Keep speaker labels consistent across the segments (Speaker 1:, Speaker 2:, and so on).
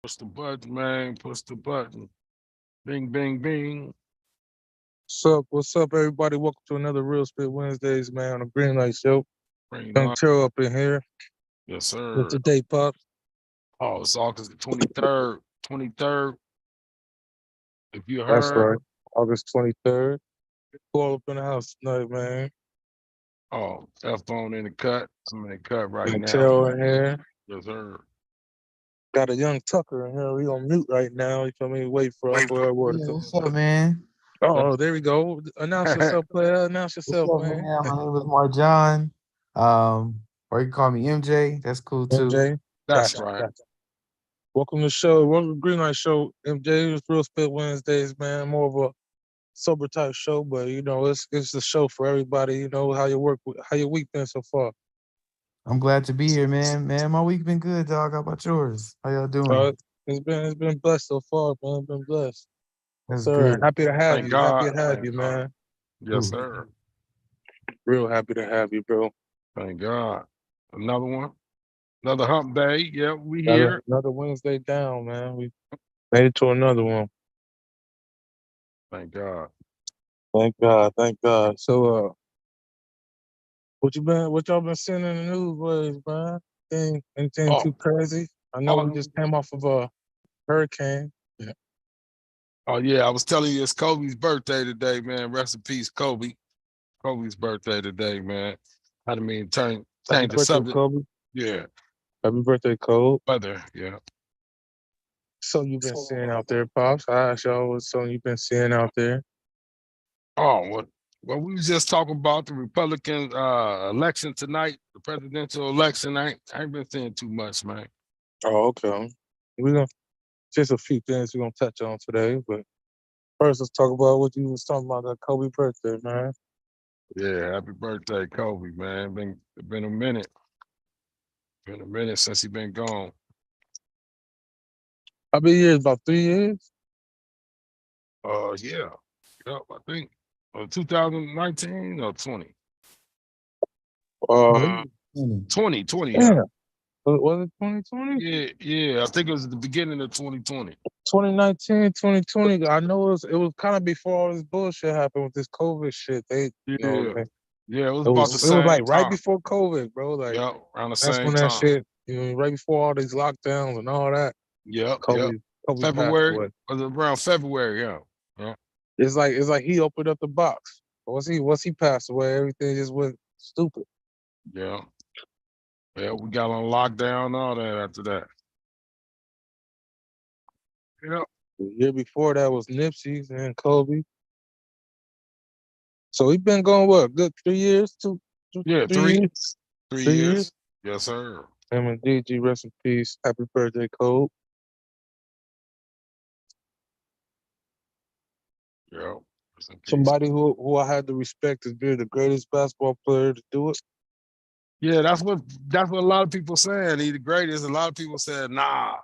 Speaker 1: Push the button, man. Push the button. Bing, bing, bing.
Speaker 2: What's up? What's up, everybody? Welcome to another Real Spit Wednesdays, man, on the Greenlight show. Young
Speaker 1: Greenlite.
Speaker 2: Terrell up in here.
Speaker 1: Yes,
Speaker 2: What's
Speaker 1: sir.
Speaker 2: the day, Pops?
Speaker 1: Oh, it's August the 23rd. 23rd. If you
Speaker 2: That's
Speaker 1: heard,
Speaker 2: right. August 23rd. All up in the house tonight, man.
Speaker 1: oh, F phone in the cut. I'm in the cut right
Speaker 2: Young
Speaker 1: now.
Speaker 2: Terrell in here.
Speaker 1: Yes, sir.
Speaker 2: Got a young Tucker in here. We on mute right now. You feel me? Wait for
Speaker 3: Wait,
Speaker 2: Uncle Edward to
Speaker 3: yeah,
Speaker 2: come.
Speaker 3: what's up, man?
Speaker 2: Oh, there we go. Announce yourself, player. Announce
Speaker 3: What's
Speaker 2: yourself,
Speaker 3: up,
Speaker 2: man.
Speaker 3: man? My name is Marjan. Or you can call me MJ. That's cool too.
Speaker 2: MJ.
Speaker 1: That's
Speaker 2: Gotcha.
Speaker 1: right.
Speaker 2: Gotcha. Welcome to the show. Welcome to the Greenlight show. MJ, it's Real Spit Wednesdays, man. More of a sober type show, but it's a show for everybody. How how your week been so far.
Speaker 3: I'm glad to be here, man. Man, my week been good, dog. How about yours? How y'all doing?
Speaker 2: It's been blessed so far, man. Been blessed, yes,
Speaker 3: That's
Speaker 2: sir.
Speaker 3: good.
Speaker 2: Happy to have
Speaker 1: Thank
Speaker 2: you. Happy
Speaker 1: God.
Speaker 2: to have
Speaker 1: Thank
Speaker 2: you,
Speaker 1: God.
Speaker 2: man.
Speaker 1: Yes,
Speaker 3: Cool.
Speaker 1: sir.
Speaker 2: Real happy to have you, bro.
Speaker 1: Thank God. Another one. Another hump day. Yeah, we
Speaker 2: Another
Speaker 1: here.
Speaker 2: another Wednesday down, man. We made it to another one.
Speaker 1: Thank God.
Speaker 2: Thank God. Thank God. So, what y'all been seeing in the news, boys, man? Anything too
Speaker 1: Oh,
Speaker 2: crazy? I know we
Speaker 1: oh,
Speaker 2: just came off of a hurricane. Yeah.
Speaker 1: oh, yeah. I was telling you it's Kobe's birthday today, man. Rest in peace, Kobe. Kobe's birthday today, man. I didn't mean
Speaker 2: Happy
Speaker 1: change the
Speaker 2: birthday,
Speaker 1: subject.
Speaker 2: Kobe.
Speaker 1: Yeah,
Speaker 2: Happy birthday, Cole.
Speaker 1: weather. Yeah.
Speaker 2: So you've been seeing out there, Pops. I asked y'all what something you've been seeing out there.
Speaker 1: Oh, what? Well, we was just talking about the Republican election tonight, the presidential election. I ain't been seeing too much, man.
Speaker 2: Oh, okay. We're gonna just a few things we're gonna touch on today, but first let's talk about what you was talking about that Kobe birthday, man.
Speaker 1: Yeah, happy birthday, Kobe, man. Been a minute. Been a minute since he been gone.
Speaker 2: How many years? About 3 years?
Speaker 1: Yeah. Yep, I think 2019 or 20.
Speaker 2: Uh
Speaker 1: 2020, yeah.
Speaker 2: yeah. Was it 2020?
Speaker 1: Yeah, yeah. I think it was the beginning of 2020.
Speaker 2: 2019, 2020. I know it was kind of before all this bullshit happened with this COVID shit.
Speaker 1: Yeah.
Speaker 2: They,
Speaker 1: Yeah, it was
Speaker 2: it
Speaker 1: about
Speaker 2: was
Speaker 1: the
Speaker 2: it was
Speaker 1: same
Speaker 2: like right
Speaker 1: time.
Speaker 2: before COVID, bro. Like
Speaker 1: Yep, around the
Speaker 2: that's
Speaker 1: same
Speaker 2: when that
Speaker 1: time.
Speaker 2: shit, right before all these lockdowns and all that.
Speaker 1: Yep, yep.
Speaker 2: Kobe passed
Speaker 1: February
Speaker 2: away.
Speaker 1: was around February, yeah. Yeah.
Speaker 2: It's like he opened up the box. Once he passed away, everything just went stupid.
Speaker 1: Yeah. Yeah, we got on lockdown, all that after that. Yeah.
Speaker 2: The year before that was Nipsey and Kobe. So he been going what? Good 3 years,
Speaker 1: Yeah,
Speaker 2: 3 years, 3 years.
Speaker 1: years. Yes, sir.
Speaker 2: Him and DG, rest in peace. Happy birthday, Kobe.
Speaker 1: Yeah. Rest in peace.
Speaker 2: Somebody who I had to respect as being the greatest basketball player to do it.
Speaker 1: Yeah, that's what a lot of people saying. He the greatest. A lot of people said, nah,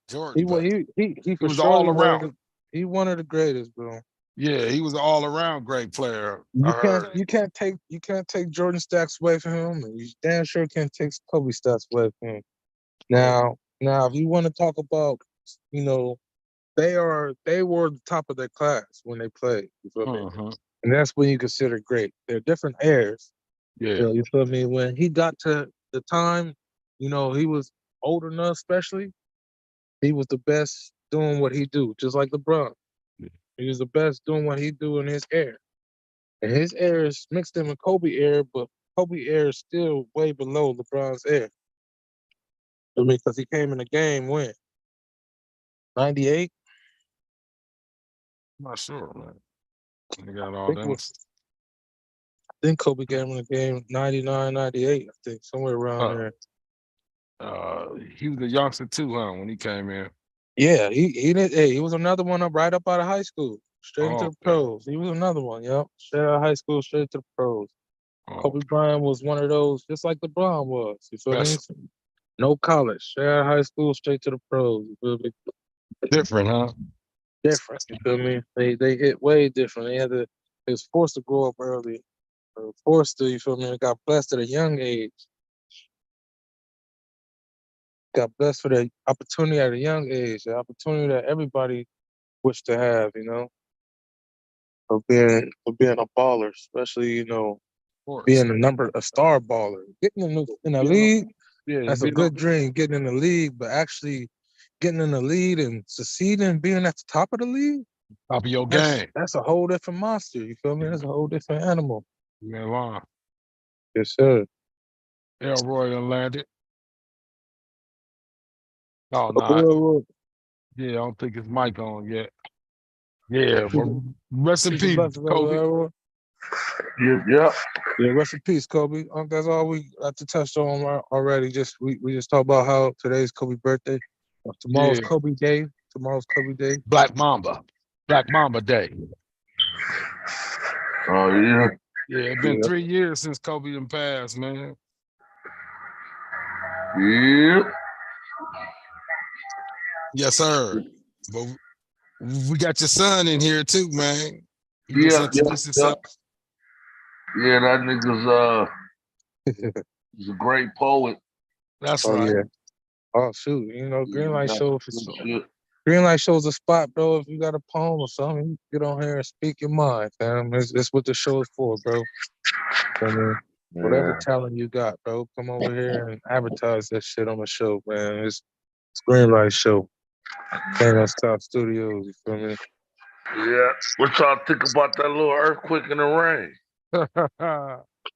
Speaker 2: He
Speaker 1: Jordan,
Speaker 2: wa-
Speaker 1: but
Speaker 2: he
Speaker 1: he
Speaker 2: for
Speaker 1: was
Speaker 2: surely
Speaker 1: all around.
Speaker 2: one of the greatest, bro.
Speaker 1: Yeah, he was an all around great player. I
Speaker 2: You can't
Speaker 1: heard.
Speaker 2: you can't take you can't take Jordan stats away from him, and you damn sure can't take Kobe stats away from him.
Speaker 1: Yeah.
Speaker 2: Now, if you want to talk about, you know, they were the top of their class when they played. You feel me?
Speaker 1: Uh-huh.
Speaker 2: And that's when you consider great. They're different eras.
Speaker 1: Yeah.
Speaker 2: You feel me? When he got to the time, he was old enough, especially. He was the best doing what he do, just like LeBron. He was the best doing what he do in his era. And his era is mixed in with Kobe era, but Kobe era is still way below LeBron's era. I mean, because he came in the game when 98.
Speaker 1: I'm not sure, man. He got all
Speaker 2: think
Speaker 1: them.
Speaker 2: was I think Kobe came in the game 99, 98. I think somewhere around
Speaker 1: Uh,
Speaker 2: there.
Speaker 1: he was a youngster too, huh? When he came in.
Speaker 2: Yeah, he did. Hey, he was another one up right up out of high school, straight into
Speaker 1: Oh,
Speaker 2: the
Speaker 1: okay.
Speaker 2: pros. He was another one. Yep, straight out of high school, straight to the pros.
Speaker 1: Oh,
Speaker 2: Kobe Bryant was one of those, just like LeBron was. You feel me?
Speaker 1: special.
Speaker 2: No college, straight out of high school, straight to the pros. You feel me?
Speaker 1: Different, huh?
Speaker 2: Different. You feel me? They hit way different. They was forced to grow up early. Forced to. You feel me? They got blessed at a young age. got blessed for the opportunity at a young age, the opportunity that everybody wish to have, of being a baller, especially,
Speaker 1: course.
Speaker 2: being a star baller. Getting in the
Speaker 1: Being on,
Speaker 2: league,
Speaker 1: yeah,
Speaker 2: that's a
Speaker 1: being on
Speaker 2: good dream, getting in the league, but actually getting in the league and succeeding, being at the top of the league,
Speaker 1: top of your
Speaker 2: that's
Speaker 1: game.
Speaker 2: that's a whole different monster. You feel me? That's a whole different animal.
Speaker 1: You ain't lying.
Speaker 2: Yes, sir.
Speaker 1: Elroy done landed. Oh, no.
Speaker 2: Well,
Speaker 1: Yeah, I don't think his mic on yet. Yeah,
Speaker 2: peace
Speaker 1: but rest in
Speaker 2: peace and
Speaker 1: peace,
Speaker 2: blessings,
Speaker 1: Kobe.
Speaker 2: everyone.
Speaker 4: Yep.
Speaker 2: Yeah, rest in peace, Kobe. That's all we got to touch on already. Just we just talked about how today's Kobe birthday. Tomorrow's
Speaker 1: Yeah,
Speaker 2: Kobe Day. Tomorrow's Kobe Day.
Speaker 1: Black Mamba. Black Mamba Day.
Speaker 4: Oh yeah.
Speaker 1: Yeah, it's been
Speaker 2: Yeah.
Speaker 1: 3 years since Kobe done passed, man.
Speaker 4: Yep.
Speaker 1: Yes, sir. But we got your son in here too, man. He just
Speaker 4: Yep.
Speaker 1: introduced
Speaker 4: Yep.
Speaker 1: himself.
Speaker 4: Yeah, that nigga's he's a great poet.
Speaker 1: That's
Speaker 2: Oh
Speaker 1: right.
Speaker 2: yeah. Oh shoot. Greenlight
Speaker 4: That's
Speaker 2: show
Speaker 4: good shit.
Speaker 2: Greenlight shows a spot, bro. If you got a poem or something, you get on here and speak your mind, fam. It's what the show is for, bro. I mean, whatever
Speaker 4: Yeah.
Speaker 2: talent you got, bro, come over here and advertise that shit on the show, man. It's Greenlight Show. Hang Stop Studios, you feel me?
Speaker 4: Yeah. What y'all think about that little earthquake in the rain?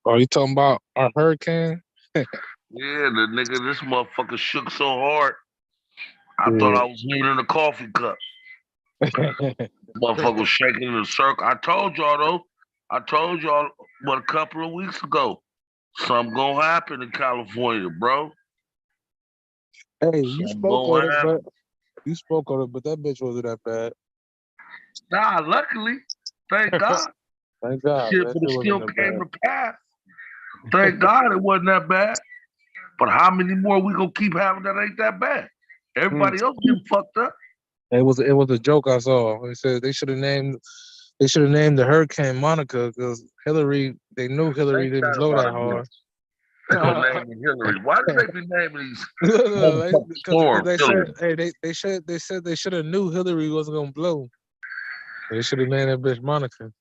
Speaker 2: Oh, you talking about our hurricane?
Speaker 4: Yeah, the nigga, this motherfucker shook so hard. I thought
Speaker 2: Yeah.
Speaker 4: I was living in a coffee cup. Motherfucker was shaking in a circle. I told y'all though. I told y'all what a couple of weeks ago. Something gonna happen in California, bro.
Speaker 2: Hey,
Speaker 4: Something gonna happen.
Speaker 2: you spoke on it, but that bitch wasn't that bad.
Speaker 4: Nah, luckily, thank God.
Speaker 2: Thank God,
Speaker 4: Shit,
Speaker 2: that
Speaker 4: but it
Speaker 2: shit wasn't
Speaker 4: still
Speaker 2: that
Speaker 4: came
Speaker 2: bad.
Speaker 4: to pass. Thank God it wasn't that bad. But how many more we gonna keep having that ain't that bad?
Speaker 1: Hmm.
Speaker 4: Everybody else getting fucked up.
Speaker 2: It was a joke I saw. They said they should have named the hurricane Monica because they knew Hillary
Speaker 4: Ain't
Speaker 2: didn't
Speaker 4: that
Speaker 2: blow
Speaker 4: about
Speaker 2: that
Speaker 4: a bitch?
Speaker 2: hard.
Speaker 4: They gonna name me Hillary. Why do they be naming these
Speaker 2: Look,
Speaker 4: motherfucking
Speaker 2: because
Speaker 4: storms
Speaker 2: they said,
Speaker 4: Hillary?
Speaker 2: hey, they said they should have knew Hillary wasn't gonna blow. They should have named that bitch Monica.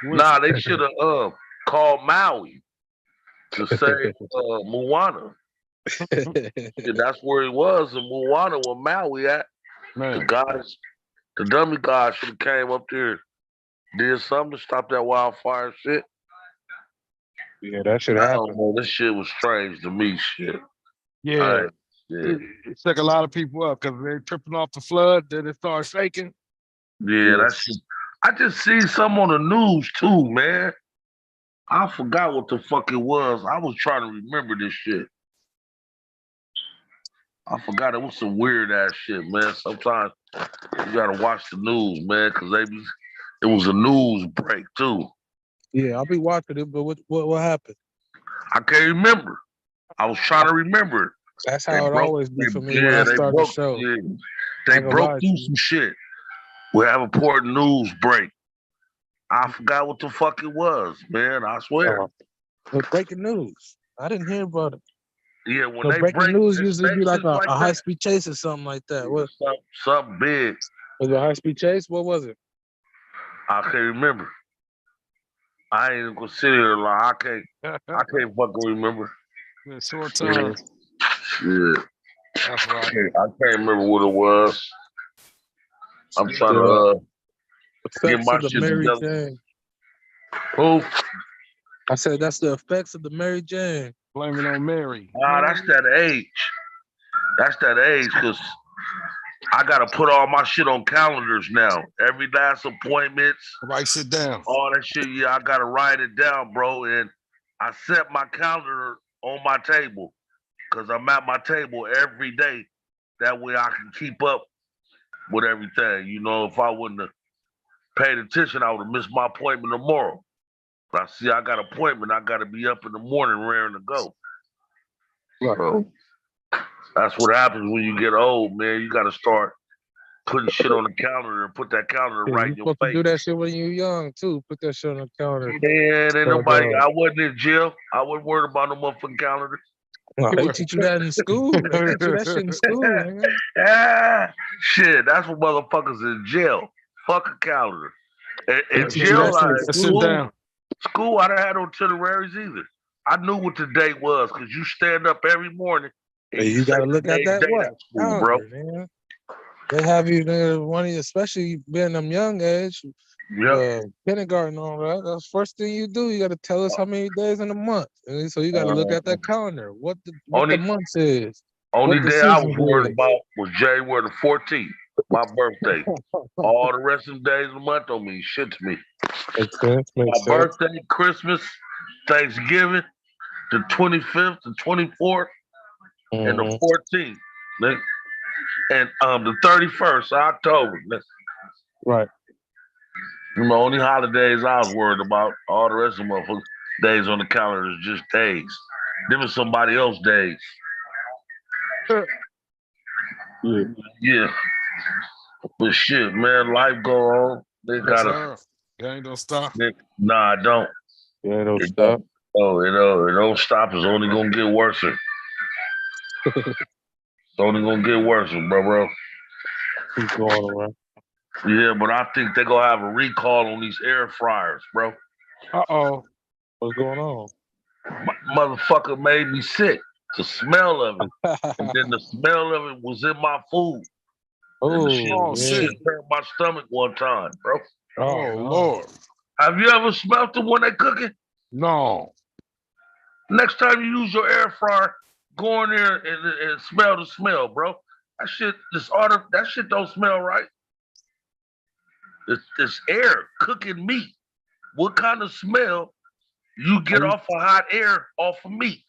Speaker 4: Nah, they should have called Maui to say Moana. Yeah, that's where he was in Moana where Maui at. The
Speaker 1: Man,
Speaker 4: guys, the dummy guys should have came up there, did something to stop that wildfire shit.
Speaker 2: Yeah, that should
Speaker 4: I don't
Speaker 2: happen.
Speaker 4: know. This shit was strange to me. Shit.
Speaker 1: yeah.
Speaker 4: Alright, shit.
Speaker 1: It took a lot of people up because they tripping off the flood, then it started shaking.
Speaker 4: Yeah, that shit. I just seen some on the news too, man. I forgot what the fuck it was. I was trying to remember this shit. I forgot it was some weird ass shit, man. Sometimes you gotta watch the news, man, because it was a news break too.
Speaker 2: Yeah, I'll be watching it, but what happened?
Speaker 4: I can't remember. I was trying to remember it.
Speaker 2: That's
Speaker 4: They
Speaker 2: how it
Speaker 4: broke.
Speaker 2: always be for me
Speaker 4: They,
Speaker 2: when
Speaker 4: yeah,
Speaker 2: I
Speaker 4: they
Speaker 2: start the
Speaker 4: broke.
Speaker 2: show.
Speaker 4: Yeah,
Speaker 2: I
Speaker 4: they
Speaker 2: ain't gonna
Speaker 4: broke
Speaker 2: lie to
Speaker 4: through
Speaker 2: you.
Speaker 4: some shit. We have important news break. I forgot what the fuck it was, man. I swear.
Speaker 2: But breaking news. I didn't hear about it.
Speaker 4: Yeah, when
Speaker 2: No,
Speaker 4: they
Speaker 2: breaking
Speaker 4: break
Speaker 2: news usually be like
Speaker 4: information like
Speaker 2: a high
Speaker 4: that,
Speaker 2: speed chase or something like that. What
Speaker 4: something big.
Speaker 2: was it? A high speed chase? What was it?
Speaker 4: I can't remember. I ain't even gonna sit here and lie. I can't fucking remember.
Speaker 1: Short
Speaker 2: Yeah.
Speaker 1: term.
Speaker 4: Shit.
Speaker 1: That's right.
Speaker 4: I can't remember what it was. I'm trying to
Speaker 2: The
Speaker 4: get
Speaker 2: effects
Speaker 4: my
Speaker 2: of the
Speaker 4: shit
Speaker 2: Mary
Speaker 4: together.
Speaker 2: Jane.
Speaker 4: Who?
Speaker 2: I said that's the effects of the Mary Jane.
Speaker 1: Blame it on Mary.
Speaker 4: That's that age. That's that age, cause I gotta put all my shit on calendars now. Every last appointments,
Speaker 1: Right, sit down.
Speaker 4: all that shit. Yeah, I gotta write it down, bro. And I set my calendar on my table, cause I'm at my table every day. That way I can keep up with everything. You know, if I wouldn't have paid attention, I would have missed my appointment tomorrow. But I see I got an appointment. I got to be up in the morning raring to go.
Speaker 2: Right.
Speaker 4: So that's what happens when you get old, man. You got to start putting shit on the calendar and put that calendar
Speaker 2: Yeah,
Speaker 4: right
Speaker 2: you
Speaker 4: in your
Speaker 2: supposed to
Speaker 4: face.
Speaker 2: do that shit when you're young too. Put that shit on the calendar.
Speaker 4: Man, ain't
Speaker 2: But
Speaker 4: nobody. I wasn't in jail. I wasn't worried about no motherfucking calendar.
Speaker 2: No, they teach you that in school. They teach you that shit in school, nigga.
Speaker 4: Ah, shit, that's what motherfuckers in jail. Fuck a calendar. In
Speaker 2: teach you
Speaker 4: jail,
Speaker 2: that shit in
Speaker 1: Let's sit
Speaker 2: school.
Speaker 1: down.
Speaker 4: school, I done had no itineraries either. I knew what the day was because you stand up every morning and
Speaker 2: Hey,
Speaker 4: you
Speaker 2: you
Speaker 4: say
Speaker 2: gotta
Speaker 4: the
Speaker 2: look at
Speaker 4: same
Speaker 2: that
Speaker 4: day
Speaker 2: what?
Speaker 4: at school, bro.
Speaker 2: Calendar, man. They have you there one of you, especially being them young age,
Speaker 4: Yep.
Speaker 2: kindergarten, all that. That's the first thing you do. You gotta tell us how many days in a month. And so you gotta look at that calendar. What the
Speaker 4: Only
Speaker 2: months is.
Speaker 4: only
Speaker 2: What the
Speaker 4: day I was
Speaker 2: seasons
Speaker 4: worried
Speaker 2: is.
Speaker 4: about was January the 14th, my birthday. All the rest of the days of the month don't mean shit to me.
Speaker 2: Makes sense.
Speaker 4: My
Speaker 2: Makes sense.
Speaker 4: birthday, Christmas, Thanksgiving, the 25th, the 24th, and the 14th. nigga. And the 31st of October.
Speaker 2: Right.
Speaker 4: The only holidays I was worried about. All the rest of the motherfuckers days on the calendar is just days. Them is somebody else's days.
Speaker 2: Yeah.
Speaker 4: Yeah. But shit, man, life go on. They
Speaker 1: Yes,
Speaker 4: gotta.
Speaker 1: sir. They ain't gonna stop.
Speaker 4: Nah, I don't.
Speaker 2: Yeah, don't
Speaker 4: It
Speaker 2: stop.
Speaker 4: don't. It don't stop. It's only gonna get worse. It's only gonna get worse, bro.
Speaker 2: Keep going around.
Speaker 4: Yeah, but I think they're gonna have a recall on these air fryers, bro.
Speaker 1: Uh-oh.
Speaker 2: What's going on?
Speaker 4: Motherfucker made me sick. The smell of it. And then the smell of it was in my food. And the shit,
Speaker 2: Oh,
Speaker 4: the
Speaker 2: yeah.
Speaker 4: shit hurt my stomach one time, bro.
Speaker 1: Oh,
Speaker 2: no.
Speaker 1: Lord.
Speaker 4: Have you ever smelled it when they cooking?
Speaker 1: No.
Speaker 4: Next time you use your air fryer, go in there and smell the smell, bro. That shit, that shit don't smell right. It's air cooking meat. What kind of smell you get off of hot air off of meat?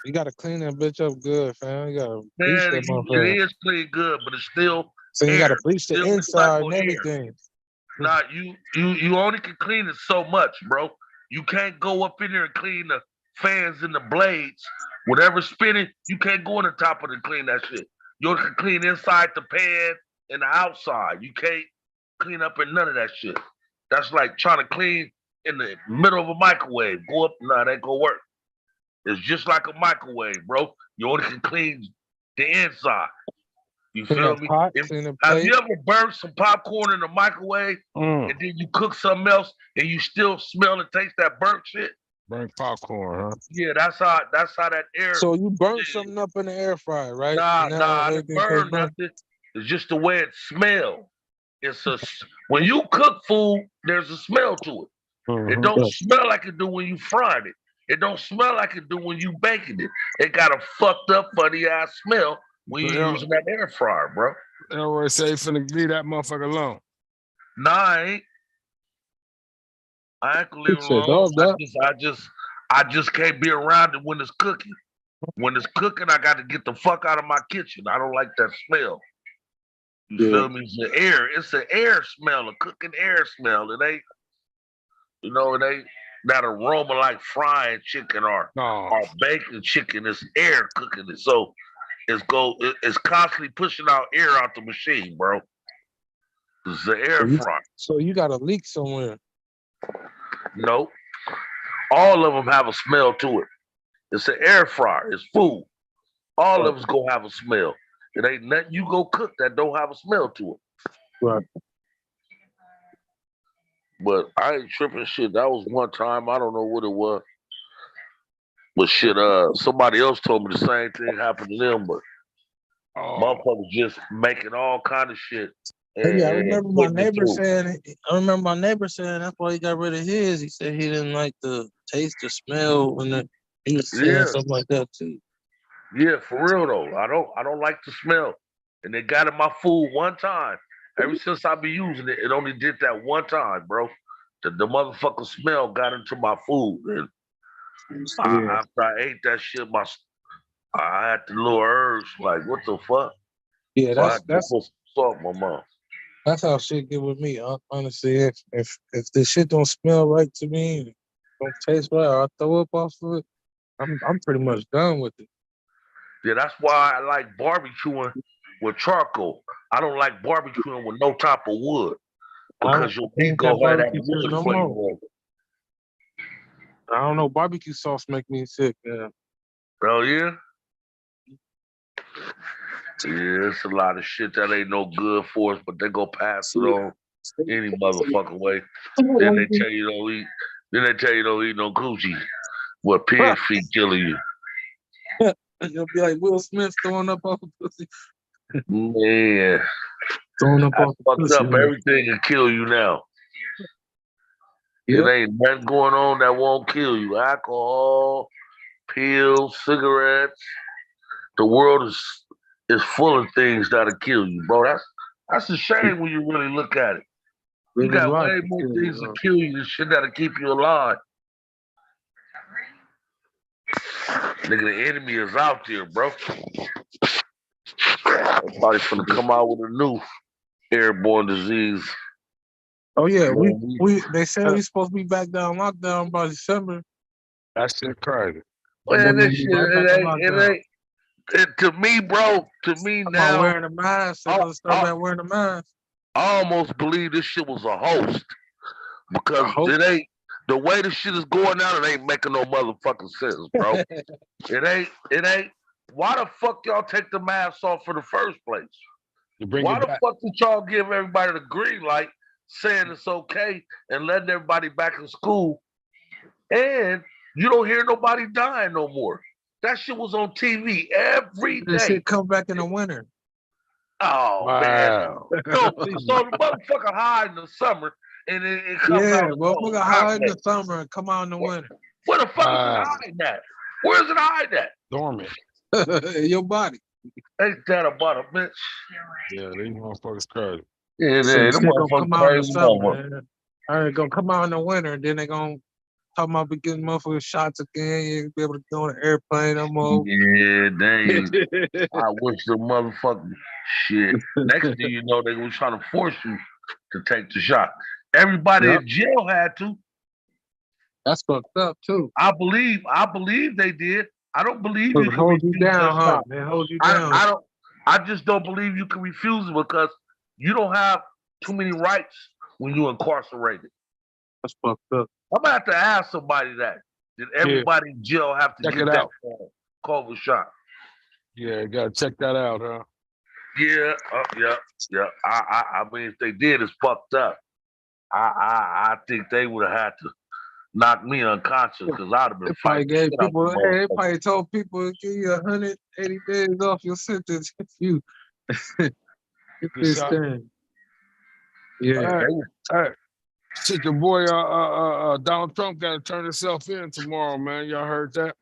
Speaker 2: You gotta clean that bitch up good, fam. You gotta bleach
Speaker 4: Man,
Speaker 2: that motherfucker.
Speaker 4: it is clean good, but it's still
Speaker 2: So you
Speaker 4: air.
Speaker 2: gotta bleach the
Speaker 4: Still
Speaker 2: inside and
Speaker 4: recycled air.
Speaker 2: everything.
Speaker 4: Nah, you only can clean it so much, bro. You can't go up in there and clean the fans and the blades. Whatever's spinning, you can't go on the top of it and clean that shit. You only can clean inside the pan and the outside. You can't clean up in none of that shit. That's like trying to clean in the middle of a microwave. Go up, nah, that ain't gonna work. It's just like a microwave, bro. You only can clean the inside. You
Speaker 2: Clean
Speaker 4: feel
Speaker 2: a
Speaker 4: me?
Speaker 2: pot, clean a
Speaker 4: Have
Speaker 2: plate.
Speaker 4: you ever burned some popcorn in the microwave and then you cook something else and you still smell and taste that burnt shit?
Speaker 1: Burnt popcorn, huh?
Speaker 4: Yeah, that's how that air.
Speaker 2: So you burnt something up in the air fryer, right?
Speaker 4: Nah,
Speaker 2: And now
Speaker 4: I didn't
Speaker 2: everything tastes
Speaker 4: burn
Speaker 2: burnt.
Speaker 4: nothing. It's just the way it smells. When you cook food, there's a smell to it. It don't smell like it do when you fried it. It don't smell like it do when you baking it. It got a fucked up, funny ass smell when you're using that air fryer, bro.
Speaker 1: They always say finna leave that motherfucker alone.
Speaker 4: Nah, I ain't gonna leave it
Speaker 2: Said,
Speaker 4: alone.
Speaker 2: "Dog,
Speaker 4: I just can't be around it when it's cooking. When it's cooking, I got to get the fuck out of my kitchen. I don't like that smell. You feel me? It's the air. It's an air smell, a cooking air smell. It ain't, it ain't that aroma like frying chicken or baking chicken. It's air cooking it. So it's constantly pushing out air out the machine, bro. It's the air fryer.
Speaker 2: So you got a leak somewhere.
Speaker 4: Nope. All of them have a smell to it. It's an air fryer. It's food. All of it's gonna have a smell. It ain't nothing you go cook that don't have a smell to it.
Speaker 2: Right.
Speaker 4: But I ain't tripping shit. That was one time. I don't know what it was. But shit, somebody else told me the same thing happened to them, but motherfuckers just making all kind of shit.
Speaker 2: Yeah, I remember my neighbor saying. I remember my neighbor saying that's why he got rid of his. He said he didn't like the taste or smell when he was saying something like that too.
Speaker 4: Yeah, for real though. I don't like the smell. And they got in my food one time. Ever since I be using it, it only did that one time, bro. The motherfucking smell got into my food. And after I ate that shit, I had the little urge, like, what the fuck?
Speaker 2: Yeah,
Speaker 4: so
Speaker 2: that's
Speaker 4: put some salt in my mouth.
Speaker 2: That's how shit get with me. Honestly, if the shit don't smell right to me, don't taste right, or I throw up off of it, I'm pretty much done with it.
Speaker 4: Yeah, that's why I like barbecuing with charcoal. I don't like barbecuing with no type of wood because your meat go have that wood flavor.
Speaker 2: I don't know. Barbecue sauce make me sick. Yeah.
Speaker 4: Oh yeah. Yeah, it's a lot of shit that ain't no good for us, but they go pass it on any motherfucking way. Then they tell you don't eat. Then they tell you don't eat no coochie. What pig feet killing you?
Speaker 2: You'll be like Will Smith throwing up off the pussy.
Speaker 4: Man,
Speaker 2: Throwing up
Speaker 4: I
Speaker 2: off the
Speaker 4: fucked
Speaker 2: pussy.
Speaker 4: up. Everything can kill you now.
Speaker 2: Yep.
Speaker 4: It ain't nothing going on that won't kill you. Alcohol, pills, cigarettes. The world is full of things that'll kill you, bro. That's a shame when you really look at it. You
Speaker 2: Living
Speaker 4: got
Speaker 2: life
Speaker 4: way
Speaker 2: to
Speaker 4: more
Speaker 2: kill
Speaker 4: things
Speaker 2: you,
Speaker 4: to kill you than shit that'll keep you alive. Nigga, the enemy is out there, bro. Somebody's gonna come out with a new airborne disease.
Speaker 2: Oh yeah, we they said we supposed to be back down lockdown by December.
Speaker 1: That shit crazy.
Speaker 4: Man,
Speaker 2: We're
Speaker 4: this shit,
Speaker 2: right back on
Speaker 4: it
Speaker 2: lockdown.
Speaker 4: ain't, to me, bro, to me
Speaker 2: I'm not
Speaker 4: now,
Speaker 2: wearing a mask. They're gonna start back wearing a mask.
Speaker 4: I almost believe this shit was a host because it ain't, the way this shit is going down, it ain't making no motherfucking sense, bro. it ain't. Why the fuck y'all take the masks off in the first place? Why the fuck did y'all give everybody the green light saying it's okay and letting everybody back in school? And you don't hear nobody dying no more. That shit was on TV every
Speaker 2: This
Speaker 4: day.
Speaker 2: shit come back in the winter.
Speaker 4: Oh
Speaker 1: Wow.
Speaker 4: man. No, so the motherfucker hide in the summer and it comes out.
Speaker 2: Yeah, motherfucker hide in the summer and come out in the winter.
Speaker 4: Where the fuck is it hiding at? Where's it hiding at?
Speaker 1: Dormant.
Speaker 2: In your body.
Speaker 4: Ain't that about a bitch?
Speaker 1: Yeah, these motherfuckers crazy.
Speaker 4: Yeah,
Speaker 2: So
Speaker 4: them
Speaker 2: gonna come
Speaker 4: motherfuckers
Speaker 2: out in the
Speaker 4: crazy.
Speaker 2: summer, man. All right, gonna come out in the winter, and then they gonna talk about be getting motherfuckers shots again. You ain't be able to go on an airplane no more.
Speaker 4: Yeah, I wish the motherfucking shit. Next thing you know, they was trying to force you to take the shot. Everybody in jail had to.
Speaker 2: That's fucked up too.
Speaker 4: I believe they did. I don't believe you can
Speaker 2: hold you
Speaker 4: refuse
Speaker 2: down,
Speaker 4: that
Speaker 2: huh?
Speaker 4: shot.
Speaker 2: They hold you down.
Speaker 4: I just don't believe you can refuse it because you don't have too many rights when you're incarcerated.
Speaker 2: That's fucked up.
Speaker 4: I'm gonna have to ask somebody that. Did everybody in jail have to get that COVID shot?
Speaker 1: Yeah, gotta check that out, huh?
Speaker 4: Yeah, yeah. I mean, if they did, it's fucked up. I think they would have had to knock me unconscious because I'd have been fighting.
Speaker 2: They probably told people give you 180 days off your sentence if you get this thing. Yeah.
Speaker 1: All right. Shit, your boy Donald Trump got to turn himself in tomorrow, man. Y'all heard that?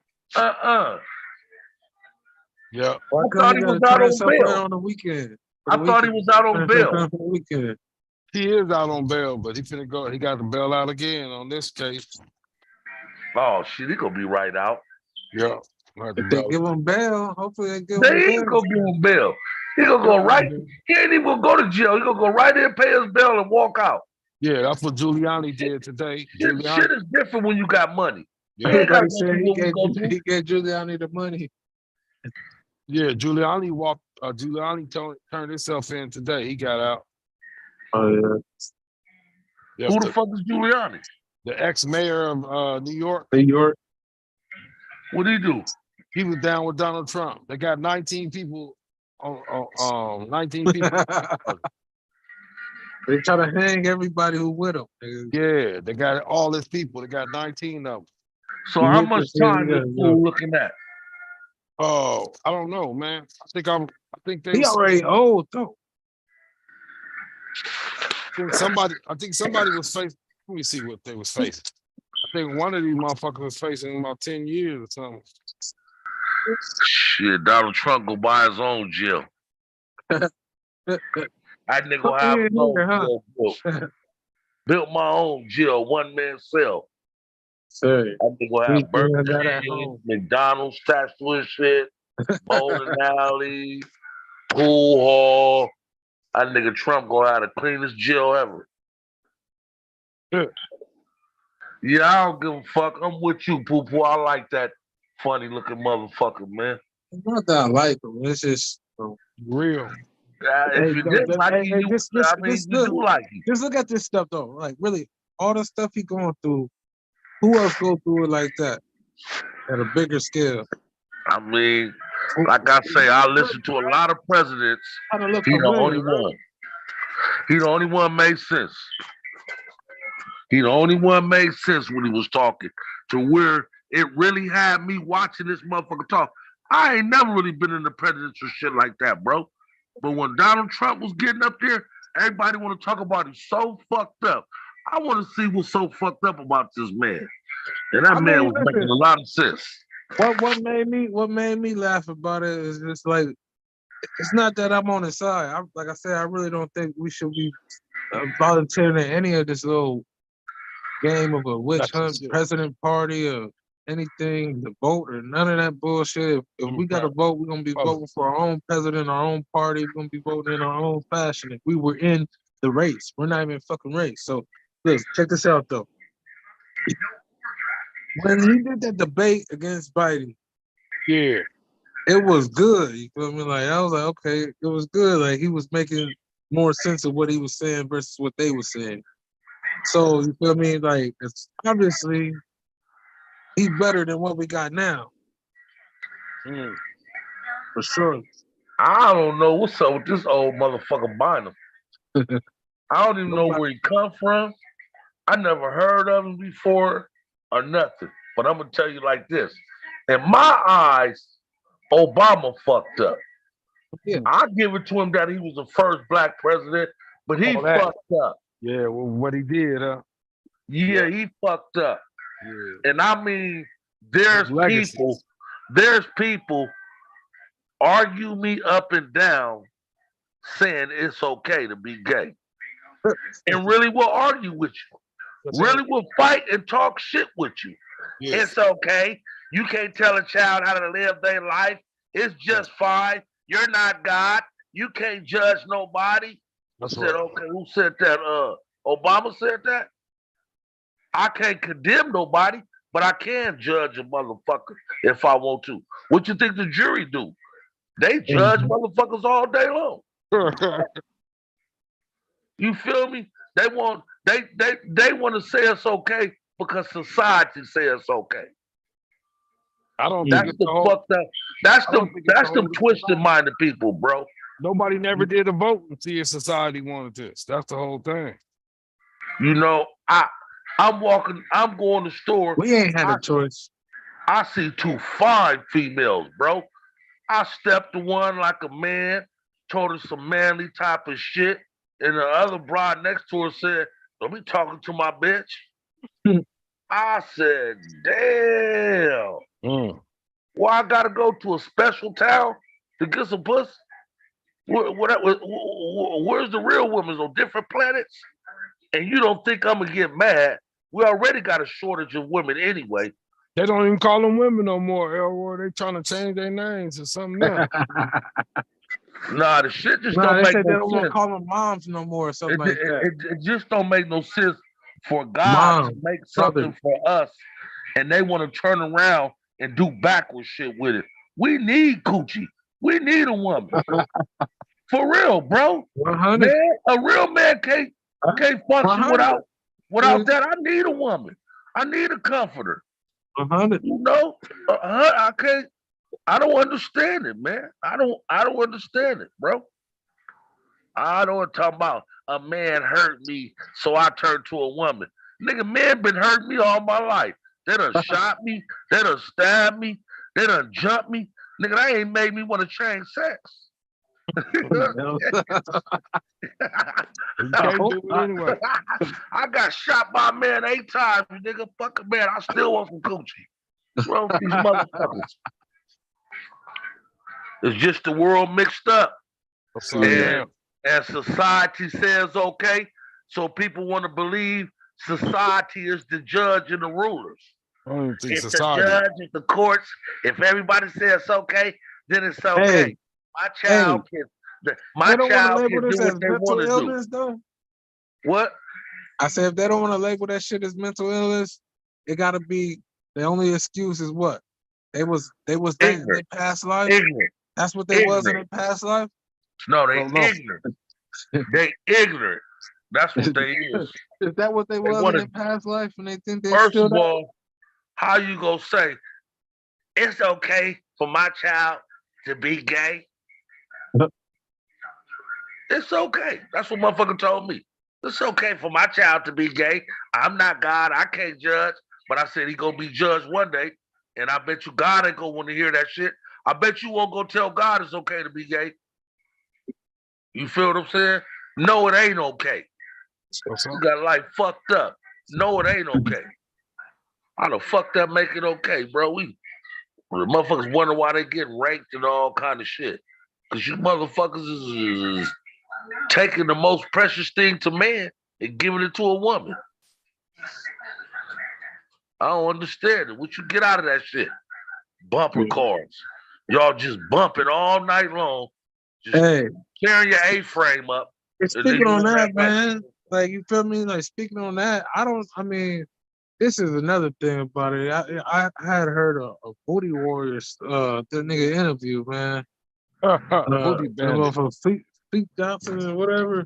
Speaker 1: Yeah.
Speaker 2: Why
Speaker 4: I thought he was out on bail
Speaker 2: on the weekend.
Speaker 4: I thought he was out on bail.
Speaker 2: Weekend.
Speaker 1: He is out on bail, but he finna go. He got the bail out again on this case.
Speaker 4: Oh shit, he gonna be right out.
Speaker 1: Yeah.
Speaker 2: If they give him bail, hopefully they give him
Speaker 4: bail.
Speaker 2: They
Speaker 4: ain't gonna give him bail. He gonna go right. He ain't even gonna go to jail. He gonna go right in, pay his bail, and walk out.
Speaker 1: Yeah, that's what Giuliani did today.
Speaker 4: Shit is different when you got money.
Speaker 2: Yeah, he gave Giuliani the money.
Speaker 1: Yeah, Giuliani turned himself in today. He got out.
Speaker 2: Oh
Speaker 4: yeah. Who the fuck is Giuliani?
Speaker 1: The ex-mayor of New York.
Speaker 2: New York.
Speaker 4: What did he do?
Speaker 1: He was down with Donald Trump. They got 19 people. 19 people.
Speaker 2: They try to hang everybody who with them.
Speaker 1: Yeah, they got all these people. They got 19 of them.
Speaker 4: So how much time is fool looking at?
Speaker 1: Oh, I don't know, man. I think
Speaker 2: he already old though.
Speaker 1: I think somebody was facing. Let me see what they was facing. I think one of these motherfuckers was facing about 10 years or something.
Speaker 4: Shit, Donald Trump go buy his own jail. I nigga go have his own jail built. Built my own jail, one-man cell.
Speaker 2: Sorry.
Speaker 4: I nigga go have Burger King, McDonald's, fast food shit, bowling alley, pool hall. That nigga Trump gonna have the cleanest jail ever. Yeah, I don't give a fuck. I'm with you, Poo Poo. I like that funny looking motherfucker, man.
Speaker 2: It's not that I like him. It's just
Speaker 1: real.
Speaker 2: If you didn't like him, you do like him. Just look at this stuff though. Like really, all the stuff he going through. Who else go through it like that at a bigger scale?
Speaker 4: I mean, Like I say, I listen to a lot of presidents.
Speaker 2: Kind of look
Speaker 4: He the only
Speaker 2: familiar, right?
Speaker 4: one. He the only one made sense. He the only one made sense when he was talking to where it really had me watching this motherfucker talk. I ain't never really been in the presidential shit like that, bro. But when Donald Trump was getting up there, everybody want to talk about him so fucked up. I want to see what's so fucked up about this man. And that
Speaker 2: I
Speaker 4: man
Speaker 2: mean,
Speaker 4: was making
Speaker 2: listen,
Speaker 4: a lot of sense.
Speaker 2: what made me laugh about it is just like it's not that I'm on his side. Like I said, I really don't think we should be volunteering in any of this little game of a witch
Speaker 1: That's
Speaker 2: hunt,
Speaker 1: it.
Speaker 2: president party, or anything to vote or none of that bullshit. If we got to vote, we're gonna be voting for our own president, our own party. We're gonna be voting in our own fashion. If we were in the race, we're not even fucking race. So, look, check this out though. When he did that debate against Biden,
Speaker 1: Yeah.
Speaker 2: it was good. You feel me? Like I was like, okay, it was good. Like he was making more sense of what he was saying versus what they were saying. So you feel me? Like it's obviously he's better than what we got now,
Speaker 1: Mm.
Speaker 2: for sure.
Speaker 4: I don't know what's up with this old motherfucker Bynum. I don't even know where he come from. I never heard of him before or nothing. But I'm gonna tell you like this. In my eyes, Obama fucked up.
Speaker 2: Yeah.
Speaker 4: I give it to him that he was the first black president, but he
Speaker 1: All that.
Speaker 4: fucked up.
Speaker 1: Yeah, well, what he did, huh?
Speaker 4: Yeah, he fucked up.
Speaker 1: Yeah.
Speaker 4: And I mean, there's
Speaker 1: Legacy.
Speaker 4: people argue me up and down saying it's okay to be gay. And really will argue with you. Really will fight and talk shit with you.
Speaker 1: Yes.
Speaker 4: It's okay. You can't tell a child how to live their life. It's just fine. You're not God. You can't judge nobody.
Speaker 1: That's
Speaker 4: I said,
Speaker 1: right.
Speaker 4: okay, who said that? Obama said that? I can't condemn nobody, but I can judge a motherfucker if I want to. What you think the jury do? They judge motherfuckers all day long. You feel me? They want to say it's okay because society says it's okay.
Speaker 1: I don't
Speaker 4: That's
Speaker 1: think it's
Speaker 4: the
Speaker 1: the whole.
Speaker 4: fucked up. That's
Speaker 1: I don't
Speaker 4: the
Speaker 1: think it's
Speaker 4: that's
Speaker 1: the
Speaker 4: them
Speaker 1: whole
Speaker 4: twisted minded people, bro.
Speaker 1: Nobody never did a vote until society wanted this. That's the whole thing.
Speaker 4: You know, I'm walking, I'm going to the store.
Speaker 2: We ain't had a choice.
Speaker 4: I see 2 fine females, bro. I stepped to one like a man, told her some manly type of shit, and the other broad next to her said, "Don't be talking to my bitch." I said, "Damn, why I gotta go to a special town to get some pussy? Where's the real women on different planets? And you don't think I'm gonna get mad? We already got a shortage of women anyway."
Speaker 1: They don't even call them women no more, Elroy. They trying to change their names to something else.
Speaker 4: Nah, the shit just
Speaker 2: Nah,
Speaker 4: don't
Speaker 2: they
Speaker 4: make
Speaker 2: said they
Speaker 4: no
Speaker 2: don't want to
Speaker 4: sense.
Speaker 2: call them moms no more or something like that.
Speaker 4: It just don't make no sense for God
Speaker 2: Mom,
Speaker 4: to make something for us and they want to turn around and do backward shit with it. We need coochie. We need a woman. For real, bro.
Speaker 2: 100.
Speaker 4: Man, a real man can't function
Speaker 2: 100.
Speaker 4: without that. I need a woman. I need a comforter.
Speaker 2: 100.
Speaker 4: You know, I can't. I don't understand it, man. I don't understand it, bro. I don't talk about a man hurt me, so I turned to a woman. Nigga, men been hurting me all my life. They done shot me. They done stabbed me. They done jumped me. Nigga, that ain't made me want to change sex.
Speaker 1: Anyway.
Speaker 4: I got shot by a man 8 times, nigga. Fuck a man. I still want some coochie. What's wrong with these motherfuckers? It's just the world mixed up. And society says okay, so people want to believe society is the judge and the rulers. If society. The judge, if the courts, if everybody says okay, then it's okay.
Speaker 2: Hey,
Speaker 4: my child can do what they want to do.
Speaker 2: Though?
Speaker 4: What?
Speaker 2: I said if they don't want to label that shit as mental illness, it gotta be the only excuse is what? They was that in their past life?
Speaker 4: Ignorant.
Speaker 2: That's what they was in their past life?
Speaker 4: No, they ignorant. They ignorant. That's what they is.
Speaker 2: Is that what they was in their past life? And they think they
Speaker 4: first of all, how you gonna say it's okay for my child to be gay. It's okay. That's what motherfucker told me. It's okay for my child to be gay. I'm not God. I can't judge. But I said he gonna be judged one day. And I bet you God ain't gonna want to hear that shit. I bet you won't go tell God it's okay to be gay. You feel what I'm saying? No, it ain't okay. You got life fucked up. No, it ain't okay. How the fuck that make it okay, bro? The motherfuckers wonder why they get raped and all kind of shit. Cause you motherfuckers is taking the most precious thing to man and giving it to a woman. I don't understand it. What you get out of that shit? Bumper cars. Y'all just bumping all night long. Just tearing your A-frame up.
Speaker 2: Speaking on that, man, like, you feel me? Like, speaking on that, I mean, this is another thing about it. I had heard a Booty Warriors, the nigga interview, man.
Speaker 1: Booty bandit.
Speaker 2: For Feet Johnson or whatever.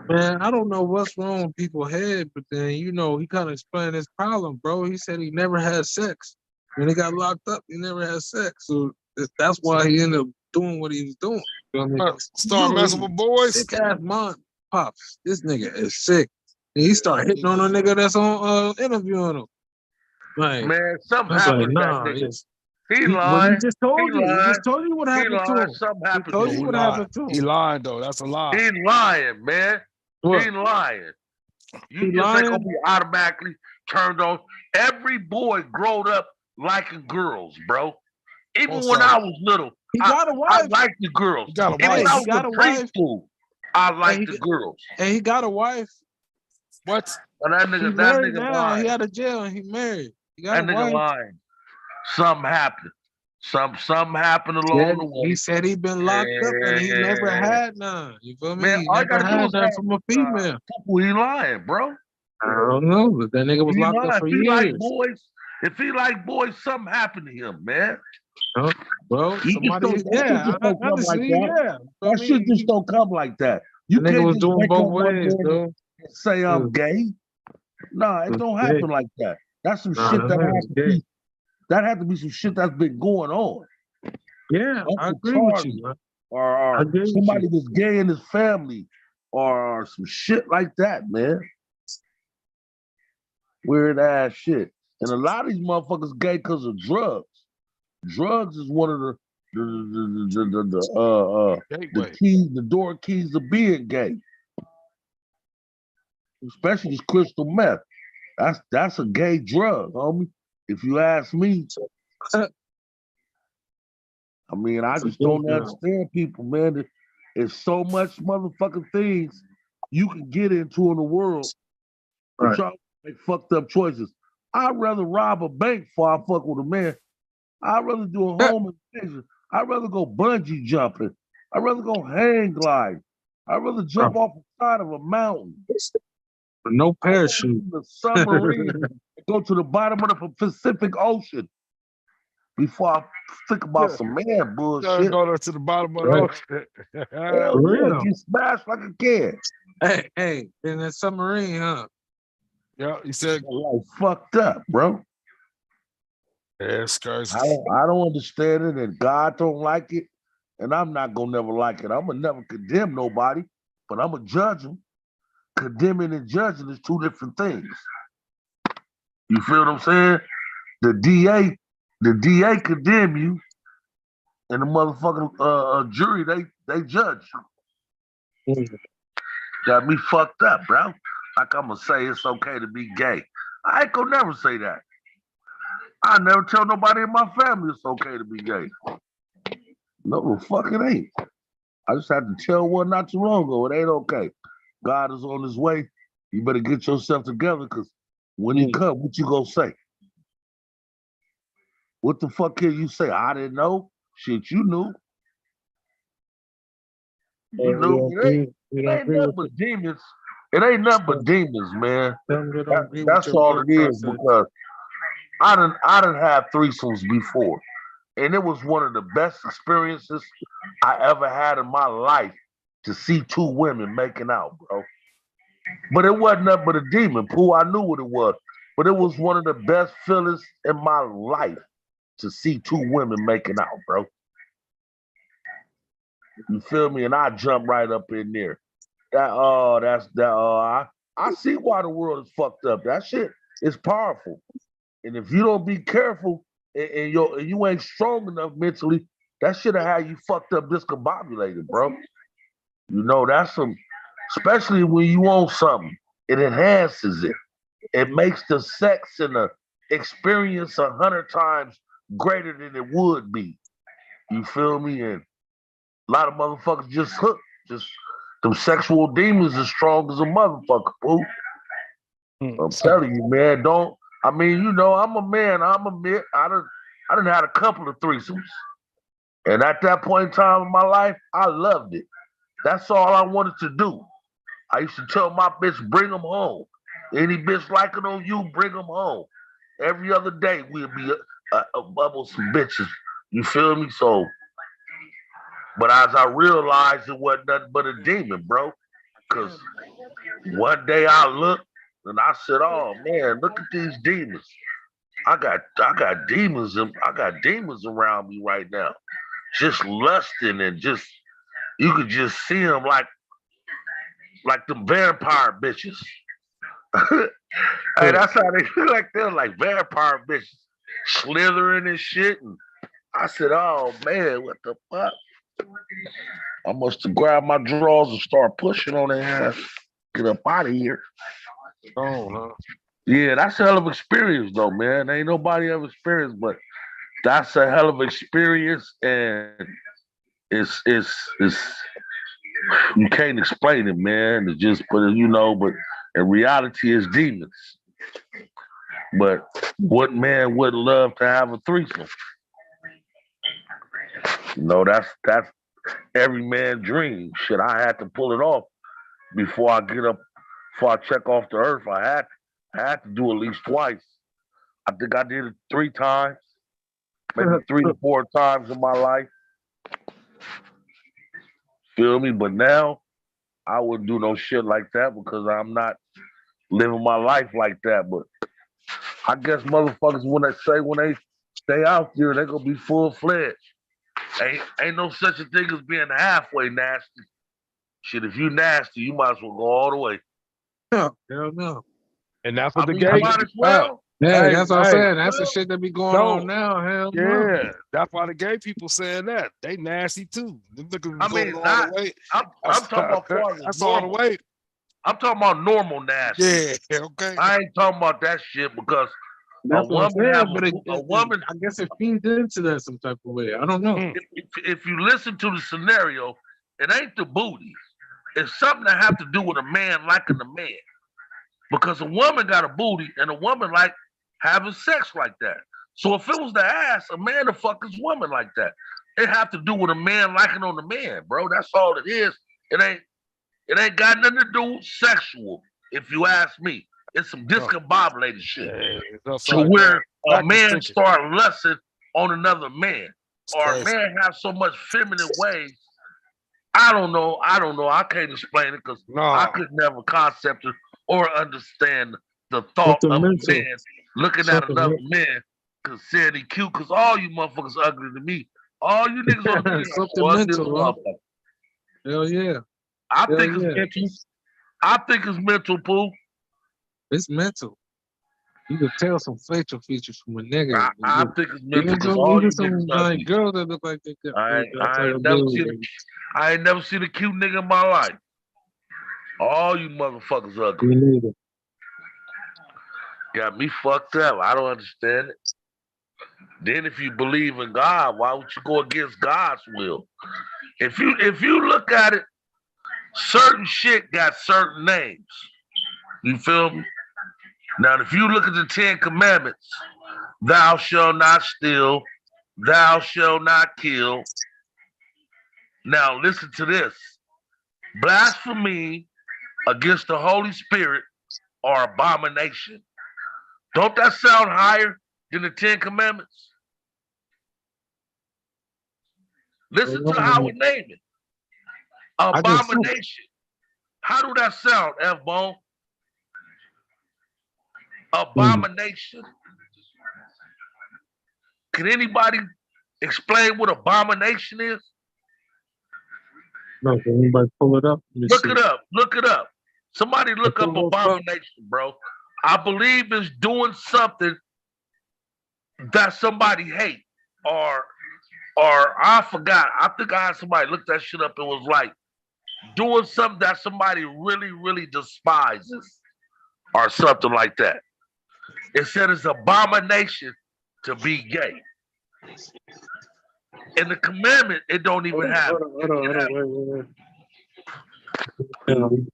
Speaker 2: Man, I don't know what's wrong with people's head, but then, you know, he kind of explained his problem, bro. He said he never had sex. When he got locked up, he never had sex. So that's why he ended up doing what he was doing. You know what I mean?
Speaker 1: Start messing with boys.
Speaker 2: Sick ass mom, pops. This nigga is sick. And he started hitting on a nigga that's on interviewing him. Like,
Speaker 4: man, something happened to that nigga. He lied.
Speaker 2: He just told you. He just told you what happened to him.
Speaker 4: Something happened
Speaker 2: he told you what happened to him.
Speaker 1: He lying though. That's a lie.
Speaker 4: He lying, man.
Speaker 2: What?
Speaker 4: He lying. You just ain't gonna be automatically turned on. Every boy growed up liking girls, bro. Even when I was little, I liked the girls.
Speaker 1: He got a
Speaker 4: Even
Speaker 1: wife.
Speaker 4: when I was in preschool, I liked the girls.
Speaker 2: And he got a wife.
Speaker 1: What?
Speaker 4: And that nigga
Speaker 2: now.
Speaker 4: lying.
Speaker 2: He out of jail and he married. He got
Speaker 4: That
Speaker 2: a
Speaker 4: nigga
Speaker 2: wife.
Speaker 4: lying. Something happened. Something happened along the way.
Speaker 2: He said he been locked up and he never had none. You feel me?
Speaker 4: Man,
Speaker 2: he
Speaker 4: all you
Speaker 2: never
Speaker 4: gotta do
Speaker 2: had
Speaker 4: is
Speaker 2: none from a female.
Speaker 4: He lying, bro.
Speaker 2: I don't know, but that nigga was
Speaker 4: He
Speaker 2: locked
Speaker 4: lying.
Speaker 2: up for
Speaker 4: If he
Speaker 2: years.
Speaker 4: like boys, if he like boys, something happened to him, man.
Speaker 2: Bro, somebody, honestly,
Speaker 4: That shit just don't come like that. You
Speaker 2: the nigga
Speaker 4: can't
Speaker 2: was
Speaker 4: just
Speaker 2: doing
Speaker 4: wake
Speaker 2: both
Speaker 4: up one
Speaker 2: ways,
Speaker 4: morning
Speaker 2: though.
Speaker 4: and say I'm gay. Nah, it don't happen like that. That's some shit that has to be. That had to be some shit that's been going on.
Speaker 2: Yeah, I agree with you, man.
Speaker 4: Or somebody was gay in his family, or some shit like that, man. Weird ass shit. And a lot of these motherfuckers gay because of drugs. Drugs is one of the keys, the door keys to being gay. Especially this crystal meth. That's a gay drug, homie. If you ask me. I mean, I just don't understand people, man. There's so much motherfucking things you can get into in the world. But y'all make fucked up choices. I'd rather rob a bank before I fuck with a man. I'd rather do a home invasion. I'd rather go bungee jumping. I'd rather go hang glide. I'd rather jump off the side of a mountain.
Speaker 2: No parachute.
Speaker 4: The submarine and go to the bottom of the Pacific Ocean before I think about some man bullshit.
Speaker 1: Go to the bottom of the ocean.
Speaker 4: Hell yeah, get smashed like a kid.
Speaker 2: Hey, in that submarine, huh?
Speaker 1: Yeah, he said,
Speaker 4: like, fucked up, bro.
Speaker 1: Yeah, it's crazy.
Speaker 4: I don't understand it, and God don't like it, and I'm not gonna never like it. I'm gonna never condemn nobody, but I'm gonna judge them. Condemning and judging is two different things. You feel what I'm saying? The DA condemn you, and the motherfucking jury they judge you. Got me fucked up, bro. Like I'm gonna say it's okay to be gay. I ain't gonna never say that. I never tell nobody in my family it's okay to be gay. No, the fuck it ain't. I just had to tell one not too long ago. It ain't okay. God is on his way. You better get yourself together, because when he come, what you gonna say? What the fuck can you say? I didn't know. Shit, you knew. You knew. It ain't nothing but demons. It ain't nothing but demons, man. That's all it is, because I done had threesomes before, and it was one of the best experiences I ever had in my life to see two women making out, bro. But it wasn't nothing but a demon, Pooh. I knew what it was, but it was one of the best feelings in my life to see two women making out, bro. You feel me? And I jump right up in there. I see why the world is fucked up. That shit is powerful. And if you don't be careful and you ain't strong enough mentally, that shit'll have you fucked up discombobulated, bro. You know, that's some, especially when you want something, it enhances it. It makes the sex and the experience 100 times greater than it would be. You feel me? And a lot of motherfuckers just hooked. Just them sexual demons as strong as a motherfucker, fool. I'm telling you, man. Don't. I mean, you know, I'm a man. I'm admit I done had a couple of threesomes, and at that point in time in my life, I loved it. That's all I wanted to do. I used to tell my bitch, bring them home. Any bitch liking on you, bring them home. Every other day, we'll be a bubble some bitches. You feel me? So, but as I realized, it wasn't nothing but a demon, bro. Cause one day I looked and I said, "Oh man, look at these demons. I got demons and I got demons around me right now. Just lusting and just you could just see them like them vampire bitches. Hey, that's how they feel like they're like vampire bitches, slithering and shit. And I said, "Oh man, what the fuck?" I must have grabbed my drawers and start pushing on their ass. Get up out of here.
Speaker 1: Oh, no.
Speaker 4: Yeah, that's a hell of experience though, man. Ain't nobody ever experienced, but that's a hell of experience, and it's you can't explain it, man. It's just, but you know, but in reality, it's demons. But what man would love to have a threesome? You know, that's every man's dream. Shit, I had to pull it off before I get up, before I check off the earth. I had to do at least twice. I think I did it 3 times, maybe 3 to 4 times in my life. Feel me? But now I wouldn't do no shit like that because I'm not living my life like that. But I guess motherfuckers when they stay out there, they gonna be full fledged. Ain't no such a thing as being halfway nasty. Shit, if you nasty, you might as well go all the way.
Speaker 2: Hell no.
Speaker 1: And that's
Speaker 4: I
Speaker 1: what the
Speaker 4: mean, you
Speaker 1: gay
Speaker 4: might as
Speaker 1: uh,
Speaker 4: well.
Speaker 2: Yeah,
Speaker 1: hey,
Speaker 2: that's what I'm
Speaker 1: hey,
Speaker 2: saying. That's the shit that be going
Speaker 1: no,
Speaker 2: on now. Hell no.
Speaker 1: yeah, that's why the gay people saying that. They nasty too. Them niggas
Speaker 4: I
Speaker 1: going
Speaker 4: mean,
Speaker 1: all the
Speaker 4: not.
Speaker 1: way.
Speaker 4: I'm talking about far as
Speaker 1: That's all the
Speaker 4: normal.
Speaker 1: way.
Speaker 4: I'm talking about normal nasty.
Speaker 1: Yeah, okay.
Speaker 4: I ain't talking about that shit because a
Speaker 2: That's what I'm
Speaker 4: woman
Speaker 2: saying.
Speaker 4: have
Speaker 2: But
Speaker 4: a woman.
Speaker 2: I guess it feeds into that some type of way. I don't know.
Speaker 1: Mm.
Speaker 4: If you listen to the scenario, it ain't the booty. It's something that have to do with a man liking a man. Because a woman got a booty and a woman like having sex like that. So if it was the ass, a man to fuck his woman like that. It have to do with a man liking on the man, bro. That's all it is. It ain't got nothing to do with sexual, if you ask me. It's some discombobulated shit. So where a man start lusting on another man, or a man have so much feminine ways. I don't know. I can't explain it because I could never concept it or understand the thought of a man looking at another man because saying he cute. Because all you motherfuckers ugly to me. All you niggas on the internet are ugly as a motherfucker.
Speaker 2: Hell yeah.
Speaker 4: I think it's mental. I think it's mental, Pooh.
Speaker 2: It's mental. You could tell some facial features from a nigga.
Speaker 4: I think it's mental because all you
Speaker 2: some
Speaker 4: niggas
Speaker 2: like
Speaker 4: ugly.
Speaker 2: girls that look like they got.
Speaker 4: I ain't never seen a cute nigga in my life. All you motherfuckers ugly.
Speaker 2: Me neither.
Speaker 4: Got me fucked up. I don't understand it. Then if you believe in God, why would you go against God's will? If you look at it, certain shit got certain names. You feel me? Now, if you look at the 10 Commandments, thou shalt not steal, thou shalt not kill. Now, listen to this. Blasphemy against the Holy Spirit or abomination. Don't that sound higher than the 10 Commandments? Listen to how we name it. Abomination. How do that sound, F-Bone? Abomination. Can anybody explain what abomination is?
Speaker 2: No, can anybody pull it up? Let me
Speaker 4: Look
Speaker 2: see.
Speaker 4: it up. Look it up. Somebody look up
Speaker 2: Pull it up.
Speaker 4: abomination, bro. I believe it's doing something that somebody hate or I forgot. I think I had somebody look that shit up. It was like doing something that somebody really, really despises or something like that. It said it's abomination to be gay. In the commandment, it don't even have it.
Speaker 2: Hold on, wait.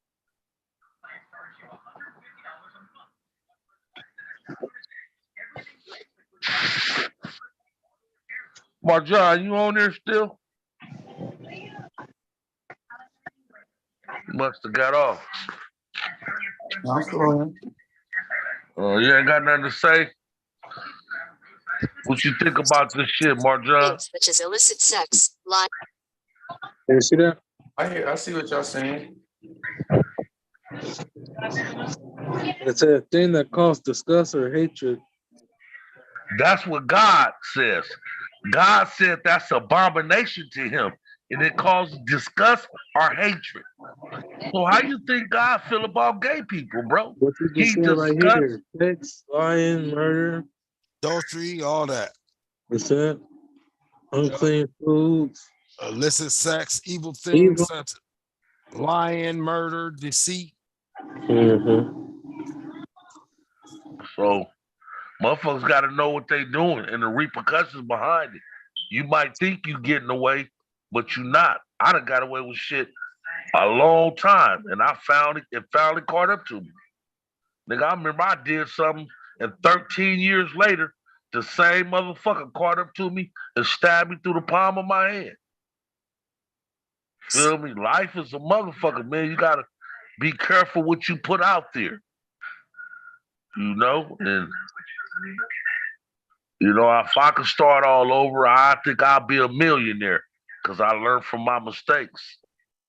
Speaker 4: Marjan, you on there still? Must have got off.
Speaker 3: I'm still on.
Speaker 4: Oh, you ain't got nothing to say? What you think about this shit, Marjan?
Speaker 5: Such as illicit sex, lying.
Speaker 2: You see that?
Speaker 3: I see what y'all saying.
Speaker 2: It's a thing that causes disgust or hatred.
Speaker 4: That's what God says. God said that's abomination to him, and it causes disgust or hatred. So how you think God feel about gay people, bro?
Speaker 2: What you just
Speaker 4: He
Speaker 2: said right
Speaker 4: disgusts.
Speaker 2: here. Sex, lying, murder.
Speaker 1: Adultery, all that.
Speaker 2: It's that. Unclean foods.
Speaker 1: Illicit sex, evil things,
Speaker 2: Evil.
Speaker 1: such lying, murder, deceit.
Speaker 2: Mm-hmm.
Speaker 4: So motherfuckers got to know what they doing and the repercussions behind it. You might think you getting away, but you not. I done got away with shit a long time, and I found it. It finally caught up to me. Nigga, I remember I did something, and 13 years later, the same motherfucker caught up to me and stabbed me through the palm of my hand. Feel me? Life is a motherfucker, man. You gotta be careful what you put out there. You know, and if I could start all over, I think I'll be a millionaire because I learned from my mistakes.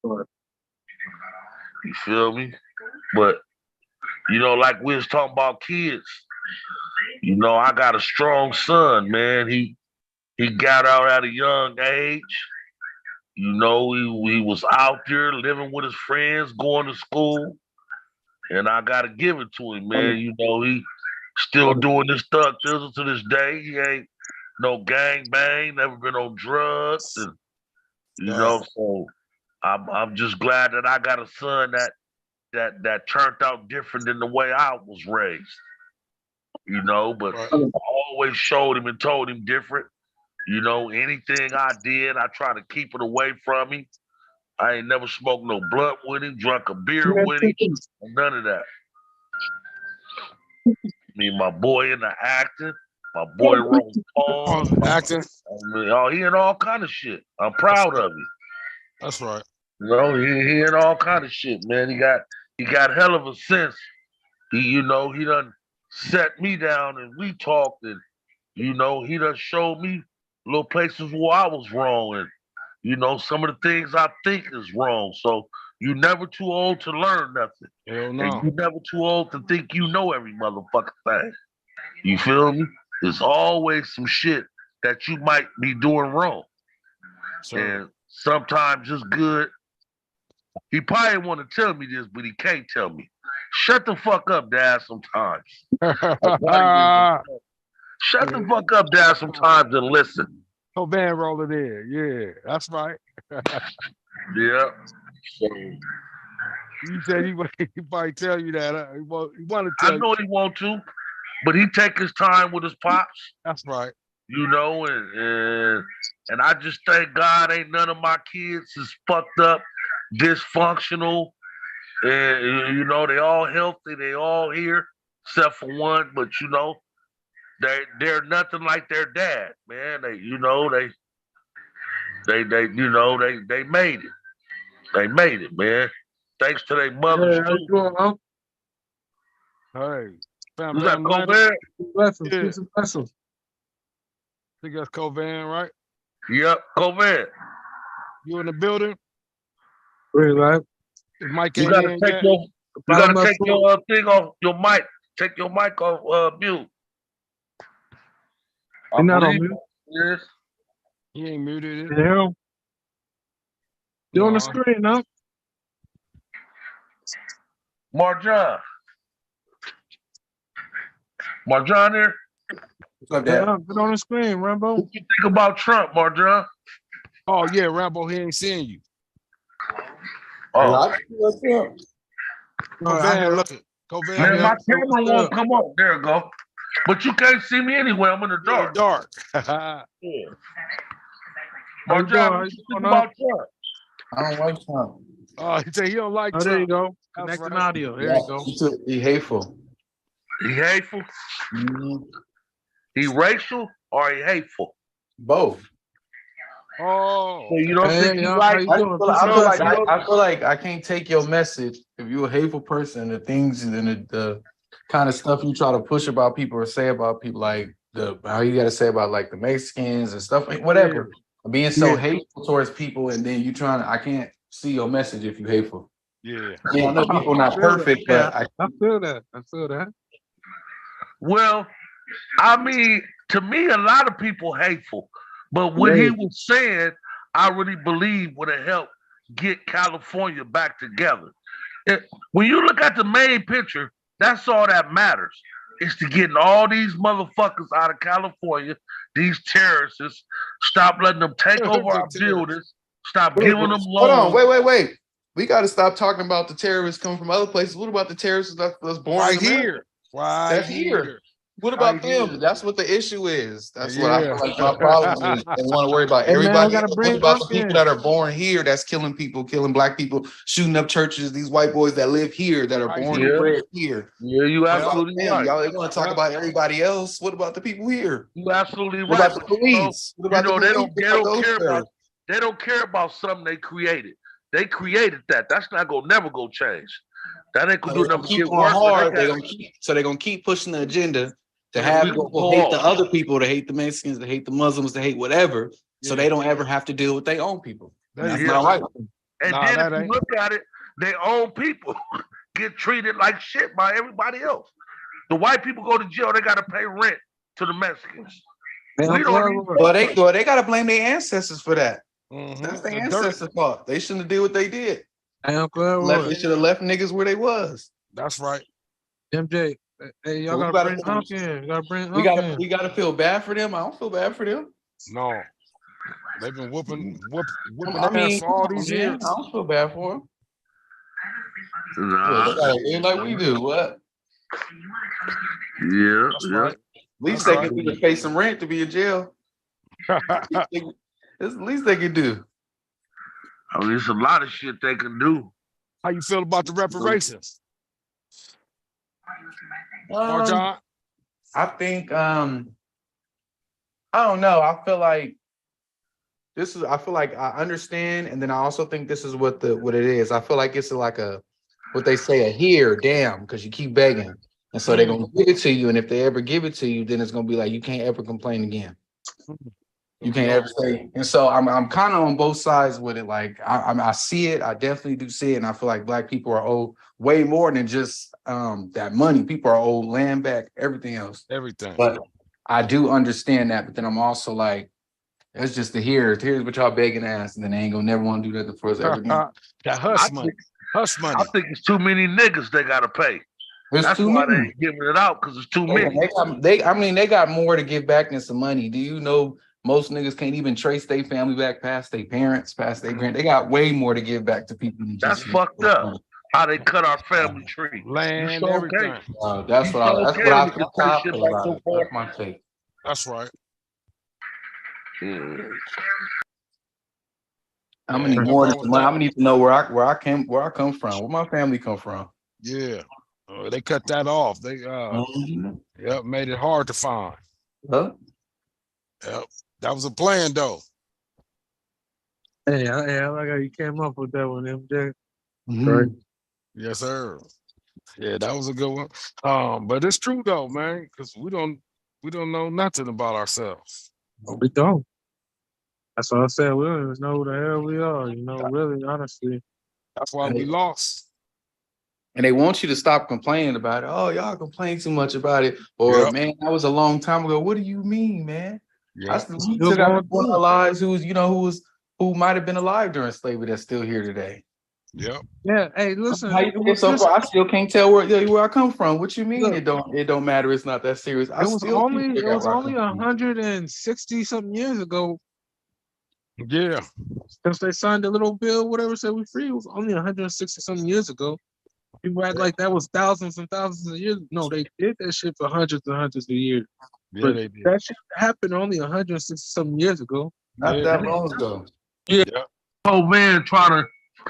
Speaker 2: Right.
Speaker 4: You feel me? But like we was talking about kids. I got a strong son, man. He got out at a young age. He was out there living with his friends, going to school, and I gotta give it to him, man. He still doing this thug business to this day. He ain't no gang bang, never been on drugs, and so I'm just glad that I got a son that turned out different than the way I was raised. But
Speaker 1: Right.
Speaker 4: I always showed him and told him different. Anything I did, I try to keep it away from him. I ain't never smoked no blunt with him, drunk a beer with him, none of that. My boy in the acting, my boy wrote poems.
Speaker 1: Acting.
Speaker 4: He in all kind of shit. I'm proud of him.
Speaker 1: That's right.
Speaker 4: He in all kind of shit, man. He got hell of a sense. He done set me down and we talked, and he done showed me little places where I was wrong, and some of the things I think is wrong. So you never too old to learn nothing.
Speaker 1: Hell
Speaker 4: And
Speaker 1: no.
Speaker 4: you never too old to think you know every motherfucking thing. You feel me? There's always some shit that you might be doing wrong.
Speaker 1: Sure.
Speaker 4: And sometimes it's good. He probably want to tell me this, but he can't tell me. Shut the fuck up, Dad, sometimes. Shut the fuck up, Dad, sometimes and listen.
Speaker 1: Cobain roller there. Yeah, that's right.
Speaker 4: Yeah. So,
Speaker 1: You said he probably tell you that. He want to
Speaker 4: I
Speaker 1: tell you.
Speaker 4: know he want to, but he take his time with his pops.
Speaker 1: That's right.
Speaker 4: And I just thank God ain't none of my kids is fucked up, dysfunctional. And they all healthy, they all here, except for one, but they're nothing like their dad, man. They made it. They made it, man. Thanks to their mothers too.
Speaker 1: Hey,
Speaker 4: Was that Cobain?
Speaker 2: Blessings.
Speaker 1: Yeah.
Speaker 2: Peace and blessings.
Speaker 1: I think that's Cobain, right?
Speaker 4: Yep, Cobain.
Speaker 1: You in the building?
Speaker 2: Greenlite.
Speaker 1: Is Mike
Speaker 4: You
Speaker 1: ain't
Speaker 4: gotta
Speaker 1: in
Speaker 4: take
Speaker 1: yet?
Speaker 4: your thing off your mic. Take your mic off mute. I
Speaker 2: You're not on
Speaker 4: believe
Speaker 2: mute.
Speaker 4: yes.
Speaker 1: He ain't muted it.
Speaker 2: Yeah. You're on the
Speaker 1: No.
Speaker 2: screen, huh?
Speaker 4: Marjan. Marjan here.
Speaker 6: What's up, Dad?
Speaker 2: Yeah, get on the screen, Rambo.
Speaker 4: What you think about Trump, Marjan?
Speaker 1: Oh yeah, Rambo, he ain't seeing you.
Speaker 4: Oh,
Speaker 6: What's up?
Speaker 2: I
Speaker 1: Van,
Speaker 2: hear-
Speaker 1: look it. Go Van.
Speaker 4: man, my
Speaker 2: Yeah,
Speaker 4: camera
Speaker 2: what's
Speaker 4: won't
Speaker 2: up?
Speaker 4: come up. There it go. But you can't see me anyway. I'm in the
Speaker 1: Dark.
Speaker 4: dark.
Speaker 1: Dark.
Speaker 4: Yeah.
Speaker 2: How you doing?
Speaker 4: Marjan,
Speaker 2: How
Speaker 4: what
Speaker 2: you
Speaker 4: you think
Speaker 2: doing,
Speaker 4: about Trump?
Speaker 6: I don't like Trump.
Speaker 1: Oh, he say he don't like
Speaker 2: Oh, there you
Speaker 1: Trump.
Speaker 2: go.
Speaker 1: That's
Speaker 2: Connecting
Speaker 1: right.
Speaker 2: audio. There you go.
Speaker 6: He hateful.
Speaker 4: He hateful?
Speaker 6: Mhm.
Speaker 4: He racial or he hateful?
Speaker 6: Both.
Speaker 1: Oh,
Speaker 4: So you don't
Speaker 2: Hey,
Speaker 4: think he
Speaker 2: y'all,
Speaker 4: like?
Speaker 2: how you doing? Peace
Speaker 6: I
Speaker 2: and
Speaker 6: feel like
Speaker 2: blessings.
Speaker 6: I feel like I can't take your message if you're a hateful person. The things and the kind of stuff you try to push about people or say about people, like the how you got to say about like the Mexicans and stuff, like whatever. Being so
Speaker 2: Yeah.
Speaker 6: hateful towards people, and then you trying to, I can't see your message if you hateful.
Speaker 1: yeah.
Speaker 6: Yeah, I know people not
Speaker 2: I feel that.
Speaker 6: perfect,
Speaker 2: Yeah,
Speaker 6: but
Speaker 2: I feel that. I feel that.
Speaker 4: Well, I mean, to me, a lot of people hateful, but what he
Speaker 2: Yeah.
Speaker 4: was saying, I really believe would have helped get California back together. When you look at the main picture, that's all that matters. Is to getting all these motherfuckers out of California, these terrorists, stop letting them take over
Speaker 1: The
Speaker 4: our
Speaker 1: terrorists.
Speaker 4: buildings, stop
Speaker 6: Hold
Speaker 4: giving
Speaker 6: on,
Speaker 4: them
Speaker 6: hold on,
Speaker 4: loans.
Speaker 6: wait. We got to stop talking about the terrorists coming from other places. What about the terrorists that's born
Speaker 1: Right
Speaker 6: in America?
Speaker 1: here. Right
Speaker 6: That's
Speaker 1: here.
Speaker 6: here. What about
Speaker 1: Right
Speaker 6: them?
Speaker 1: here.
Speaker 6: That's what the issue is. That's what I feel
Speaker 1: Yeah.
Speaker 6: like my problem is. They want to worry about
Speaker 2: Hey, man, we
Speaker 6: everybody
Speaker 2: gotta
Speaker 6: else. What
Speaker 2: bring
Speaker 6: about the
Speaker 2: Unc
Speaker 6: people
Speaker 2: in.
Speaker 6: that are born here that's killing people, killing black people, shooting up churches, these white boys that live here, that are
Speaker 1: Right
Speaker 6: born
Speaker 4: here.
Speaker 6: and bred here?
Speaker 4: Yeah, you
Speaker 6: What about
Speaker 4: absolutely
Speaker 6: them?
Speaker 4: right.
Speaker 6: Y'all want to talk
Speaker 1: Yeah.
Speaker 6: about everybody else. What about the people here?
Speaker 4: You absolutely
Speaker 6: What
Speaker 4: right.
Speaker 6: about the
Speaker 4: But
Speaker 6: police? What
Speaker 4: you
Speaker 6: about
Speaker 4: know,
Speaker 6: the police?
Speaker 4: they
Speaker 6: What about
Speaker 4: don't
Speaker 6: those
Speaker 4: care about
Speaker 6: terrorists?
Speaker 4: they don't care about something they created. They created that. That's not gonna never go change. That ain't
Speaker 6: So
Speaker 4: gonna do
Speaker 6: they're
Speaker 4: nothing
Speaker 6: gonna
Speaker 4: to
Speaker 6: keep
Speaker 4: get
Speaker 6: going
Speaker 4: worse. But
Speaker 6: hard.
Speaker 4: they got
Speaker 6: They're gonna keep pushing the agenda to
Speaker 4: and
Speaker 6: have
Speaker 4: we gonna
Speaker 6: people
Speaker 4: go
Speaker 6: hate the
Speaker 4: off.
Speaker 6: other people, to hate the Mexicans, to hate the Muslims, to hate whatever, so
Speaker 1: Yeah.
Speaker 6: they don't ever have to deal with their own people. And
Speaker 1: There
Speaker 6: that's
Speaker 1: you
Speaker 4: Yeah.
Speaker 6: not right.
Speaker 4: And
Speaker 1: Nah,
Speaker 4: then
Speaker 1: that
Speaker 4: if you
Speaker 1: ain't.
Speaker 4: look at it, their own people get treated like shit by everybody else. The white people go to jail, they gotta pay rent to the Mexicans.
Speaker 2: Man,
Speaker 4: We
Speaker 2: I'm
Speaker 4: don't
Speaker 2: glad
Speaker 4: even
Speaker 2: we're-
Speaker 6: Well, they gotta blame their ancestors for that.
Speaker 1: Mhm.
Speaker 6: That's their
Speaker 1: The dirt.
Speaker 6: ancestors' fault. They shouldn't have did what they did.
Speaker 2: Hey, I'm glad
Speaker 6: They
Speaker 2: we're-
Speaker 6: should have left niggas where they was.
Speaker 1: That's right.
Speaker 2: MJ. Hey, y'all
Speaker 6: But
Speaker 2: gotta bring Unc in. You gotta bring
Speaker 6: we
Speaker 2: Unc
Speaker 6: gotta
Speaker 2: in.
Speaker 6: we gotta feel bad for them. I don't feel bad for them.
Speaker 1: No. They've been whooping
Speaker 6: I mean,
Speaker 1: ass for all
Speaker 6: come on,
Speaker 1: these
Speaker 6: man.
Speaker 1: years.
Speaker 6: I don't feel bad for them.
Speaker 4: Nah.
Speaker 6: They gotta live like we do. What?
Speaker 4: Yeah,
Speaker 1: That's
Speaker 4: yeah.
Speaker 1: right.
Speaker 6: At least
Speaker 1: That's
Speaker 6: they
Speaker 1: right.
Speaker 6: can do to pay some rent to be in jail. That's the least they can do.
Speaker 4: I mean, it's a lot of shit they can do.
Speaker 1: How you feel about the reparations? Marjan?
Speaker 6: I think I don't know. I feel like I feel like I understand, and then I also think this is what it is. I feel like it's like what they say, a here, damn, because you keep begging. And so they're gonna give it to you. And if they ever give it to you, then it's gonna be like you can't ever complain again. You can't ever say. And so I'm kind of on both sides with it. Like I see it, I definitely do see it, and I feel like black people are owed way more than just that money. People are owed land back, everything else.
Speaker 1: Everything.
Speaker 6: But I do understand that. But then I'm also like, it's just the here's what y'all begging ass, and then they ain't gonna never want to do nothing for us ever again.
Speaker 1: That hush money. Hush money.
Speaker 4: I think it's too many niggas they gotta pay.
Speaker 6: There's
Speaker 4: That's
Speaker 6: too
Speaker 4: why
Speaker 6: many.
Speaker 4: they ain't giving it out, because it's too many.
Speaker 6: They got more to give back than some money. Do you know most niggas can't even trace their family back past their parents, past their grand? They got way more to give back to people than
Speaker 4: That's
Speaker 6: just
Speaker 4: fucked up. How they cut our family tree.
Speaker 1: Land,
Speaker 4: You so
Speaker 1: everything.
Speaker 4: okay.
Speaker 6: That's
Speaker 4: You
Speaker 6: what
Speaker 4: so
Speaker 6: I
Speaker 4: okay when you can
Speaker 6: that's how I
Speaker 4: say shit
Speaker 6: feel
Speaker 4: like
Speaker 6: about
Speaker 4: so
Speaker 6: it.
Speaker 4: far.
Speaker 6: That's my take.
Speaker 1: That's right.
Speaker 6: I'm gonna need
Speaker 1: Nothing
Speaker 6: more
Speaker 1: wrong
Speaker 6: than
Speaker 1: with
Speaker 6: some money.
Speaker 1: that.
Speaker 6: I'm gonna need to know where I come from, where my family come from.
Speaker 1: Yeah. They cut that off. They yep, made it hard to find.
Speaker 6: Huh?
Speaker 1: Yep. That was a plan though.
Speaker 2: Hey, I like how you came up with that one, MJ.
Speaker 6: Mhm.
Speaker 2: Right.
Speaker 1: Yes, sir. Yeah, that was a good one. But it's true though, man, because we don't know nothing about ourselves.
Speaker 2: We don't. That's what I said. We don't even know who the hell we are, you know, really, honestly.
Speaker 1: That's why we lost.
Speaker 6: And they want you to stop complaining about it. Oh, y'all complain too much about it. Or
Speaker 1: Yep.
Speaker 6: man, that was a long time ago. What do you mean, man?
Speaker 1: Yeah.
Speaker 6: We still got people in our lives who was who might have been alive during slavery that's still here today.
Speaker 1: Yep.
Speaker 2: Yeah. Hey, listen.
Speaker 6: How you
Speaker 2: It
Speaker 6: think
Speaker 2: was
Speaker 6: so
Speaker 2: just,
Speaker 6: far? I still can't tell where I come from. What you mean
Speaker 2: look,
Speaker 6: it don't matter? It's not that serious. I
Speaker 2: it was
Speaker 6: still can't
Speaker 2: only
Speaker 6: figure out where I come from.
Speaker 2: 160 something years ago
Speaker 1: Yeah.
Speaker 2: since they signed the little bill, whatever said we free. It was only 160 something years ago. People act like that was thousands and thousands of years. No, they did that shit for hundreds and hundreds of years.
Speaker 1: Yeah,
Speaker 2: But
Speaker 1: they did.
Speaker 2: that shit happened only 160 something years ago.
Speaker 6: Not
Speaker 1: Yeah,
Speaker 6: that
Speaker 1: they
Speaker 6: long ago.
Speaker 1: Yep.
Speaker 4: Old man trying to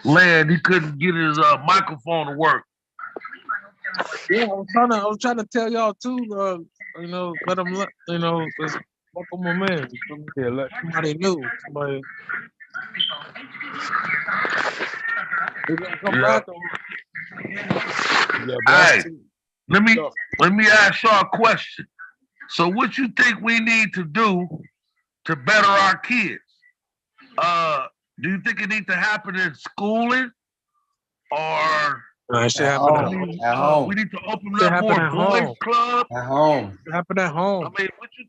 Speaker 4: land, he couldn't get his microphone to work.
Speaker 2: Yeah, I was trying to tell y'all too. You know, let them, you know, let's welcome my man. Yeah, let somebody new, somebody. They gonna come
Speaker 4: Yeah.
Speaker 2: back.
Speaker 1: Yeah, but
Speaker 4: Hey,
Speaker 1: that's too
Speaker 4: let
Speaker 1: tough.
Speaker 4: me ask y'all a question. So what you think we need to do to better our kids? Do you think it needs to happen in schooling, or
Speaker 2: It should
Speaker 6: At
Speaker 2: happen at
Speaker 6: home.
Speaker 2: home.
Speaker 6: At home.
Speaker 4: we need to open
Speaker 2: Should
Speaker 4: up
Speaker 2: happen
Speaker 4: more
Speaker 2: at
Speaker 4: boys
Speaker 2: home.
Speaker 4: clubs?
Speaker 6: At home.
Speaker 2: It should happen at
Speaker 4: I
Speaker 2: home.
Speaker 4: mean, what you,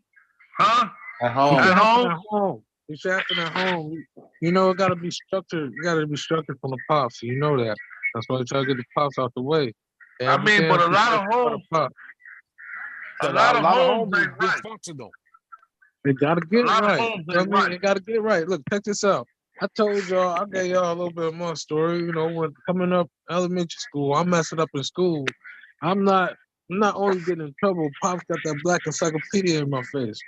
Speaker 4: huh?
Speaker 6: At
Speaker 2: It
Speaker 6: home.
Speaker 2: should
Speaker 4: At
Speaker 2: happen
Speaker 4: home?
Speaker 2: at home. It should happen at home. You know, it got to be structured. It got to be structured from the pops. You know that. That's why we try to get the pops out the way.
Speaker 4: I mean, but
Speaker 2: Everything
Speaker 4: a
Speaker 2: be
Speaker 4: lot of
Speaker 2: structured by the
Speaker 4: homes,
Speaker 2: pops.
Speaker 4: a
Speaker 1: A
Speaker 4: lot of
Speaker 1: lot of
Speaker 4: homes
Speaker 1: homes is
Speaker 4: ain't right.
Speaker 1: dysfunctional.
Speaker 2: They gotta
Speaker 4: A
Speaker 2: get
Speaker 4: lot of
Speaker 2: right.
Speaker 4: homes
Speaker 2: You know
Speaker 4: ain't
Speaker 2: what I mean?
Speaker 4: right.
Speaker 2: They gotta get right. Look, check this out. I told y'all, I gave y'all a little bit of my story. You know, when coming up elementary school, I'm messing up in school. I'm not only getting in trouble, Pop's got that black encyclopedia in my face.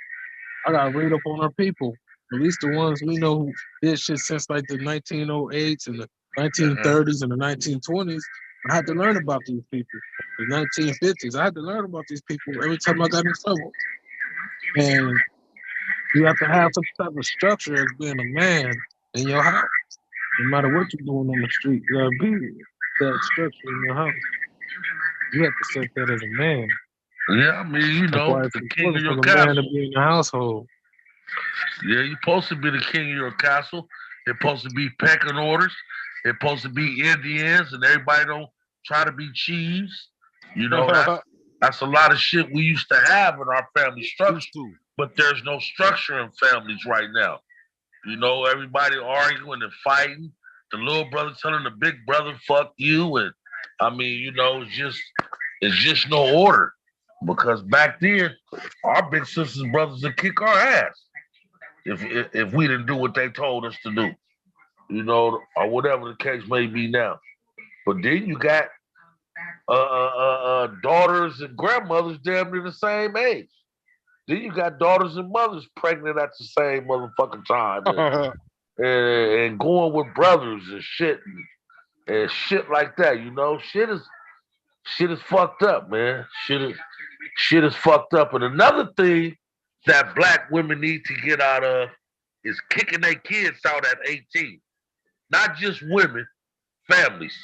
Speaker 2: I gotta read up on our people. At least the ones we know who did shit since like the 1908s and the 1930s and the 1920s. I had to learn about these people. The 1950s. I had to learn about these people every time I got in trouble. And you have to have some type of structure as being a man in your house. No matter what you're doing on the street, you gotta be that structure in your house. You have to set that as a man.
Speaker 4: Yeah, I mean, you
Speaker 2: That's
Speaker 4: know,
Speaker 2: why it's
Speaker 4: the king of
Speaker 2: important for
Speaker 4: your
Speaker 2: the man to
Speaker 4: castle.
Speaker 2: be in the household.
Speaker 4: Yeah, you're supposed to be the king of your castle. They're supposed to be pecking orders. They're supposed to be Indians, and everybody don't try to be chiefs. You know, that's a lot of shit we used to have in our family structure.
Speaker 1: Used to.
Speaker 4: But there's no structure in families right now. You know, everybody arguing and fighting. The little brother telling the big brother, "Fuck you," and I mean, you know, it's just no order. Because back then, our big sisters and brothers would kick our ass if we didn't do what they told us to do, you know, or whatever the case may be now. But then you got daughters and grandmothers damn near the same age. Then you got daughters and mothers pregnant at the same motherfucking time and going with brothers and shit like that. You know, shit is fucked up, man. Shit is fucked up. And another thing that black women need to get out of is kicking their kids out at 18. Not just women, families.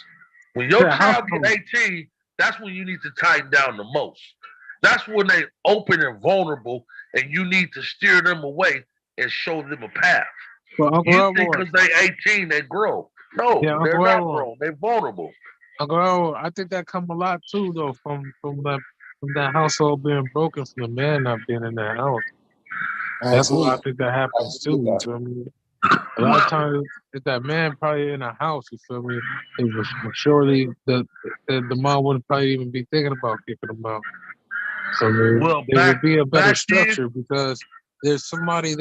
Speaker 4: When your
Speaker 2: Yeah,
Speaker 4: child
Speaker 2: household.
Speaker 4: get 18, that's when you need to tighten down the most. That's when they open and vulnerable, and you need to steer them away and show them a path.
Speaker 2: Well, Uncle
Speaker 4: You think
Speaker 2: Elroy,
Speaker 4: because they 18, they grow. No,
Speaker 2: yeah,
Speaker 4: they're
Speaker 2: Uncle
Speaker 4: not
Speaker 2: Elroy,
Speaker 4: grown. They're vulnerable.
Speaker 2: Uncle Elroy, I think that come a lot too, though, from that household being broken, from the man not being in that house. That's why I think that happens too. You feel me? A lot of
Speaker 4: Well,
Speaker 2: times, if that man probably in a house, you feel me, it was surely the mom wouldn't probably even be thinking about kicking him out. So
Speaker 4: well,
Speaker 2: there would be a better
Speaker 4: back then,
Speaker 2: structure because there's somebody in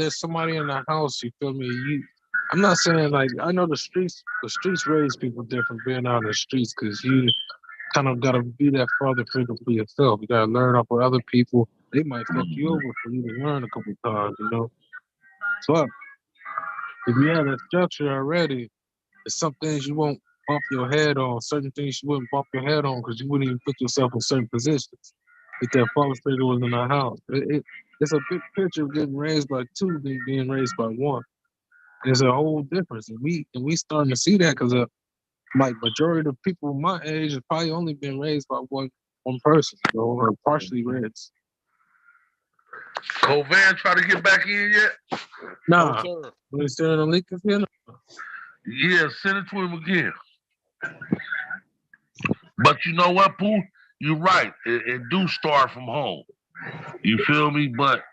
Speaker 2: the house. You feel me? I'm not saying like I know the streets raise people different being out in the streets because you kind of gotta be that father figure for yourself. You gotta learn off of other people. They might fuck you over for you to learn a couple times, you know. So if you have that structure already, there's some things you won't bump your head on, certain things you wouldn't bump your head on because you wouldn't even put yourself in certain positions. If that father figure was in the house, it's a big picture of getting raised by two than being raised by one. There's a whole difference, and we starting to see that because like majority of people my age have probably only been raised by one person, you know, or partially raised.
Speaker 4: Covan try to get back in yet?
Speaker 2: Nah,
Speaker 1: sir.
Speaker 2: we still in the leak of here.
Speaker 4: Yeah, send it to him again. But you know what, Pooh? You're right. It do start from home. You feel me? But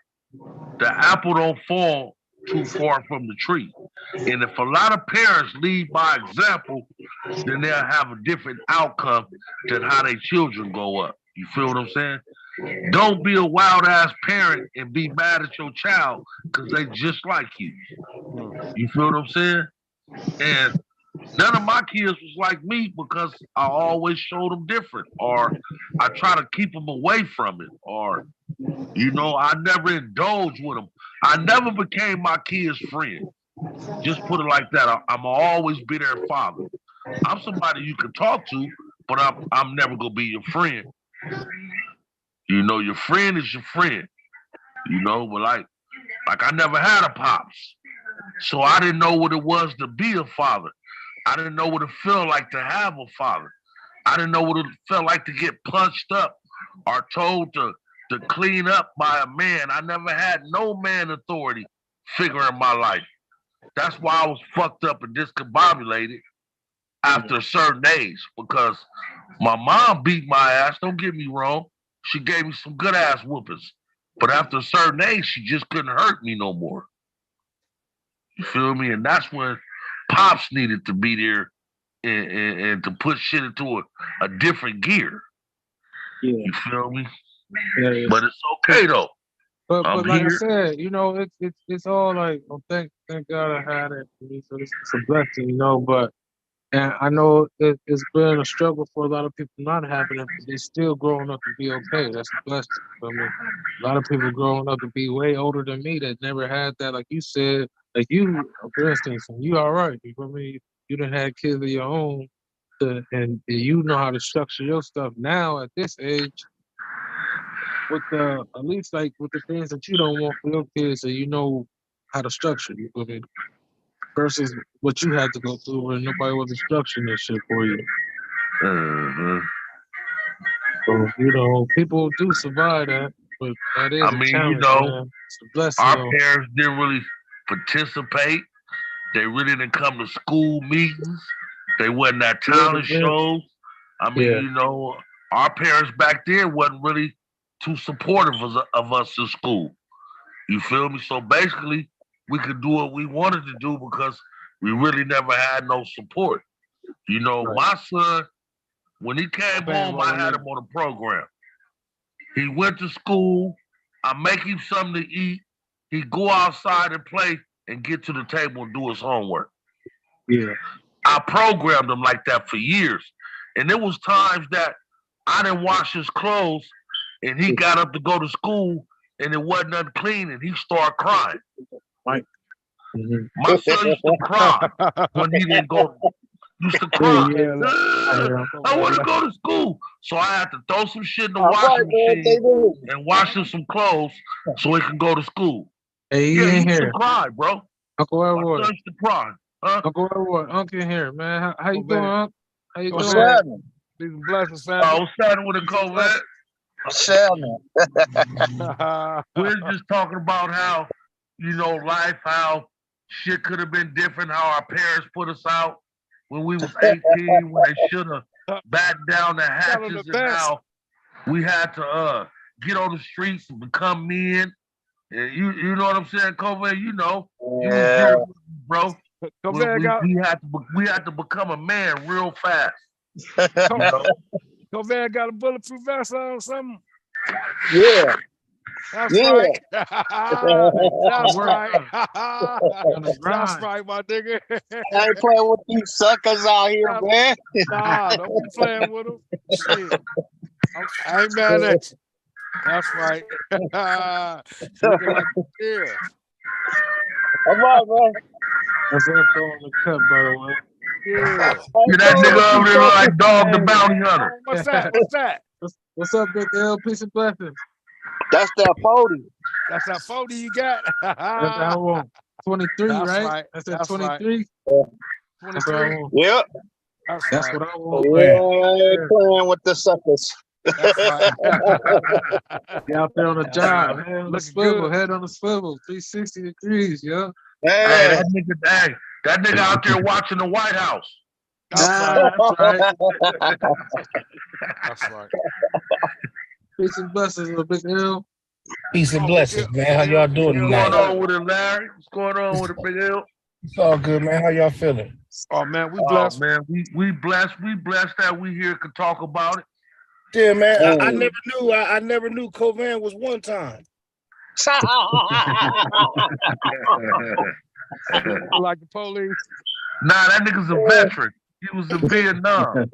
Speaker 4: the apple don't fall too far from the tree. And if a lot of parents lead by example, then they'll have a different outcome than how their children grow up. You feel what I'm saying? Don't be a wild ass parent and be mad at your child because they just like you. You feel what I'm saying? And none of my kids was like me because I always showed them different, or I try to keep them away from it, or I never indulged with them. I never became my kid's friend. Just put it like that. I'm always be their father. I'm somebody you can talk to, but I'm never gonna be your friend. Your friend is your friend. But like I never had a pops, so I didn't know what it was to be a father. I didn't know what it felt like to have a father. I didn't know what it felt like to get punched up or told to clean up by a man. I never had no man authority figure in my life. That's why I was fucked up and discombobulated after a certain age, because my mom beat my ass. Don't get me wrong. She gave me some good ass whoopings. But after a certain age, she just couldn't hurt me no more. You feel me? And that's when Pops needed to be there and to put shit into a different gear.
Speaker 2: Yeah.
Speaker 4: You feel me?
Speaker 2: Yeah.
Speaker 4: But it's okay though.
Speaker 2: But like
Speaker 4: here.
Speaker 2: I said, it's all like, thank God I had it. So it's a blessing, But and I know it's been a struggle for a lot of people not having it. But they're still growing up to be okay. That's a blessing. I mean, a lot of people growing up to be way older than me that never had that. Like you said, like you, for instance, you all right. You feel me? You done had kids of your own, and you know how to structure your stuff now at this age. With at least like with the things that you don't want for your kids, so you know how to structure. You feel me? Versus what you had to go through where nobody was structuring this shit for you.
Speaker 4: Mm-hmm.
Speaker 2: So, people do survive that, but that is a challenge, man. It's a blessing,
Speaker 4: our parents didn't really participate. They really didn't come to school meetings. They wasn't at talent shows. I mean, our parents back then wasn't really too supportive of us in school. You feel me? So basically, we could do what we wanted to do because we really never had no support. My son, when he came home, I had him on a program. He went to school. I make him something to eat. He go outside and play and get to the table and do his homework.
Speaker 2: Yeah.
Speaker 4: I programmed him like that for years. And there was times that I didn't wash his clothes and he got up to go to school and it wasn't unclean and he started crying.
Speaker 2: Right. Mm-hmm.
Speaker 4: My son used to cry when he didn't go. Used to cry. I want to go to school. So I had to throw some shit in the washing machine and wash him some clothes so he can go to school.
Speaker 2: Hey,
Speaker 4: he
Speaker 2: used
Speaker 4: to cry, bro.
Speaker 2: Uncle Elroy.
Speaker 4: My son used to cry. Huh?
Speaker 2: Uncle Elroy, Uncle in here, man. How you doing, Uncle? How you
Speaker 1: What's
Speaker 2: doing?
Speaker 1: happening? These blessings, family.
Speaker 4: I was starting with a COVID. We're just talking about how, life, how shit could have been different, how our parents put us out when we was 18, when they should have battened down the hatches, and how we had to get on the streets and become men. And you know what I'm saying, COVID? You was bro. We had to become a man real fast.
Speaker 1: COVID got a bulletproof vest on or something?
Speaker 7: Yeah.
Speaker 1: That's right. That's right. That's right, my nigga.
Speaker 7: I ain't playing with these suckers out here, man.
Speaker 1: Nah, don't be playing with them. Shit. I ain't mad at you. That's right. Looking like yeah.
Speaker 7: Come on, man.
Speaker 2: That's it on the cup, by the way.
Speaker 1: Yeah.
Speaker 4: That nigga over there like Dog the Bounty Hunter.
Speaker 1: What's that? What's that?
Speaker 2: What's up, Big L? Peace and blessings.
Speaker 7: That's that 40.
Speaker 1: That's that 40 you got?
Speaker 2: That's that one. 23,
Speaker 1: That's
Speaker 2: right? That's that 23.
Speaker 1: Right.
Speaker 2: 23.
Speaker 7: Yep.
Speaker 2: That's
Speaker 1: right.
Speaker 2: what I want.
Speaker 7: Yeah, I ain't playing with the suckers.
Speaker 1: That's right.
Speaker 2: Be out there on the job, man. On the
Speaker 1: Looking
Speaker 2: swivel,
Speaker 1: good.
Speaker 2: head on the swivel, 360 degrees, yo.
Speaker 4: Hey, that nigga out there watching the White House.
Speaker 2: That's right.
Speaker 1: That's right.
Speaker 2: Peace and blessings, little Big L.
Speaker 8: Peace and blessings, man. How y'all doing
Speaker 4: What's going
Speaker 8: tonight?
Speaker 4: on with it, Larry? What's going on with it, Big L?
Speaker 8: It's all good, man. How y'all feeling?
Speaker 1: Oh man, we
Speaker 4: Oh
Speaker 1: blessed.
Speaker 4: man, we blessed that we here could talk about it.
Speaker 8: Yeah, man. I
Speaker 7: Oh.
Speaker 8: never knew. I never knew Covan was one time.
Speaker 1: Like the police.
Speaker 4: Nah, that nigga's a veteran. He was in Vietnam.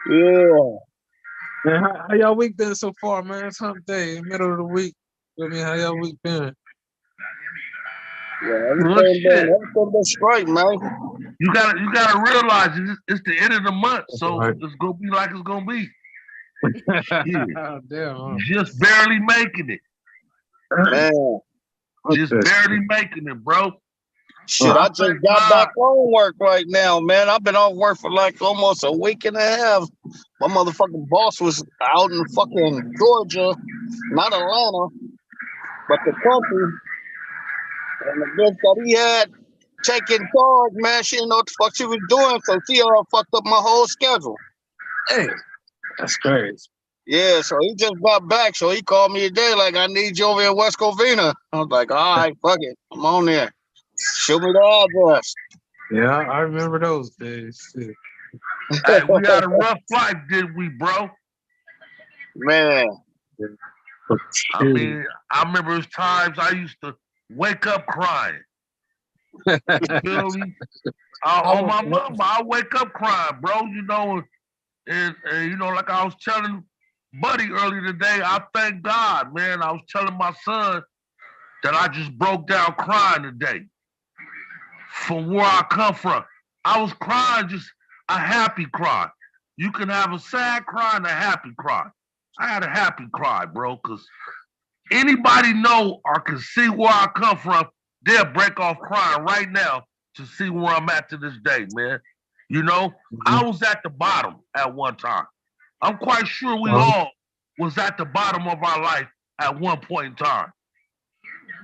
Speaker 7: Yeah.
Speaker 2: Man, how y'all week been so far, man? It's hump day, middle of the week. I mean, how y'all week been?
Speaker 7: Yeah,
Speaker 4: Good shit.
Speaker 7: everything been straight, man.
Speaker 4: You gotta realize it's the end of the month, so
Speaker 2: Right.
Speaker 4: it's gonna be like it's gonna be. Yeah.
Speaker 2: Damn. Huh?
Speaker 4: Just barely making it.
Speaker 7: Man.
Speaker 4: Just barely making it, bro.
Speaker 7: Shit, I just got back on work right now, man. I've been off work for like almost a week and a half. My motherfucking boss was out in fucking Georgia, not Atlanta, but the country. And the bitch that he had taking charge, man, she didn't know what the fuck she was doing, so she fucked up my whole schedule.
Speaker 2: Hey, that's crazy.
Speaker 7: Yeah, so he just got back, so he called me today like, I need you over in West Covina. I was like, all right, fuck it, I'm on there. Show me the address.
Speaker 2: Yeah, I remember those days. Shit.
Speaker 4: Hey, we had a rough life, didn't we, bro?
Speaker 7: Man.
Speaker 4: I mean, I remember there's times I used to wake up crying. You feel me? On my mama, I wake up crying, bro. You know, and you know, like I was telling Buddy earlier today, I thank God, man. I was telling my son that I just broke down crying today from where I come from. I was crying just a happy cry. You can have a sad cry and a happy cry. I had a happy cry, bro, because anybody know or can see where I come from, they'll break off crying right now to see where I'm at to this day, man. You know, I was at the bottom at one time. I'm quite sure we all was at the bottom of our life at one point in time.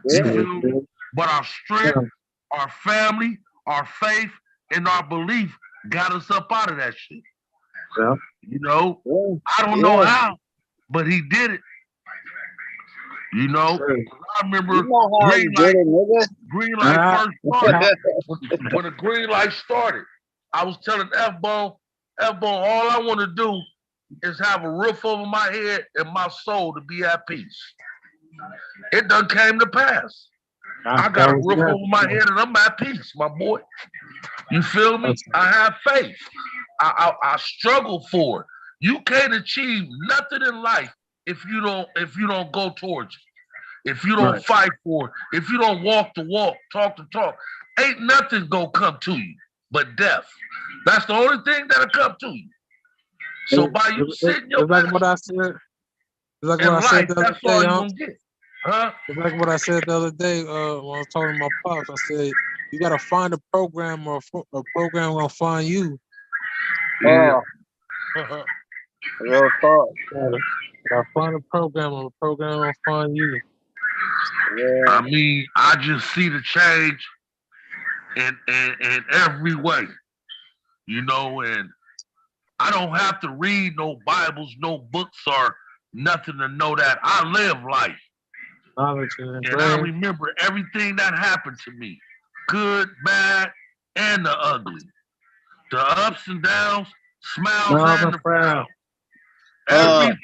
Speaker 4: You feel me? But our strength, our family, our faith, and our belief got us up out of that shit.
Speaker 2: Yeah.
Speaker 4: You know, I don't know how, but he did it. You know, I remember Greenlite first started. When the Greenlight started, I was telling F-Bone, all I want to do is have a roof over my head and my soul to be at peace. It done came to pass. I got a roof over my head and I'm at peace, my boy. You feel me? I have faith. I struggle for it. You can't achieve nothing in life if you don't go towards it. If you don't fight for it, if you don't walk the walk, talk the talk, ain't nothing gonna come to you but death. That's the only thing that'll come to you. So by you sitting your
Speaker 2: like what I said. It's like what I said the other day,
Speaker 4: gonna get. Huh?
Speaker 2: It's like what I said the other day when I was talking to my pops. I said, you gotta find a program or a program gonna find you.
Speaker 4: Yeah.
Speaker 7: Real talk.
Speaker 2: Gotta find a program or a program gonna find you.
Speaker 7: Yeah.
Speaker 4: I mean, I just see the change in every way, you know, and I don't have to read no Bibles, no books or nothing to know that I live life. And I remember everything that happened to me, good, bad, and the ugly. The ups and downs, smiles and the frowns. Every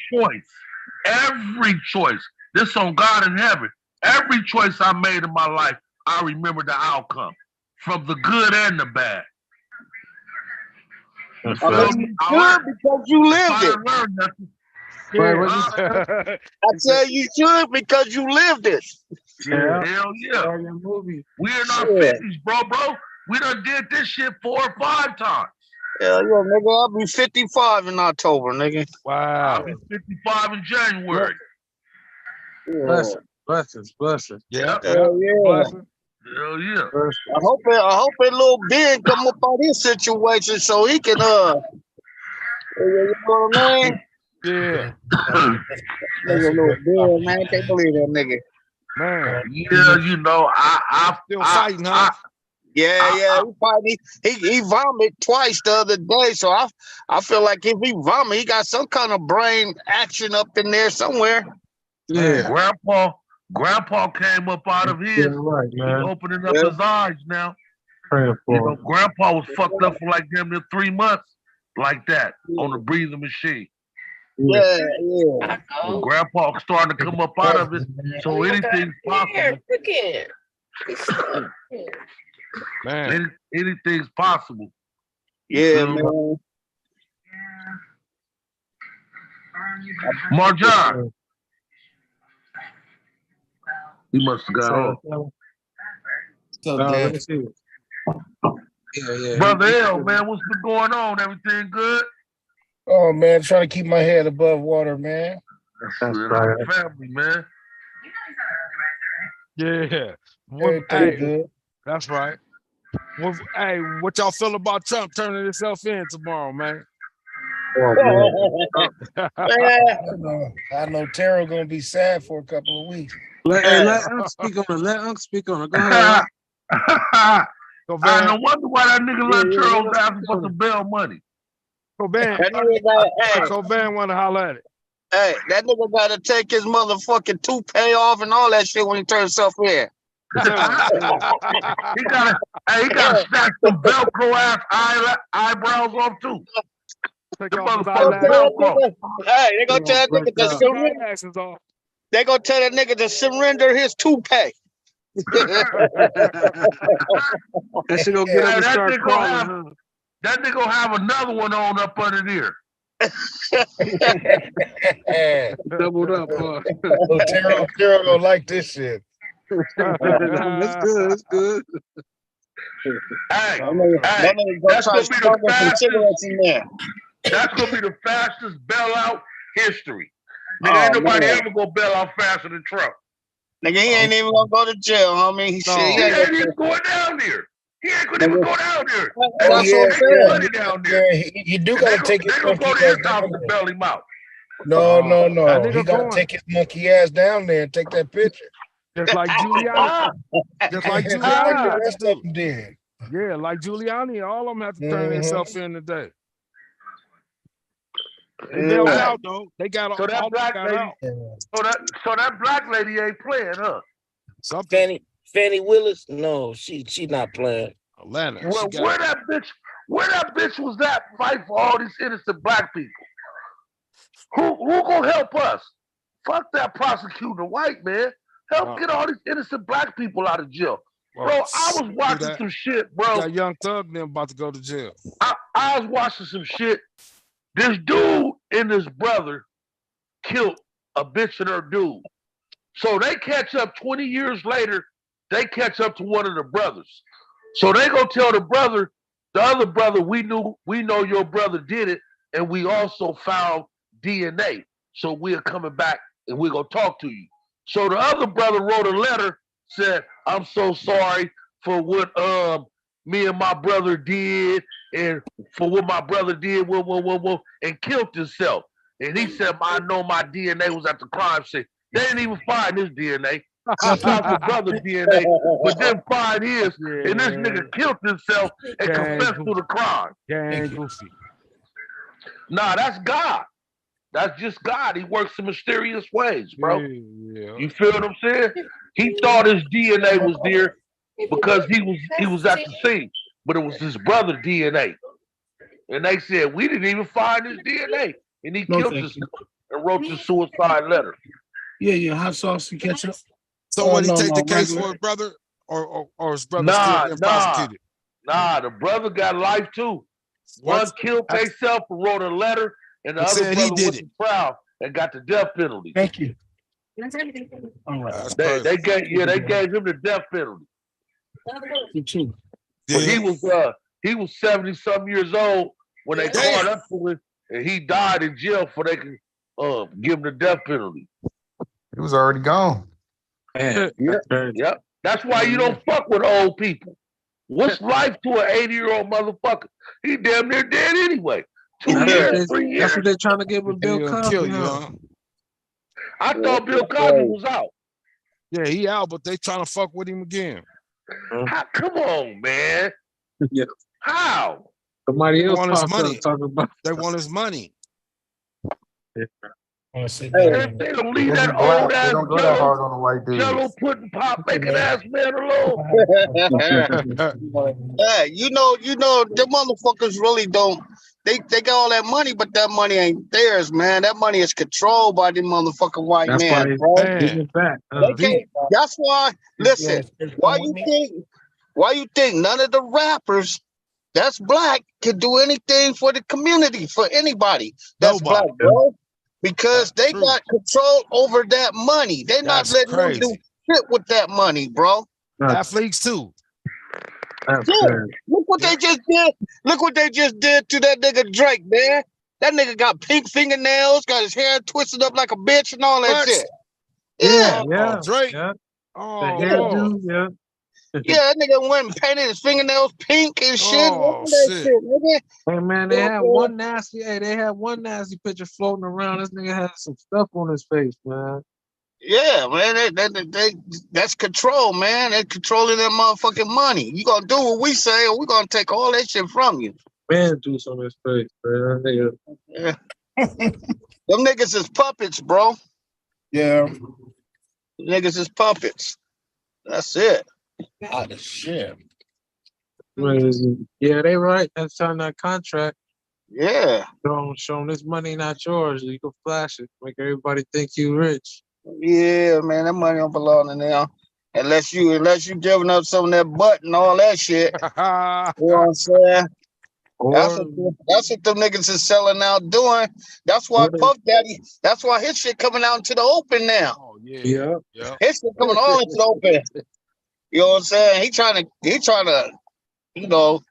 Speaker 4: choice. This on God in heaven. Every choice I made in my life, I remember the outcome, from the good and the bad.
Speaker 7: You feel me? Good because you lived it. I said you should because you lived it.
Speaker 4: Yeah. Hell yeah. We're in our 50s, bro. We done did this shit 4 or 5 times.
Speaker 7: Hell yeah, nigga. I'll be 55 in October, nigga.
Speaker 1: Wow.
Speaker 4: I'll be 55 in January.
Speaker 7: Yeah.
Speaker 2: Blessings.
Speaker 1: Yeah.
Speaker 7: Hell yeah.
Speaker 1: Blessings.
Speaker 4: Hell yeah.
Speaker 7: I hope that little Ben come up on his situation so he can you know what I mean?
Speaker 1: Yeah.
Speaker 7: Nigga, little Ben, man, I can't believe that nigga.
Speaker 1: Man.
Speaker 4: Yeah, you know, I
Speaker 1: still fighting, huh?
Speaker 7: Yeah, he vomited twice the other day, so I feel like if he vomit, he got some kind of brain action up in there somewhere.
Speaker 2: Yeah.
Speaker 4: Grandpa came up out of his.
Speaker 2: Yeah, right,
Speaker 4: He's
Speaker 2: man.
Speaker 4: opening up
Speaker 7: Yeah.
Speaker 4: his eyes now.
Speaker 2: Praying
Speaker 4: You
Speaker 2: for
Speaker 4: know,
Speaker 2: him.
Speaker 4: Grandpa was fucked up for like damn near 3 months, like that, on the breathing machine.
Speaker 7: Yeah, yeah.
Speaker 4: But Grandpa starting to come up out of it, so anything's possible.
Speaker 1: Man,
Speaker 4: Anything's possible.
Speaker 7: Yeah,
Speaker 4: Mhm.
Speaker 7: man.
Speaker 4: Marjan, he must have got off.
Speaker 2: Let me see. Yeah.
Speaker 4: Brother L, man, what's been going on? Everything good?
Speaker 8: Oh man, trying to keep my head above water, man.
Speaker 2: That's
Speaker 4: Good.
Speaker 2: right.
Speaker 4: Family, man.
Speaker 1: yeah. What,
Speaker 8: Everything
Speaker 1: hey,
Speaker 8: good.
Speaker 1: that's right. Hey, what y'all feel about Trump turning himself in tomorrow, man?
Speaker 2: Oh, man.
Speaker 8: I know Terrell gonna be sad for a couple of weeks.
Speaker 2: Let Unc speak on it. Let Unc speak on it. Go ahead.
Speaker 1: Go
Speaker 4: I
Speaker 1: Van.
Speaker 4: no wonder why that nigga let
Speaker 2: Yeah,
Speaker 4: Charles
Speaker 2: let us
Speaker 4: asking
Speaker 2: speak
Speaker 4: for
Speaker 2: on
Speaker 4: some
Speaker 2: it.
Speaker 4: bail money.
Speaker 1: Go Van.
Speaker 7: That nigga got,
Speaker 1: Go Van want to holler at it.
Speaker 7: hey, that nigga gotta take his motherfucking toupee off and all that shit when he turns himself in.
Speaker 4: He gotta snatch some Velcro ass eyebrows off too.
Speaker 1: Take
Speaker 4: The
Speaker 1: off his
Speaker 4: motherfucking
Speaker 1: eyelash.
Speaker 4: Velcro.
Speaker 7: Hey, they gonna tell that
Speaker 2: Break
Speaker 7: nigga to
Speaker 2: up.
Speaker 7: surrender.
Speaker 1: Eyelashes off.
Speaker 7: They gonna tell that nigga to surrender his toupee.
Speaker 2: That shit gonna get
Speaker 4: Hey,
Speaker 2: him to
Speaker 4: that
Speaker 2: start
Speaker 4: nigga
Speaker 2: crawling,
Speaker 4: have
Speaker 2: huh?
Speaker 4: that nigga gonna have another one on up under there.
Speaker 2: Doubled up, huh?
Speaker 8: Oh, Terrell don't like this shit.
Speaker 2: That's good. That's good.
Speaker 4: Hey,
Speaker 7: That nigga gonna
Speaker 4: that's
Speaker 7: try
Speaker 4: gonna
Speaker 7: to
Speaker 4: be the
Speaker 7: smoke some
Speaker 4: fastest.
Speaker 7: cigarettes in there.
Speaker 4: That's gonna be the fastest bailout history. Nigga, ain't
Speaker 7: Oh,
Speaker 4: nobody
Speaker 7: man.
Speaker 4: ever gonna bail out faster than Trump.
Speaker 7: Nigga, he ain't even gonna go to jail, homie.
Speaker 1: No.
Speaker 7: Shit,
Speaker 4: He
Speaker 7: he ain't
Speaker 4: ain't even going down there. He ain't gonna even go down there. They
Speaker 7: That's
Speaker 4: gonna
Speaker 7: what I'm
Speaker 4: take
Speaker 7: saying.
Speaker 4: his money down there.
Speaker 8: You do
Speaker 4: And
Speaker 8: gotta take his
Speaker 4: they gonna go
Speaker 8: monkey
Speaker 4: to
Speaker 8: ass
Speaker 4: his house
Speaker 8: down
Speaker 4: to
Speaker 8: there.
Speaker 4: bail him out.
Speaker 8: No.
Speaker 1: That
Speaker 8: He
Speaker 1: nigga
Speaker 8: gotta
Speaker 1: going.
Speaker 8: take his monkey ass down there and take that picture.
Speaker 1: Just like Giuliani. Just like
Speaker 8: Just like
Speaker 1: Giuliani
Speaker 8: the
Speaker 1: had to
Speaker 8: rest
Speaker 1: do.
Speaker 8: of them did.
Speaker 1: Yeah, like Giuliani, all of them have to turn themselves in today. They bailed
Speaker 4: Hey,
Speaker 1: out though. They got
Speaker 4: so
Speaker 1: all
Speaker 4: that
Speaker 1: of them
Speaker 4: black
Speaker 1: got
Speaker 4: lady,
Speaker 1: out.
Speaker 4: so that black lady ain't playing, huh?
Speaker 1: Something.
Speaker 8: Fannie Willis? No, she not playing.
Speaker 1: Atlanta.
Speaker 4: Well,
Speaker 1: She got
Speaker 4: where that bitch was at fight for all these innocent black people? Who gonna help us? Fuck that prosecutor, white man. Help get all these innocent black people out of jail. Bro, I was watching some shit, bro.
Speaker 1: Got Young Thug and them about to go to jail.
Speaker 4: I was watching some shit. This dude and his brother killed a bitch and her dude. So they catch up 20 years later, they catch up to one of the brothers. So they go tell the other brother, we know your brother did it, and we also found DNA. So we're coming back and we're gonna talk to you. So the other brother wrote a letter, said, I'm so sorry for what me and my brother did, and for what my brother did, and killed himself. And he said, I know my DNA was at the crime scene. They didn't even find his DNA. They found his brother's DNA, but didn't find his. And this nigga killed himself and confessed to the crime.
Speaker 1: Gang goofy.
Speaker 4: Nah, that's God. That's just God. He works in mysterious ways, bro.
Speaker 1: Yeah.
Speaker 4: You feel what I'm saying? He thought his DNA was there because he was at the scene, but it was his brother's DNA. And they said we didn't even find his DNA, and he killed himself and wrote the suicide letter.
Speaker 8: Yeah, hot sauce and ketchup.
Speaker 1: So what, he take the case for his brother, or his brother still getting prosecuted?
Speaker 4: Nah, the brother got life too. One killed himself and wrote a letter, and the other brother went to trial and got the death penalty.
Speaker 8: Thank you. All right.
Speaker 4: They gave him the death penalty. But he was 70-some years old when they caught up to him, and he died in jail before they could give him the death penalty.
Speaker 6: He was already gone.
Speaker 4: Yep. That's why you don't fuck with old people. What's life to an 80-year-old motherfucker? He damn near dead anyway. 2 years, 3 years.
Speaker 2: That's what they're trying to get with Bill Cosby.
Speaker 4: I thought Bill Cosby was out.
Speaker 1: Yeah, he out, but they trying to fuck with him again.
Speaker 4: Come on, man.
Speaker 2: Yeah.
Speaker 4: How?
Speaker 2: Somebody else
Speaker 1: want his money.
Speaker 2: talking about.
Speaker 1: They want his money.
Speaker 8: Wanna sit
Speaker 4: Hey,
Speaker 8: down.
Speaker 4: they don't
Speaker 6: They
Speaker 4: leave that
Speaker 6: be black.
Speaker 4: old
Speaker 6: They
Speaker 4: ass
Speaker 6: don't go that hard on the white
Speaker 4: jello
Speaker 6: dudes.
Speaker 4: pudding pop making ass man alone.
Speaker 7: Yeah, you know, the motherfuckers really don't. They got all that money, but that money ain't theirs, man. That money is controlled by the motherfucking white
Speaker 2: That's why
Speaker 7: man, bro.
Speaker 2: he
Speaker 1: Man,
Speaker 2: went back.
Speaker 7: They can't. That's why. Listen, why you think none of the rappers that's black can do anything for the community, for anybody that's black,
Speaker 1: nobody.
Speaker 7: bro? Because
Speaker 1: That's
Speaker 7: they
Speaker 1: true.
Speaker 7: got control over that money. They're not
Speaker 1: That's
Speaker 7: letting them do
Speaker 1: crazy.
Speaker 7: shit with that money, bro.
Speaker 1: Athletes too.
Speaker 2: That's
Speaker 7: Yeah,
Speaker 2: crazy.
Speaker 7: look what they just did. Look what they just did to that nigga Drake, man. That nigga got pink fingernails, got his hair twisted up like a bitch and all that
Speaker 1: What?
Speaker 7: shit.
Speaker 2: Yeah,
Speaker 7: Yeah,
Speaker 1: Oh, Drake.
Speaker 2: yeah. The
Speaker 1: Oh Lord.
Speaker 2: hairdo, yeah.
Speaker 7: yeah, that nigga went and painted his fingernails pink and shit. All
Speaker 1: Oh
Speaker 7: that
Speaker 1: shit.
Speaker 7: shit, nigga.
Speaker 2: Hey man,
Speaker 7: Yeah, bro.
Speaker 2: they had one nasty picture floating around. This nigga had some stuff on his face, man.
Speaker 7: Yeah, man, that's control, man. They're controlling that motherfucking money. You gonna do what we say, or we gonna take all that shit from you.
Speaker 2: Man, juice on his face, man. That nigga.
Speaker 7: Yeah. Them niggas is puppets, bro.
Speaker 8: Yeah.
Speaker 7: Niggas is puppets. That's it.
Speaker 8: Out of shit.
Speaker 2: Yeah, they right. That's on that contract.
Speaker 7: Yeah.
Speaker 2: Show them this money not yours. You can flash it, make everybody think you rich.
Speaker 7: Yeah, man, that money don't belong to them. Unless you giving up some of that butt and all that shit. You know what I'm saying? That's
Speaker 2: Or
Speaker 7: what them niggas is selling out doing. That's why Puff Daddy, that's why his shit coming out into the open now.
Speaker 1: Oh yeah.
Speaker 2: yeah.
Speaker 1: Yeah.
Speaker 7: His shit coming all into the open. You know what I'm saying? He trying to, you know,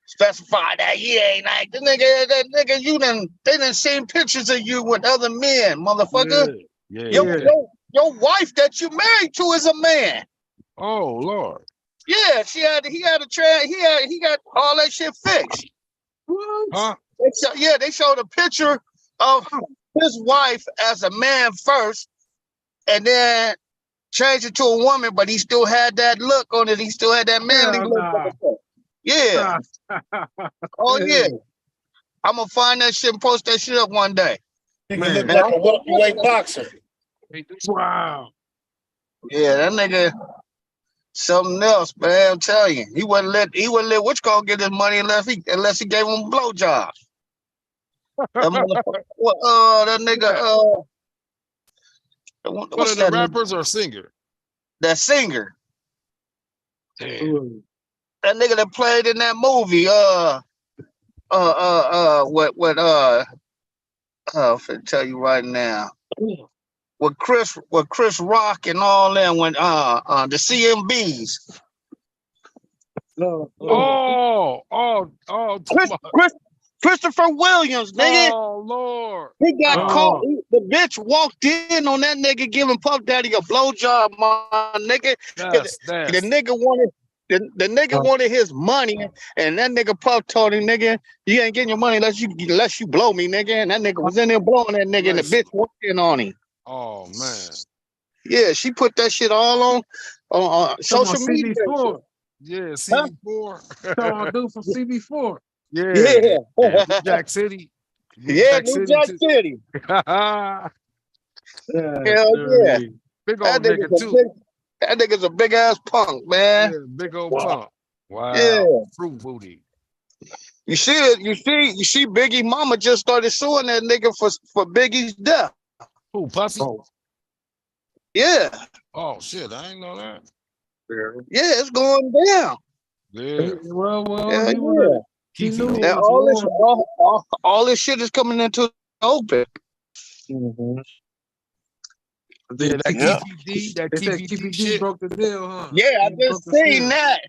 Speaker 7: specify that he ain't like that nigga, they done seen pictures of you with other men, motherfucker.
Speaker 1: Yeah.
Speaker 7: Your wife that you married to is a man.
Speaker 1: Oh Lord.
Speaker 7: Yeah, he got all that shit fixed.
Speaker 1: Huh?
Speaker 7: They showed a picture of his wife as a man first, and then changed it to a woman, but he still had that look on it. He still had that manly
Speaker 2: Hell
Speaker 7: look on it. Yeah. Oh yeah. I'm gonna find that shit and post that shit up one day.
Speaker 8: Nigga look like a welterweight boxer.
Speaker 2: Wow.
Speaker 7: Yeah, that nigga something else, man. I'm telling you. He wouldn't let which call get his money unless he gave him a blowjob. That motherfucker. That nigga
Speaker 1: One
Speaker 7: what's
Speaker 1: of the
Speaker 7: that
Speaker 1: rappers
Speaker 7: nigga?
Speaker 1: or singer?
Speaker 7: That singer.
Speaker 1: Damn.
Speaker 7: That nigga that played in that movie, I'm finna tell you right now. With Chris Rock and all them when the CMBs. Christopher Williams, nigga.
Speaker 1: Oh Lord.
Speaker 7: He got caught. The bitch walked in on that nigga giving Puff Daddy a blowjob, my nigga. The nigga wanted his money, and that nigga Puff told him, nigga, you ain't getting your money unless you blow me, nigga. And that nigga was in there blowing that nigga, and the bitch walked in on him.
Speaker 1: Oh man.
Speaker 7: Yeah, she put that shit all on social media.
Speaker 2: CB4.
Speaker 1: Yeah, CB4.
Speaker 2: So dude from CB4.
Speaker 1: Yeah. New Jack City.
Speaker 7: New Jack City.
Speaker 1: Hell
Speaker 7: yeah.
Speaker 1: Big old nigga too.
Speaker 7: That nigga's a big ass punk, man.
Speaker 1: Yeah, big old punk. Wow.
Speaker 7: Yeah.
Speaker 1: Fruit booty.
Speaker 7: You see Biggie mama just started suing that nigga for Biggie's death.
Speaker 1: Who, Puffy?
Speaker 7: Yeah.
Speaker 1: Oh shit, I ain't know that.
Speaker 7: Yeah, it's going down.
Speaker 1: Yeah.
Speaker 2: Well, he knew
Speaker 7: and all this shit is coming into the open.
Speaker 1: Yeah, that KPD shit
Speaker 2: broke the deal, huh?
Speaker 7: Yeah, I just seen that.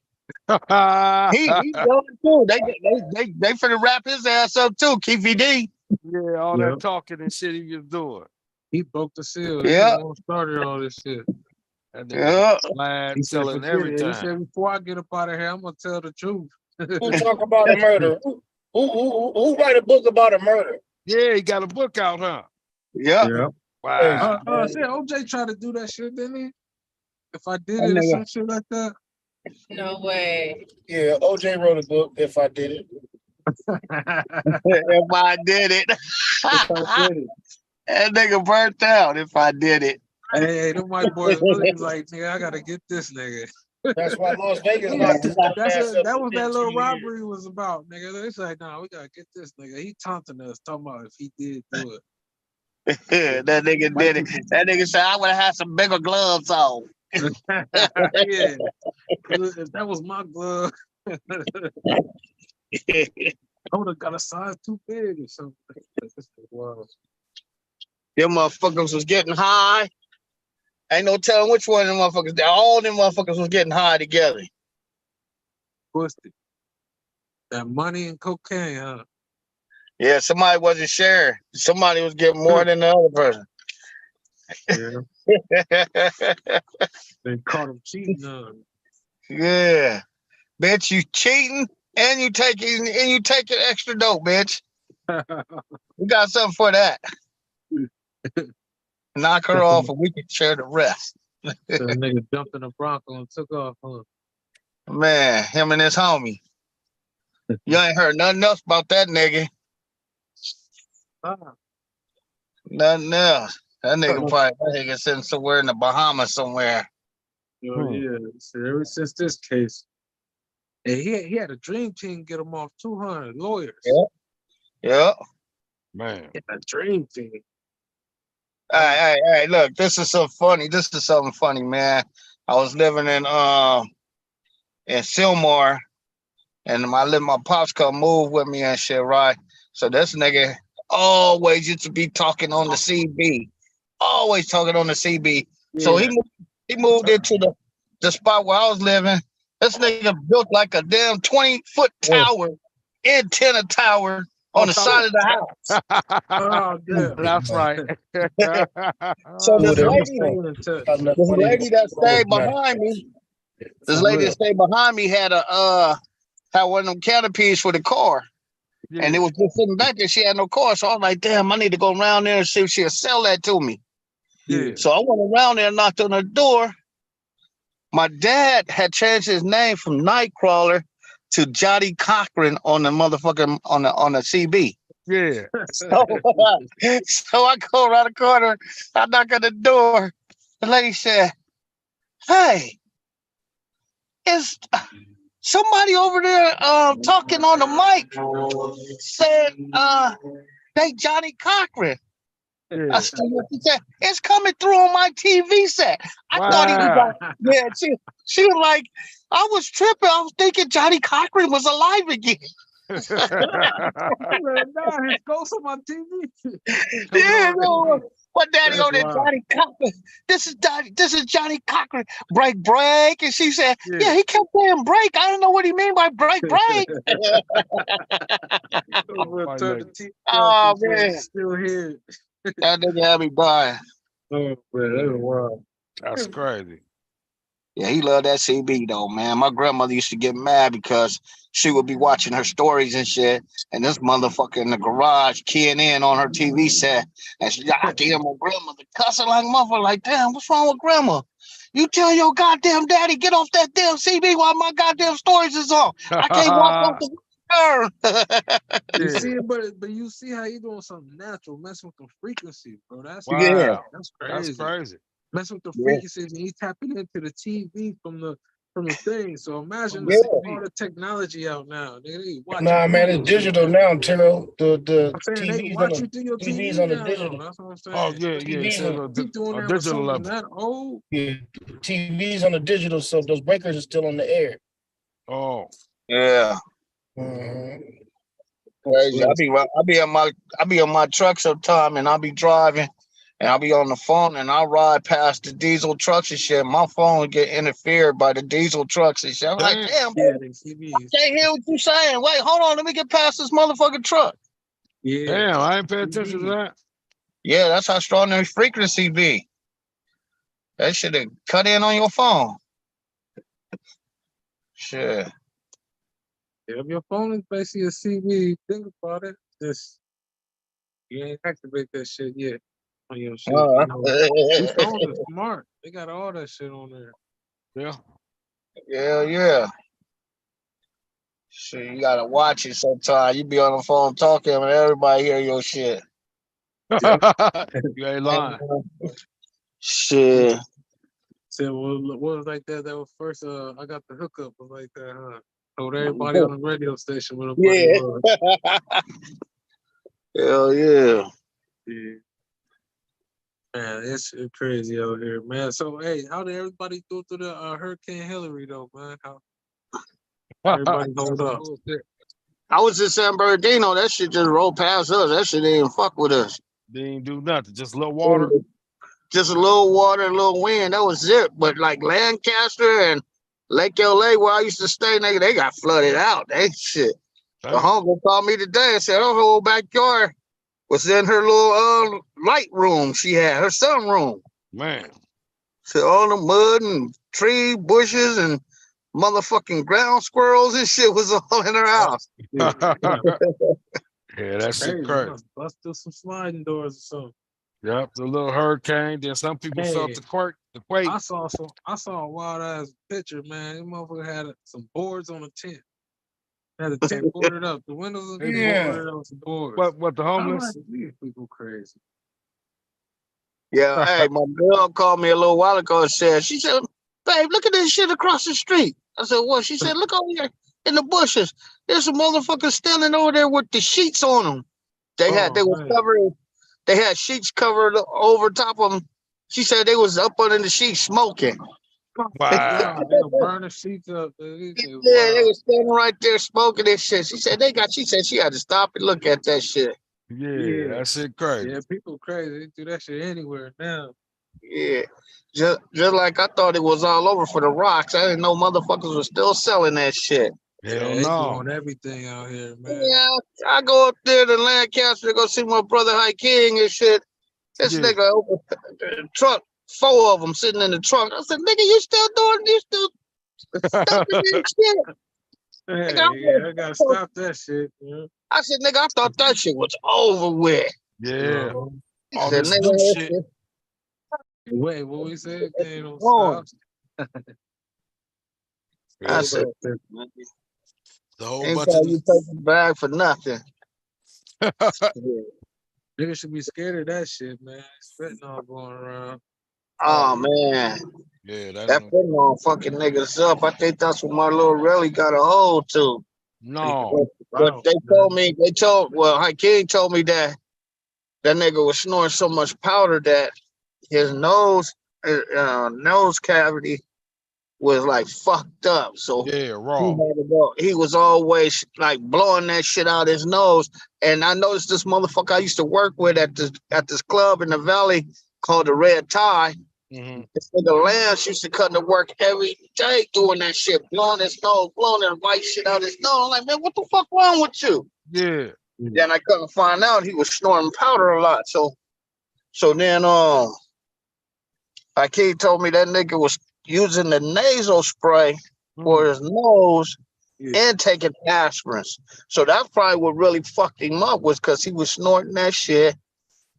Speaker 7: He done too. They finna wrap his ass up too, KVD.
Speaker 1: Yeah, all that talking and shit he was doing.
Speaker 2: He broke the seal.
Speaker 7: Yeah.
Speaker 2: He started all this shit.
Speaker 1: He selling everything.
Speaker 2: He said, before I get up out of here, I'm gonna tell the truth.
Speaker 8: Who talk about a murder? Who write a book about a murder?
Speaker 1: Yeah, he got a book out, huh?
Speaker 7: Yeah.
Speaker 1: Wow.
Speaker 2: Said OJ tried to do that shit, didn't he? If I did it or some shit like that.
Speaker 9: No way.
Speaker 8: Yeah, OJ wrote a book. If I did it.
Speaker 7: If I did it. That nigga burnt out if I did it.
Speaker 2: Hey, them white boys really be like, nigga, I gotta get this nigga.
Speaker 8: That's why Las Vegas locked his dumb ass up
Speaker 2: That was
Speaker 8: within
Speaker 2: that
Speaker 8: 2
Speaker 2: little
Speaker 8: years.
Speaker 2: robbery was about, nigga. They say, nah, we gotta get this nigga. He taunting us, talking about if he did do it.
Speaker 7: That nigga
Speaker 2: White
Speaker 7: did it.
Speaker 2: people.
Speaker 7: That nigga said I would have had some bigger gloves on.
Speaker 2: Yeah. If that was my glove, I would have got a size too big or something. Wow.
Speaker 7: Them motherfuckers was getting high. Ain't no telling which one of them motherfuckers. All them motherfuckers was getting high together.
Speaker 2: Twisted. That money and cocaine, huh?
Speaker 7: Yeah, somebody wasn't sharing. Somebody was getting more than the other person.
Speaker 2: Yeah. They caught him cheating on.
Speaker 7: Yeah. Bitch, you cheating and you taking extra dope, bitch. We got something for that. Knock her off and we can share the rest.
Speaker 2: That nigga jumped in a Bronco and took off, huh?
Speaker 7: Man, him and his homie. You ain't heard nothing else about that nigga. Nothing else. That nigga sitting somewhere in the Bahamas somewhere.
Speaker 2: Oh, yeah. So ever since this case, and he had a dream team get him off 200 lawyers.
Speaker 7: Yeah.
Speaker 1: Man.
Speaker 2: A dream team.
Speaker 7: Hey, look, this is something funny, man. I was living in Sylmar, and my pops come move with me and shit, right? So this nigga always used to be talking on the CB. Always talking on the CB. Yeah. So he moved into the spot where I was living. This nigga built like a damn 20-foot tower, antenna tower on the side of the house.
Speaker 2: Oh, damn.
Speaker 1: That's right.
Speaker 7: So this lady that stayed behind me, had one of them canopies for the car. Yeah. And it was just sitting back there. She had no car. So I was like, damn, I need to go around there and see if she'll sell that to me.
Speaker 2: Yeah.
Speaker 7: So I went around there and knocked on her door. My dad had changed his name from Nightcrawler to Johnny Cochran on the motherfucking on the CB.
Speaker 1: Yeah.
Speaker 7: So I go around the corner, I knock on the door. The lady said, hey, is somebody over there talking on the mic? Said they Johnny Cochran. Yeah. I said, she said, it's coming through on my TV set. I thought he was like, she was like, I was tripping. I was thinking Johnny Cochran was alive again.
Speaker 2: Nah, his ghost on my TV.
Speaker 7: Yeah, no. My daddy on there, Johnny Cochran. This is Johnny Cochran. Break. And she said, yeah, he kept saying break. I don't know what he mean by break. Oh, man.
Speaker 2: Still here.
Speaker 7: That nigga had me dying.
Speaker 2: Oh, man, that was wild.
Speaker 1: That's crazy.
Speaker 7: Yeah, he loved that CB though, man. My grandmother used to get mad because she would be watching her stories and shit, and this motherfucker in the garage keying in on her TV set, and I can hear my grandmother cussing like motherfucker, like, damn, what's wrong with grandma? You tell your goddamn daddy get off that damn CB while my goddamn stories is on. I can't walk off the
Speaker 2: You see, but you see how he doing something natural, messing with the frequency, bro. That's
Speaker 1: wow.
Speaker 2: That's crazy.
Speaker 1: That's crazy.
Speaker 2: Messing with the frequencies, and he's tapping into the TV from the thing. So imagine all the technology out now.
Speaker 8: Nah, man, it's digital now, Terrell. The
Speaker 2: TVs on the TVs on the digital. That's what I'm saying.
Speaker 1: Oh yeah. Digital level.
Speaker 2: That old.
Speaker 8: Yeah, TVs on the digital, so those breakers are still on the air.
Speaker 1: Oh.
Speaker 7: Yeah. Crazy. I be on my truck sometime, and I'll be driving. And I'll be on the phone and I'll ride past the diesel trucks and shit. My phone would get interfered by the diesel trucks and shit. I'm like, damn, bro, I can't hear what you saying. Wait, hold on. Let me get past this motherfucking truck.
Speaker 2: Yeah.
Speaker 1: Damn, I ain't paying attention to that.
Speaker 7: Yeah, that's how strong their frequency be. That should have cut in on your phone. Shit.
Speaker 2: If your phone is basically a CB, think about it. You ain't activate that shit yet. On your shit. These phones are smart. They got all that shit on there.
Speaker 7: Yeah. Shit, you gotta watch it sometimes. You be on the phone talking and everybody hear your shit.
Speaker 1: You ain't lying.
Speaker 7: Shit.
Speaker 2: Said, well, what was like that? That was first. I got the hookup was like that, huh? Told everybody on the radio station what a buddy
Speaker 7: Yeah.
Speaker 2: was.
Speaker 7: Hell yeah.
Speaker 2: Yeah. Man, it's crazy out here, man. So, hey, how did everybody do through the Hurricane Hillary, though, man? How everybody hold up?
Speaker 7: I was in San Bernardino. That shit just rolled past us. That shit didn't fuck with us.
Speaker 1: They ain't do nothing, just a little water.
Speaker 7: Just a little water, a little wind. That was it. But like Lancaster and Lake LA, where I used to stay, nigga, they got flooded out. They shit. The
Speaker 1: Damn.
Speaker 7: homegirl called me today and said, her whole backyard was in her little light room she had, her sunroom.
Speaker 1: Man.
Speaker 7: So all the mud and tree bushes and motherfucking ground squirrels and shit was all in her house.
Speaker 1: Yeah, that shit crazy.
Speaker 2: Let's do some sliding doors or something.
Speaker 1: Yep, the little hurricane. Then some people felt the quake.
Speaker 2: I saw a wild ass picture, man. This motherfucker had some boards on a tent. Had a tent boarded up. The windows was boarded up with some boards.
Speaker 1: What the homeless?
Speaker 2: These people crazy.
Speaker 7: Yeah, hey, my girl called me a little while ago and she said, babe, look at this shit across the street. I said, what? She said, look over here in the bushes. There's some motherfuckers standing over there with the sheets on them. They were covering. They had sheets covered over top of them. She said they was up under the sheets smoking.
Speaker 2: Wow, they were burning sheets up.
Speaker 7: Yeah, they were standing right there smoking this shit. She said she had to stop and look at that shit.
Speaker 1: Yeah, that shit crazy.
Speaker 2: Yeah, people crazy. They do that shit anywhere now.
Speaker 7: Yeah. Just like I thought it was all over for the rocks. I didn't know motherfuckers were still selling that shit.
Speaker 1: Hell
Speaker 2: they
Speaker 1: no.
Speaker 2: doing everything out here, man.
Speaker 7: Yeah, I go up there to Lancaster to go see my brother High King and shit. This nigga over the truck, 4 of them sitting in the trunk. I said, nigga, you still stopping this shit?
Speaker 2: Hey, nigga, I gotta stop that shit. Yeah.
Speaker 7: I said, nigga, I thought that shit was over with.
Speaker 1: Yeah.
Speaker 7: All this new shit.
Speaker 2: Wait, what we said? They don't stop.
Speaker 7: I said,
Speaker 1: the whole
Speaker 7: ain't
Speaker 1: bunch
Speaker 7: call
Speaker 1: of
Speaker 7: you take the bag for nothing.
Speaker 2: Niggas should be scared of that shit, man. Fentanyl going around.
Speaker 7: Oh man.
Speaker 1: Yeah,
Speaker 7: that fentanyl fucking niggas up. I think that's what my little rally got a hold to.
Speaker 1: No.
Speaker 7: But High King told me that nigga was snoring so much powder that his nose cavity was like fucked up. So
Speaker 1: raw.
Speaker 7: He was always like blowing that shit out his nose. And I noticed this motherfucker I used to work with at this club in the valley called the Red Tie.
Speaker 1: Mm-hmm.
Speaker 7: This nigga Lance used to come to work every day doing that shit, blowing his nose, blowing that white shit out his nose. I'm like, man, what the fuck wrong with you?
Speaker 1: Yeah.
Speaker 7: Then I couldn't find out he was snoring powder a lot. So then Hakeem told me that nigga was using the nasal spray for his nose and taking aspirins. So that's probably what really fucked him up, was because he was snorting that shit,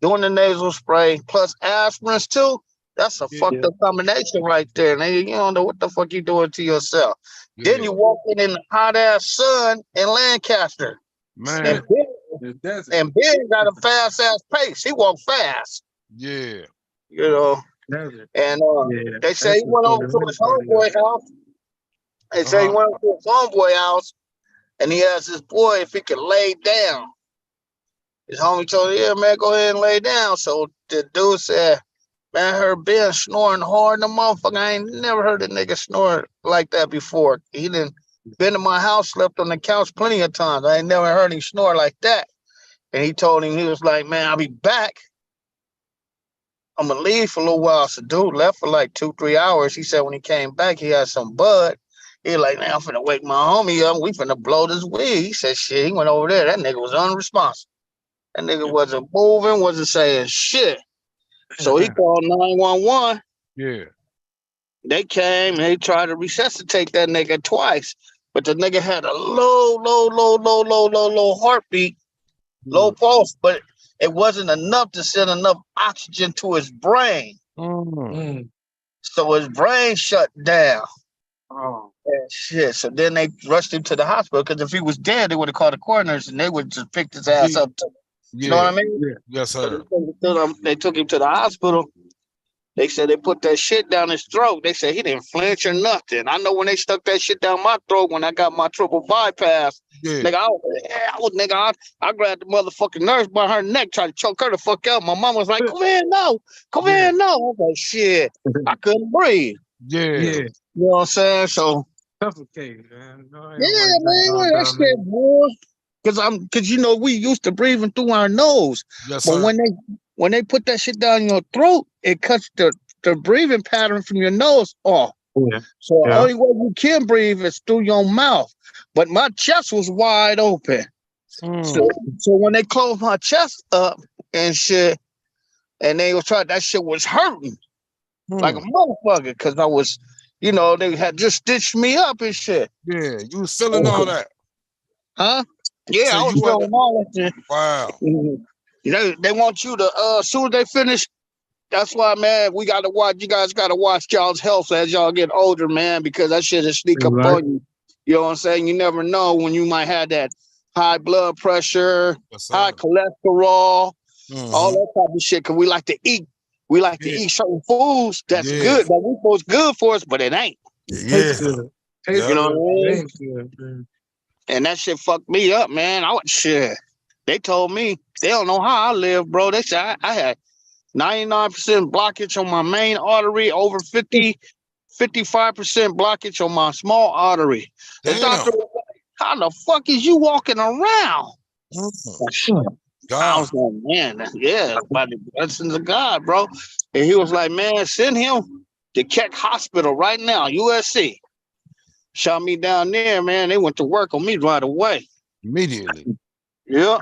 Speaker 7: doing the nasal spray plus aspirins too. That's a fucked up combination right there. And you don't know what the fuck you doing to yourself. Then you walking in the hot ass sun in Lancaster.
Speaker 1: Man.
Speaker 7: And Ben got a fast ass pace. He walked fast.
Speaker 1: Yeah.
Speaker 7: You know. And they say he went over to his homeboy house. They say he went over to his homeboy house and he asked his boy if he could lay down. His homie told him, yeah, man, go ahead and lay down. So the dude said, man, I heard Ben snoring hard in the motherfucker. I ain't never heard a nigga snore like that before. He done been to my house, slept on the couch plenty of times. I ain't never heard him snore like that. And he told him, he was like, man, I'll be back. I'm gonna leave for a little while. So dude left for like 2-3 hours. He said when he came back, he had some bud. He like, man, I'm finna wake my homie up. We finna blow this weed. He said, shit, he went over there. That nigga was unresponsive. That nigga wasn't moving, wasn't saying shit. So he called 911.
Speaker 1: Yeah.
Speaker 7: They came and they tried to resuscitate that nigga twice. But the nigga had a low heartbeat, low pulse, but it wasn't enough to send enough oxygen to his brain. So his brain shut down.
Speaker 2: Oh.
Speaker 7: Shit. So then they rushed him to the hospital, because if he was dead, they would have called the coroners and they would just picked his ass up too. You know what I
Speaker 1: Yeah.
Speaker 7: mean?
Speaker 2: Yeah.
Speaker 1: Yes,
Speaker 7: So
Speaker 1: sir.
Speaker 7: they took him to the hospital. They said they put that shit down his throat. They said he didn't flinch or nothing. I know when they stuck that shit down my throat when I got my triple bypass,
Speaker 1: Yeah.
Speaker 7: nigga, I grabbed the motherfucking nurse by her neck, tried to choke her the fuck out. My mom was like, come here, no. Come
Speaker 1: Yeah.
Speaker 7: here, no. I was like, shit, I couldn't breathe.
Speaker 1: Yeah.
Speaker 2: Yeah.
Speaker 7: You know what I'm saying? So,
Speaker 2: Suffocating, man. No, ain't
Speaker 7: yeah,
Speaker 2: nobody trying to go
Speaker 7: man, that
Speaker 2: down there.
Speaker 7: shit, boy. Cause you know, we used to breathing through our nose.
Speaker 1: Yes,
Speaker 7: But
Speaker 1: sir.
Speaker 7: when they put that shit down your throat, it cuts the breathing pattern from your nose off.
Speaker 2: Yeah.
Speaker 7: So the
Speaker 2: Yeah.
Speaker 7: only way you can breathe is through your mouth. But my chest was wide open. So when they closed my chest up and shit, and they was trying, that shit was hurting like a motherfucker because I was, you know, they had just stitched me up and shit.
Speaker 1: Yeah. You was feeling all that.
Speaker 7: Huh? Yeah,
Speaker 1: So
Speaker 7: I was
Speaker 1: you
Speaker 7: feeling all that shit.
Speaker 1: Wow.
Speaker 7: They want you to as soon as they finish. That's why, man, we gotta watch. You guys gotta watch y'all's health as y'all get older, man, because that shit will sneak up
Speaker 2: Right.
Speaker 7: on you. You know what I'm saying? You never know when you might have that high blood pressure,
Speaker 1: Yes,
Speaker 7: high
Speaker 1: sir.
Speaker 7: cholesterol, all
Speaker 1: Mhm.
Speaker 7: that type of shit. Cause we like to eat. We like to
Speaker 1: Yeah.
Speaker 7: eat certain foods that's
Speaker 1: Yeah.
Speaker 7: good, that we know is good for us, but it ain't.
Speaker 1: Yeah.
Speaker 2: Tastes good. Tastes
Speaker 7: You know
Speaker 2: good.
Speaker 7: what I mean?
Speaker 2: It ain't good, man.
Speaker 7: And that shit fucked me up, man. I was shit. They told me they don't know how I live, bro. They said I had 99% blockage on my main artery, over 55% blockage on my small artery. The doctor
Speaker 1: Damn.
Speaker 7: was like, how the fuck is you walking around? I
Speaker 1: God.
Speaker 7: was like, man, yeah, by the blessings of God, bro. And he was like, man, send him to Keck Hospital right now, USC. Shot me down there, man. They went to work on me right away.
Speaker 1: Immediately.
Speaker 7: Yeah,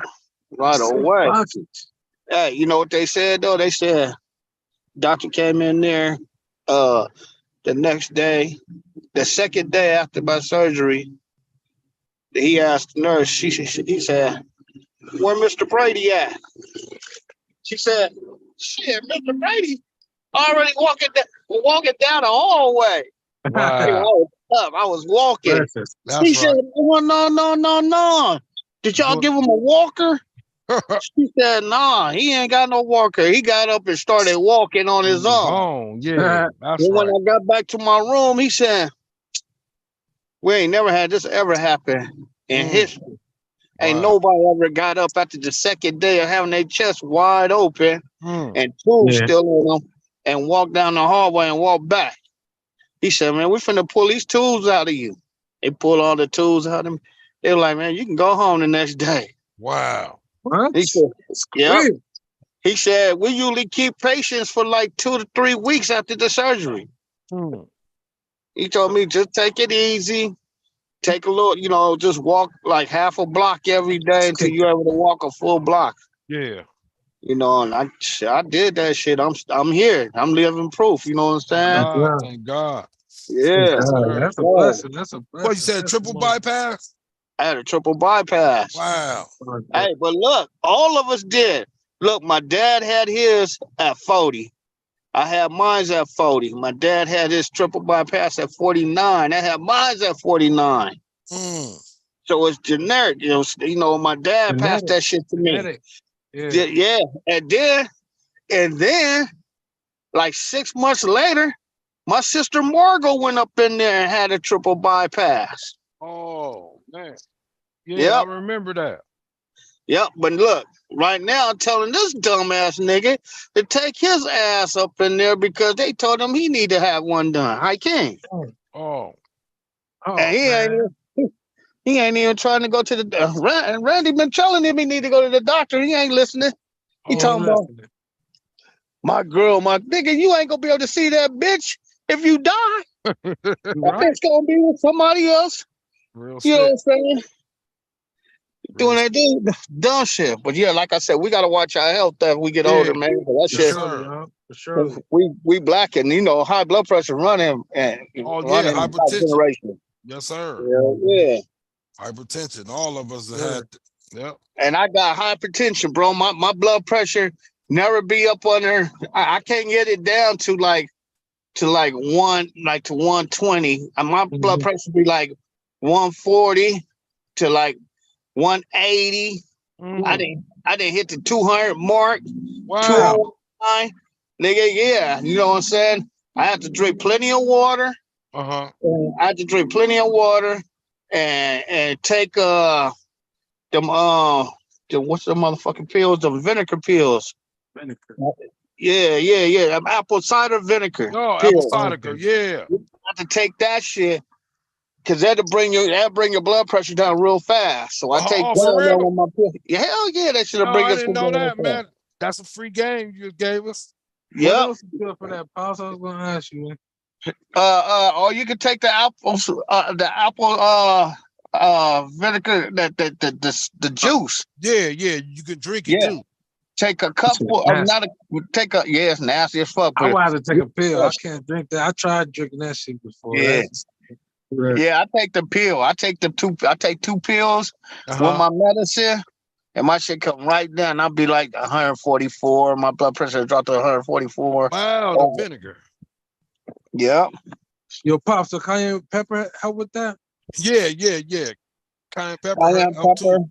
Speaker 7: right away.
Speaker 2: Blockage.
Speaker 7: Hey, you know what they said though? They said doctor came in there the next day, the second day after my surgery. He asked the nurse, he said, where Mr. Brady at? She said, shit, Mr. Brady already walking down the hallway. Hey, I
Speaker 1: Wow.
Speaker 7: was up, I was walking.
Speaker 2: Breakfast.
Speaker 7: He
Speaker 1: That's
Speaker 7: said,
Speaker 1: right.
Speaker 7: no. Did y'all give him a walker? She said, nah, he ain't got no walker. He got up and started walking on his own.
Speaker 1: Yeah. That's
Speaker 7: And when
Speaker 1: right.
Speaker 7: I got back to my room, he said, we ain't never had this ever happen in history. Ain't
Speaker 1: Wow.
Speaker 7: nobody ever got up after the second day of having their chest wide open and tools
Speaker 2: Yeah.
Speaker 7: still in them and walk down the hallway and walk back. He said, man, we finna pull these tools out of you. They pull all the tools out of him. They were like, man, you can go home the next day.
Speaker 1: Wow.
Speaker 2: What?
Speaker 7: He said,
Speaker 2: It's
Speaker 7: yeah.
Speaker 2: crazy.
Speaker 7: He said, we usually keep patients for like 2 to 3 weeks after the surgery. He told me, just take it easy. Take a little, you know, just walk like half a block every day until you're able to walk a full block.
Speaker 1: Yeah.
Speaker 7: You know, and I did that shit. I'm here. I'm living proof. You know what I'm saying?
Speaker 1: God. Thank God.
Speaker 7: Yeah.
Speaker 2: That's a
Speaker 7: Yeah.
Speaker 2: blessing. That's a blessing.
Speaker 1: What you said? Triple bypass?
Speaker 7: I had a triple bypass.
Speaker 1: Wow.
Speaker 7: Hey, but look, all of us did. Look, my dad had his at 40. I had mine at 40. My dad had his triple bypass at 49. I had mine at 49. So it's generic. You know, my dad passed that shit to me.
Speaker 2: Yeah.
Speaker 7: Yeah. And then, like 6 months later, my sister Margot went up in there and had a triple bypass.
Speaker 1: Oh, man. Yeah,
Speaker 7: Yep.
Speaker 1: I remember that.
Speaker 7: Yep. But look, right now I'm telling this dumbass nigga to take his ass up in there because they told him he need to have one done. I can't.
Speaker 1: Oh.
Speaker 7: And he ain't even trying to go to the Randy been telling him he need to go to the doctor. He ain't listening. He talking about my girl, my nigga, you ain't gonna be able to see that bitch if you die. That bitch gonna be with somebody else.
Speaker 1: Real
Speaker 7: You know what
Speaker 1: spit.
Speaker 7: I'm saying? Doing that dumb shit. But yeah, like I said, we gotta watch our health as we get older, man. That shit.
Speaker 2: For sure.
Speaker 7: We black and you know high blood pressure running and running
Speaker 1: hypertension.
Speaker 7: generation.
Speaker 1: Yes, sir.
Speaker 7: Yeah.
Speaker 1: Hypertension. All of us have had. Yep.
Speaker 7: And I got hypertension, bro. My blood pressure never be up under. I can't get it down to 120. And my blood pressure be like 140 to like 180. I didn't hit the 200 mark,
Speaker 1: Wow.
Speaker 7: 209. Nigga, yeah, you know what I'm saying? I had to drink plenty of water.
Speaker 1: Uh-huh.
Speaker 7: I had to drink plenty of water and take them what's the motherfucking pills? The vinegar pills.
Speaker 2: Vinegar.
Speaker 7: Yeah. Apple cider vinegar
Speaker 1: Oh, apple
Speaker 7: pill.
Speaker 1: cider, yeah.
Speaker 7: You have to take that shit because that'll bring your blood pressure down real fast. So I take
Speaker 1: Oh,
Speaker 7: that
Speaker 1: for
Speaker 7: along
Speaker 1: real?
Speaker 7: with my pill. Yeah, hell yeah, that should have
Speaker 1: Oh,
Speaker 7: bring
Speaker 1: I
Speaker 7: us
Speaker 1: didn't know that, man. That's a free game you just gave us.
Speaker 2: What
Speaker 7: Yep.
Speaker 2: else is good for that, Pops? I was gonna ask you.
Speaker 7: Or you could take the apple vinegar, the juice.
Speaker 1: Yeah, you can drink it
Speaker 7: Yeah.
Speaker 1: too.
Speaker 7: Take a couple of it's nasty as fuck.
Speaker 2: I
Speaker 7: But
Speaker 2: would have to take a pill. I can't drink that. I tried drinking that shit before.
Speaker 7: yeah.
Speaker 2: That's
Speaker 7: Yeah, I take the pill. I take 2 pills with
Speaker 1: Uh-huh.
Speaker 7: my medicine, and my shit come right down. I'll be like 144. My blood pressure dropped to 144.
Speaker 1: Wow, the vinegar.
Speaker 7: Yeah.
Speaker 2: Yo, Pops, so cayenne pepper help with that?
Speaker 1: Yeah. Cayenne pepper
Speaker 7: Cayenne
Speaker 1: help too.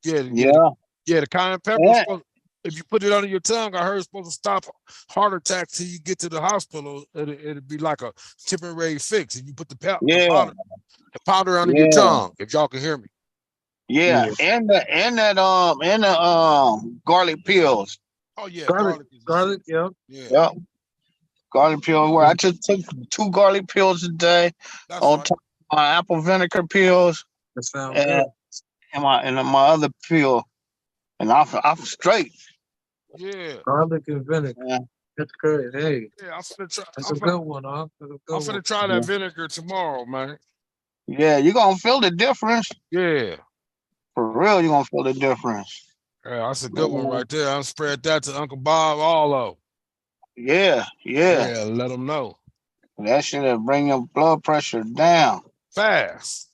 Speaker 7: pepper.
Speaker 1: Yeah, the cayenne pepper is
Speaker 7: Yeah.
Speaker 1: supposed, if you put it under your tongue, I heard it's supposed to stop heart attacks till you get to the hospital. It'd be like a temporary fix. And you put the powder under your tongue, if y'all can hear me.
Speaker 7: Yeah. And the garlic pills.
Speaker 1: Oh yeah,
Speaker 2: Garlic, yeah.
Speaker 7: Yep. Garlic pill. Where I just took 2 garlic pills a day.
Speaker 1: That's
Speaker 7: On
Speaker 1: right.
Speaker 7: top of my apple vinegar pills
Speaker 2: That sounds good.
Speaker 7: and my other pill, and I'm straight.
Speaker 1: Yeah.
Speaker 2: Garlic and vinegar.
Speaker 7: Yeah.
Speaker 2: That's great. Hey,
Speaker 1: Yeah, I'm finna try.
Speaker 2: that's a good one, huh? That's a good
Speaker 1: I'm finna
Speaker 2: one.
Speaker 1: try that vinegar tomorrow, man.
Speaker 7: Yeah, you're gonna feel the difference.
Speaker 1: Yeah.
Speaker 7: For real, you're gonna feel the difference.
Speaker 1: Yeah, that's a good one right there. I'm spread that to Uncle Bob, all of.
Speaker 7: Yeah.
Speaker 1: Yeah, let them know.
Speaker 7: That should bring your blood pressure down
Speaker 1: Fast.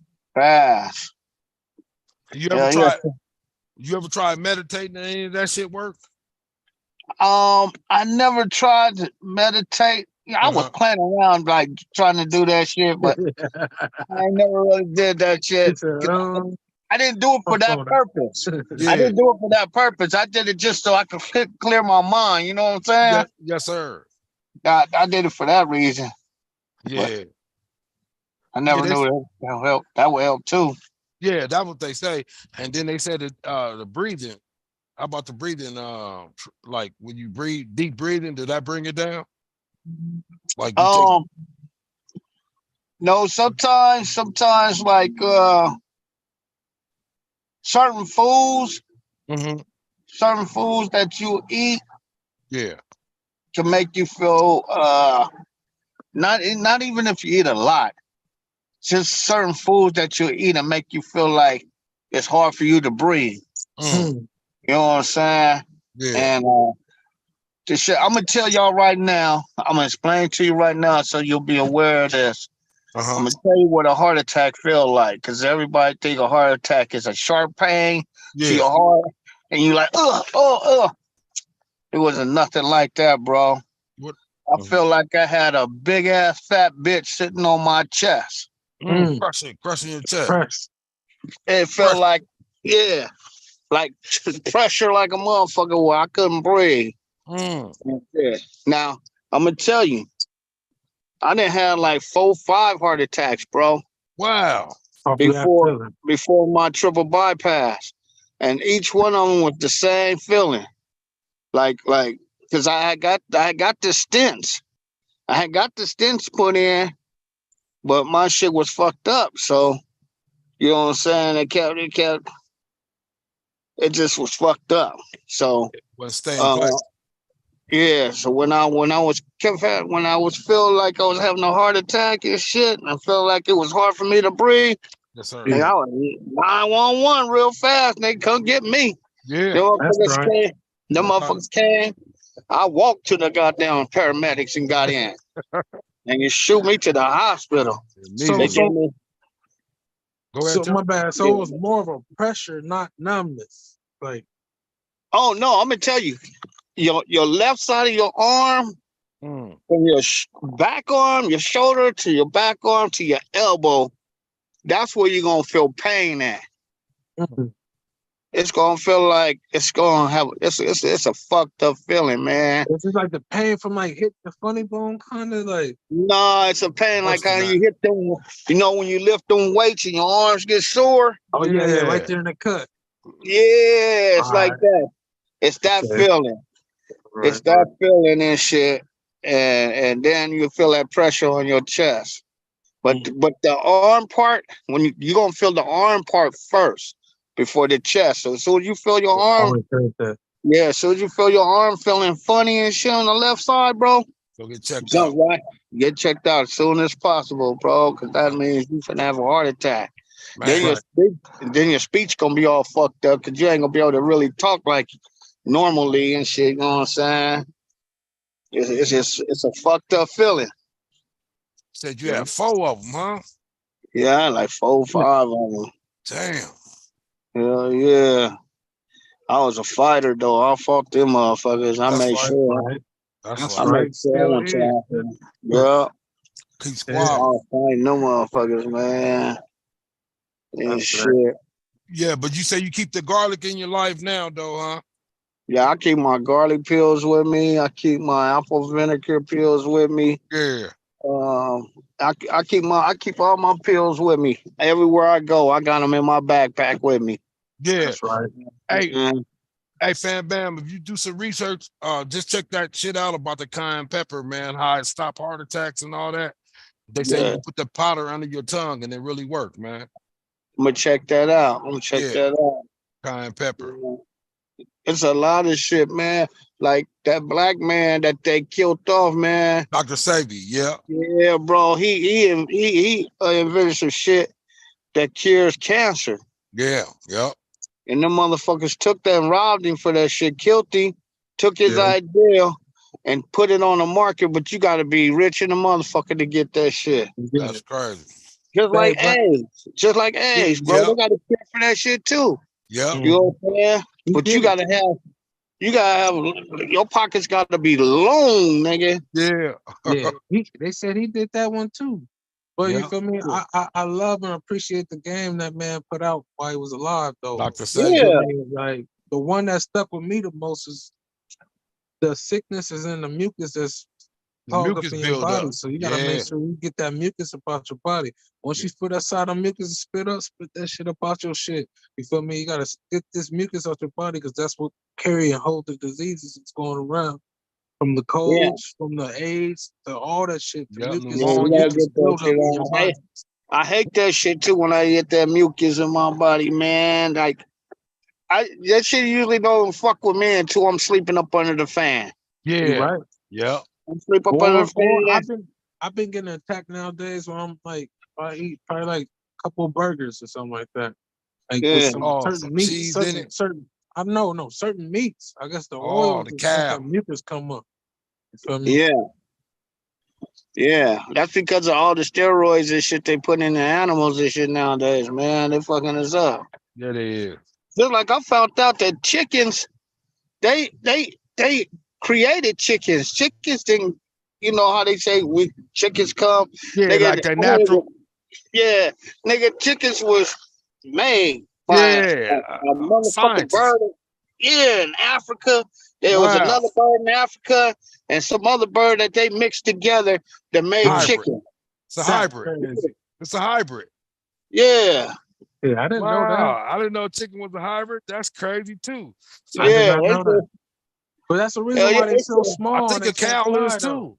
Speaker 1: You ever
Speaker 7: Yeah.
Speaker 1: tried meditating and any of that shit work?
Speaker 7: I never tried to meditate. I was playing around like trying to do that shit, but I never really did that shit. I didn't do it for that purpose.
Speaker 1: Yeah.
Speaker 7: I didn't do it for that purpose. I did it just so I could clear my mind. You know what I'm saying?
Speaker 1: Yes, sir.
Speaker 7: I did it for that reason.
Speaker 1: Yeah.
Speaker 7: I never knew that would help. That would help too.
Speaker 1: Yeah, that's what they say. And then they said that the breathing. How about the breathing? Like when you breathe, deep breathing, did that bring it down? Like
Speaker 7: no, sometimes like certain foods that you eat can make you feel not even if you eat a lot, just certain foods that you eat and make you feel like it's hard for you to breathe. You know what I'm saying?
Speaker 1: Yeah.
Speaker 7: And this shit, I'm gonna tell y'all right now. I'm gonna explain to you right now so you'll be aware of this. I'm gonna tell you what a heart attack feel like, because everybody think a heart attack is a sharp pain to your heart, and you like, It wasn't nothing like that, bro. I feel like I had a big ass fat bitch sitting on my chest.
Speaker 1: Crushing your chest.
Speaker 7: It felt like, like pressure like a motherfucker where I couldn't breathe. Now, I'm gonna tell you, I done had like 4, 5 heart attacks, bro.
Speaker 1: Wow.
Speaker 7: Before my triple bypass. And each one of them was the same feeling. Like, because I got the stents. I had got the stents put in, but my shit was fucked up. So, you know what I'm saying? It just was fucked up. So yeah. So when I was feeling like I was having a heart attack and shit, and I felt like it was hard for me to breathe.
Speaker 1: Yes, sir.
Speaker 7: I was 911 real fast, and they come get me.
Speaker 1: Yeah.
Speaker 7: Them motherfuckers came. I walked to the goddamn paramedics and got in. And you shoot me to the hospital.
Speaker 2: So my bad. So it was more of a pressure, not numbness. Like,
Speaker 7: oh no, I'm gonna tell you, your left side of your arm, from your back arm, your shoulder to your back arm to your elbow, that's where you're gonna feel pain at. it's gonna feel like it's gonna have it's a fucked up feeling, man.
Speaker 2: It's just like the pain from like hit the funny bone, kind of like.
Speaker 7: No, it's a pain like
Speaker 1: Worse than
Speaker 7: how
Speaker 1: that.
Speaker 7: you hit them. You know when you lift them weights and your arms get sore.
Speaker 2: Oh yeah, right
Speaker 1: Yeah.
Speaker 2: there in the cut.
Speaker 7: Yeah, it's like
Speaker 2: Alright.
Speaker 7: that. It's that
Speaker 2: Okay.
Speaker 7: feeling. It's
Speaker 2: Right.
Speaker 7: that feeling and shit, and then you feel that pressure on your chest. But the arm part, when you gonna feel the arm part first before the chest. So as soon as you feel your arm,
Speaker 2: Always heard that.
Speaker 7: yeah, as soon as you feel your arm feeling funny and shit on the left side, bro,
Speaker 1: Go get checked
Speaker 7: jump
Speaker 1: out.
Speaker 7: right, get checked out as soon as possible, bro, because that means you finna have a heart attack. Then
Speaker 1: Man.
Speaker 7: your speech gonna be all fucked up because you ain't gonna be able to really talk like normally and shit. You know what I'm saying? It's just it's a fucked up feeling.
Speaker 1: Said you had 4 of them, huh?
Speaker 7: Yeah, like 4, 5 of them.
Speaker 1: Damn.
Speaker 7: Hell yeah. I was a fighter though. I fought them motherfuckers. I
Speaker 1: That's
Speaker 7: made
Speaker 1: right.
Speaker 7: sure.
Speaker 2: Right.
Speaker 1: That's
Speaker 7: I
Speaker 1: right.
Speaker 7: made sure I went to them. Yeah.
Speaker 1: Keep
Speaker 7: I
Speaker 1: squabbling.
Speaker 7: was fighting them motherfuckers, man. And
Speaker 2: That's
Speaker 7: shit.
Speaker 2: right.
Speaker 1: Yeah, but you say you keep the garlic in your life now, though, huh?
Speaker 7: Yeah, I keep my garlic pills with me. I keep my apple vinegar pills with me.
Speaker 1: Yeah.
Speaker 7: I keep all my pills with me everywhere I go. I got them in my backpack with me.
Speaker 1: Yeah.
Speaker 2: That's right.
Speaker 1: Hey,
Speaker 7: Mhm.
Speaker 1: hey, Fam Bam, if you do some research, just check that shit out about the cayenne pepper, man, how it stop heart attacks and all that. They say you
Speaker 7: Yeah,
Speaker 1: can put the powder under your tongue and it really worked, man.
Speaker 7: I'm gonna check that out. I'm gonna check
Speaker 1: Yeah.
Speaker 7: that out.
Speaker 1: Cayenne pepper.
Speaker 7: It's a lot of shit, man. Like that black man that they killed off, man.
Speaker 1: Dr. Sabi, yeah.
Speaker 7: Yeah, bro. He invented some shit that cures cancer.
Speaker 1: Yeah. Yep.
Speaker 7: And them motherfuckers took that and robbed him for that shit, killed him, took his
Speaker 2: Yeah.
Speaker 7: idea and put it on the market, but you gotta be rich in the motherfucker to get that shit.
Speaker 2: Yeah.
Speaker 1: That's crazy.
Speaker 7: Just
Speaker 2: Hey,
Speaker 7: like
Speaker 2: but
Speaker 7: AIDS. Just like AIDS, bro.
Speaker 1: Yep.
Speaker 7: They got a cure for that shit too.
Speaker 1: Yep.
Speaker 7: You know what I'm saying?
Speaker 2: he
Speaker 7: But
Speaker 2: did it.
Speaker 7: you gotta have your pockets gotta be long, nigga.
Speaker 1: Yeah.
Speaker 2: Yeah. They said he did that one too. But you
Speaker 1: Yeah.
Speaker 2: feel me? I love and appreciate the game that man put out while he was alive, though.
Speaker 1: Dr.
Speaker 2: You
Speaker 1: Sabi.
Speaker 2: feel
Speaker 7: Yeah.
Speaker 2: me? Like the one that stuck with me the most is the sickness is in the mucus that's
Speaker 1: The
Speaker 2: clogged up
Speaker 1: mucus
Speaker 2: in your
Speaker 1: build
Speaker 2: body.
Speaker 1: up.
Speaker 2: So you gotta
Speaker 1: Yeah.
Speaker 2: make sure you get that mucus about your body. Once you put aside the mucus and spit that shit up out your shit. You feel me? You gotta get this mucus out your body because that's what carry and hold the diseases that's going around. From the
Speaker 7: Yeah.
Speaker 2: colds, from the AIDS, to all that shit. The
Speaker 1: Yep.
Speaker 2: mucus
Speaker 7: Yeah,
Speaker 2: is
Speaker 7: you
Speaker 1: Pneumonia.
Speaker 7: gotta
Speaker 2: mucus
Speaker 7: get that
Speaker 2: build up
Speaker 7: shit
Speaker 2: in your
Speaker 7: on.
Speaker 2: body.
Speaker 7: I hate that shit too when I get that mucus in my body, man. Like that shit usually don't fuck with me until I'm sleeping up under the fan.
Speaker 2: You
Speaker 1: Yeah.
Speaker 2: right?
Speaker 1: Yep.
Speaker 7: I'm sleep up under the
Speaker 2: Or
Speaker 7: fan.
Speaker 2: I've been getting attacked nowadays where I'm like I eat probably like a couple of burgers or something like that. Like with
Speaker 7: Yeah.
Speaker 2: some
Speaker 1: Oh, some
Speaker 2: certain meats,
Speaker 1: cheese in it.
Speaker 2: I know, no, certain meats. I guess the
Speaker 1: Oh,
Speaker 2: oil
Speaker 1: the
Speaker 2: just make
Speaker 1: cow.
Speaker 2: that mucus come up. You feel me?
Speaker 7: Yeah. Yeah. That's because of all the steroids and shit they put in the animals and shit nowadays, man. They fucking us up.
Speaker 1: Yeah, they is.
Speaker 7: Just like I found out that chickens, they created chickens. Chickens didn't, you know how they say we chickens come.
Speaker 1: Yeah,
Speaker 7: Nigga,
Speaker 1: like that natural.
Speaker 7: yeah, nigga, chickens was made by
Speaker 1: Yeah.
Speaker 7: a motherfucking
Speaker 1: Scientists.
Speaker 7: bird. Yeah, in Africa. There was
Speaker 1: Wow.
Speaker 7: another bird in Africa and some other bird that they mixed together that made
Speaker 1: Hybrid.
Speaker 7: chicken.
Speaker 1: It's a
Speaker 2: That's
Speaker 1: hybrid.
Speaker 2: crazy.
Speaker 1: It's a hybrid.
Speaker 7: Yeah,
Speaker 2: Yeah, I didn't know that.
Speaker 1: Wow. I didn't know chicken was a hybrid. That's crazy too. So
Speaker 2: I did
Speaker 7: yeah.
Speaker 2: not know that. But that's the reason
Speaker 7: Hell yeah,
Speaker 2: why they so
Speaker 1: I
Speaker 2: small
Speaker 1: think
Speaker 2: and
Speaker 1: a
Speaker 2: they can't
Speaker 1: cow is
Speaker 2: fly though.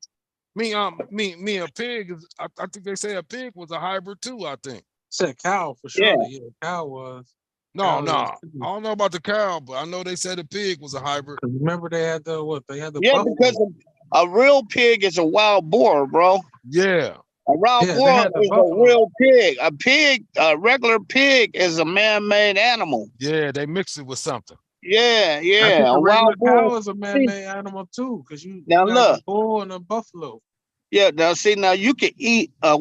Speaker 1: too. Me, a pig is. I think they say a pig was a hybrid too. I think.
Speaker 2: Said cow for
Speaker 7: yeah.
Speaker 2: sure. Yeah, cow was.
Speaker 1: No,
Speaker 2: Cow
Speaker 1: no.
Speaker 2: was
Speaker 1: I
Speaker 2: too.
Speaker 1: don't know about the cow, but I know they said a pig was a hybrid.
Speaker 2: 'Cause remember they had the what? They had the
Speaker 7: Yeah,
Speaker 2: buffalo.
Speaker 7: because a real pig is a wild boar, bro.
Speaker 1: Yeah.
Speaker 7: A wild
Speaker 2: Yeah, they
Speaker 7: boar
Speaker 2: had the
Speaker 7: is a
Speaker 2: buffalo.
Speaker 7: real pig. A regular pig is a man-made animal.
Speaker 1: Yeah. They mixed it with something.
Speaker 7: Yeah,
Speaker 2: I
Speaker 7: yeah.
Speaker 2: think
Speaker 7: A
Speaker 2: a regular
Speaker 7: wild boar.
Speaker 2: cow is a man-made animal too, because you
Speaker 7: Now
Speaker 2: got
Speaker 7: look.
Speaker 2: a bull and a buffalo.
Speaker 7: Yeah, now see, now you can eat a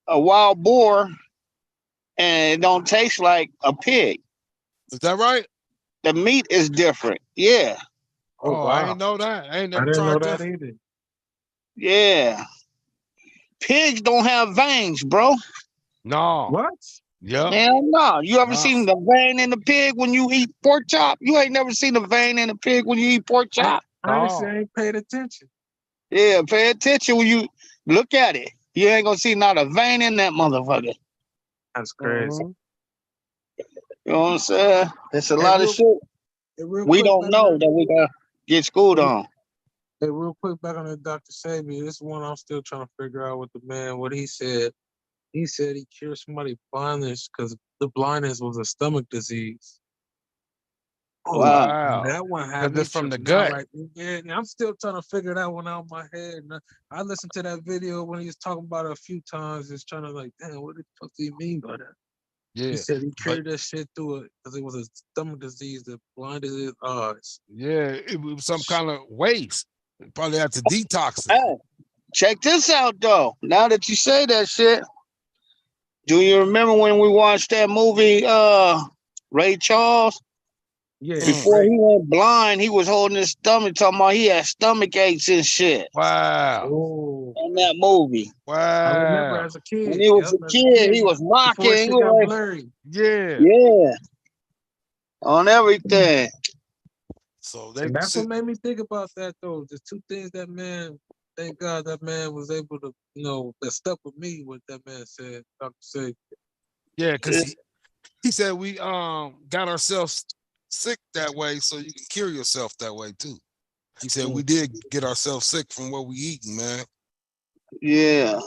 Speaker 7: wild boar and it don't taste like a pig.
Speaker 1: Is that right?
Speaker 7: The meat is different. Yeah,
Speaker 2: Oh
Speaker 1: Oh, I
Speaker 2: wow,
Speaker 1: ain't know that. I ain't
Speaker 2: I
Speaker 1: never
Speaker 2: didn't know
Speaker 1: tried
Speaker 2: that
Speaker 1: that.
Speaker 2: either.
Speaker 7: yeah. Pigs don't have veins, bro.
Speaker 1: No.
Speaker 2: What?
Speaker 1: Yeah.
Speaker 7: Hell no. You ever seen the vein in the pig when you eat pork chop? You ain't never seen the vein in the pig when you eat pork chop?
Speaker 2: Honestly, I ain't paid attention.
Speaker 7: Yeah, pay attention when you look at it. You ain't gonna see not a vein in that motherfucker.
Speaker 2: That's crazy.
Speaker 7: You know what I'm saying? It's a lot of shit we don't know that we gotta get schooled on.
Speaker 2: Hey, real quick, back on the Dr. Sabi, this one I'm still trying to figure out what the man, what he said. He said he cured somebody blindness because the blindness was a stomach disease.
Speaker 1: Wow.
Speaker 2: That one had me
Speaker 1: from the
Speaker 2: tripping
Speaker 1: gut.
Speaker 2: out right there. And I'm still trying to figure that one out in my head. And I listened to that video when he was talking about it a few times, just trying to like, damn, what the fuck do you mean by that?
Speaker 1: Yeah.
Speaker 2: He said he cured that shit through it because it was a stomach disease that blinded his eyes.
Speaker 1: Yeah, it was some kind of waste. Probably had to detox it.
Speaker 7: Hey, check this out though. Now that you say that shit, do you remember when we watched that movie, Ray Charles?
Speaker 2: Yeah.
Speaker 7: Before he went blind, he was holding his stomach, talking about he had stomach aches and shit.
Speaker 1: Wow.
Speaker 2: Oh.
Speaker 7: In that movie.
Speaker 1: Wow.
Speaker 2: I remember as a kid.
Speaker 7: When he was a kid, he was rocking.
Speaker 2: Before shit got blurry.
Speaker 1: Yeah.
Speaker 7: Yeah. On everything.
Speaker 1: So
Speaker 2: and that's what made me think about that though. The two things that man, thank God that man was able to, that stuck with me, what that man said, Dr. Sabi.
Speaker 1: Yeah, because he said we got ourselves sick that way so you can cure yourself that way too. He said we did get ourselves sick from what we eating, man.
Speaker 7: Yeah.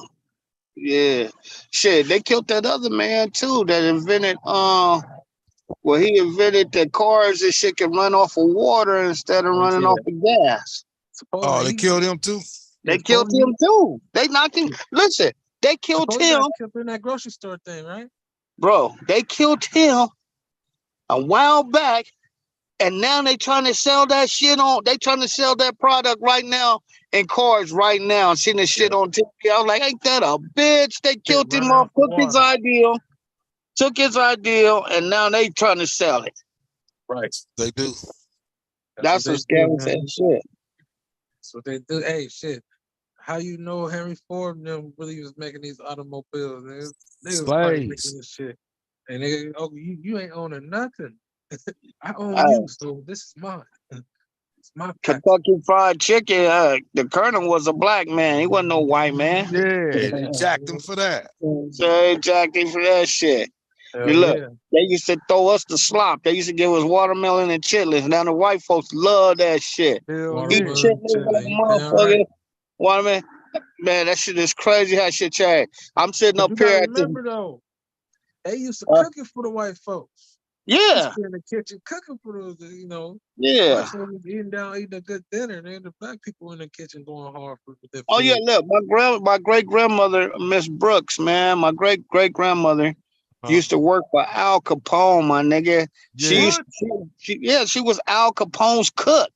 Speaker 7: Yeah. Shit, they killed that other man too that invented he invented that cars and shit can run off of water instead of running off of gas.
Speaker 1: Oh, they killed him too?
Speaker 7: They killed him too. They knocked him. Listen, they killed him.
Speaker 2: Killed in that grocery store thing, right?
Speaker 7: Bro, they killed him a while back, and now they trying to sell that shit on. They trying to sell that product right now in cars right now. I'm seeing this shit on TV. I was like, ain't that a bitch? They killed him off, took his ideal, and now they trying to sell it.
Speaker 2: Right.
Speaker 1: They do.
Speaker 7: That's some scary shit.
Speaker 2: That's what they do. Hey, shit. How you know Henry Ford and them really was making these automobiles? They was probably making this shit. And they, you ain't owning nothing. I own you, so this is mine. It's my
Speaker 7: Kentucky Fried Chicken. The colonel was a black man. He wasn't no white man.
Speaker 1: Yeah, they jacked him for that.
Speaker 7: So they jacked him for that shit. You look, they used to throw us the slop. They used to give us watermelon and chitlins. Now the white folks love that shit. Eat chitlins like motherfucker. Watermelon. Man, that shit is crazy how shit changed. I'm sitting up here at
Speaker 2: remember though, they used to cook it for the white folks.
Speaker 7: Yeah.
Speaker 2: In the kitchen cooking for those,
Speaker 7: Yeah.
Speaker 2: White folks eating a good dinner. And then the black people in the kitchen going hard for their food.
Speaker 7: Oh yeah, look, my great grandmother, Miss Brooks, man, my great grandmother used to work for Al Capone, my nigga. She was Al Capone's cook.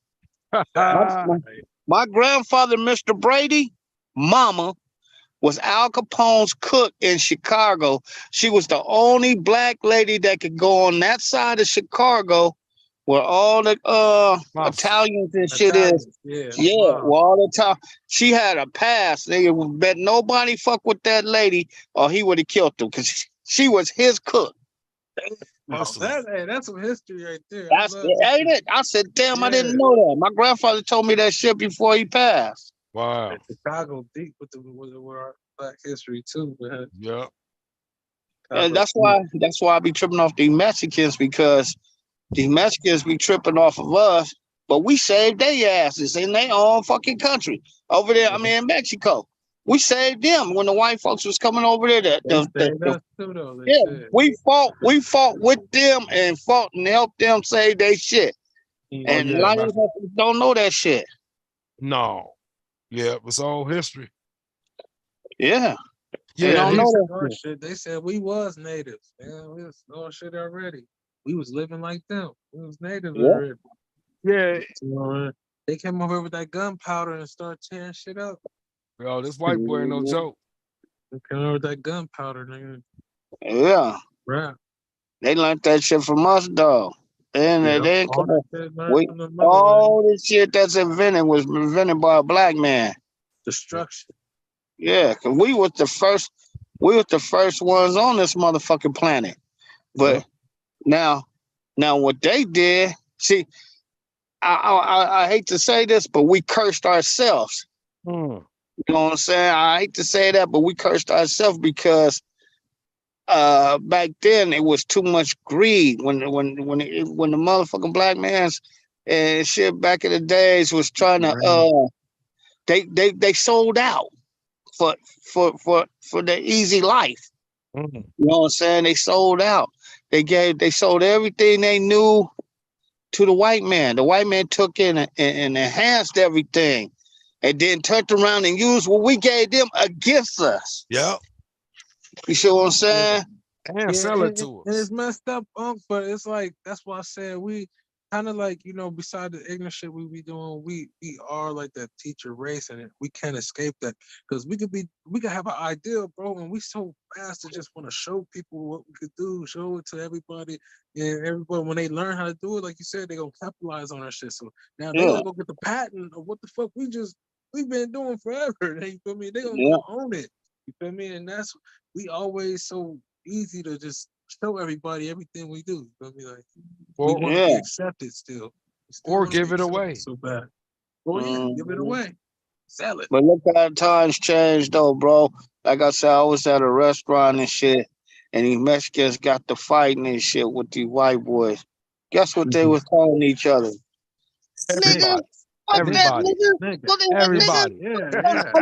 Speaker 7: My grandfather, Mr. Brady, mama was Al Capone's cook in Chicago. She was the only black lady that could go on that side of Chicago where all the Italians and shit is. Yeah, where all the time. She had a pass. They bet nobody fuck with that lady or he would have killed them because she was his cook.
Speaker 2: That's some history right there.
Speaker 7: Ain't it? I said, damn, I didn't know that. My grandfather told me that shit before he passed.
Speaker 1: Wow.
Speaker 2: Chicago deep with our black history too, man.
Speaker 1: Yeah.
Speaker 7: And that's why I be tripping off these Mexicans because these Mexicans be tripping off of us, but we saved their asses in their own fucking country. Over there, in Mexico. We saved them when the white folks was coming over there. We fought with them and fought and helped them save their shit. And a lot of people don't know that shit.
Speaker 1: No. Yeah, it was all history.
Speaker 7: Yeah.
Speaker 2: They don't know that shit. They said we was natives. Man, we was all shit already. We was living like them. We was natives already.
Speaker 1: Yeah.
Speaker 2: They came over with that gunpowder and started tearing shit up.
Speaker 1: Yo, this white boy ain't no joke.
Speaker 2: They came over with that gunpowder, nigga.
Speaker 7: Yeah.
Speaker 2: Right.
Speaker 7: They learned that shit from us, though. And they ain't all this shit that's invented was invented by a black man.
Speaker 2: Destruction.
Speaker 7: Yeah, because we was the first. We was the first ones on this motherfucking planet. But now what they did, see, I hate to say this, but we cursed ourselves.
Speaker 1: Mm.
Speaker 7: You know what I'm saying? I hate to say that, but we cursed ourselves because back then it was too much greed when the motherfucking black man's and shit back in the days was trying to they sold out for the easy life.
Speaker 1: Mm.
Speaker 7: You know what I'm saying? They sold out. They sold everything they knew to the white man. The white man took in and enhanced everything, and then turned around and used what we gave them against us.
Speaker 1: Yep.
Speaker 7: You see what I'm saying?
Speaker 1: And sell it to
Speaker 2: And
Speaker 1: us.
Speaker 2: it's messed up, but it's like that's why I said we kind of like, you know, beside the ignorant shit we be doing, we are like that teacher race, and we can't escape that because we could have an idea, bro, and we so fast to just want to show people what we could do, show it to everybody, and everybody when they learn how to do it, like you said, they gonna capitalize on our shit. So now they gonna go get the patent of what the fuck we've been doing forever. You feel me? They gonna go own it. You feel me? And that's we always so easy to just show everybody everything we do. You feel me? Like we want to be accepted still.
Speaker 1: Or give it away.
Speaker 2: So bad. Oh yeah, give it away. Sell it.
Speaker 7: But look how times changed though, bro. Like I said, I was at a restaurant and shit, and these Mexicans got to fighting and shit with these white boys. Guess what they was calling each other? Nigga, fuck that nigga.
Speaker 1: Everybody.
Speaker 2: Yeah.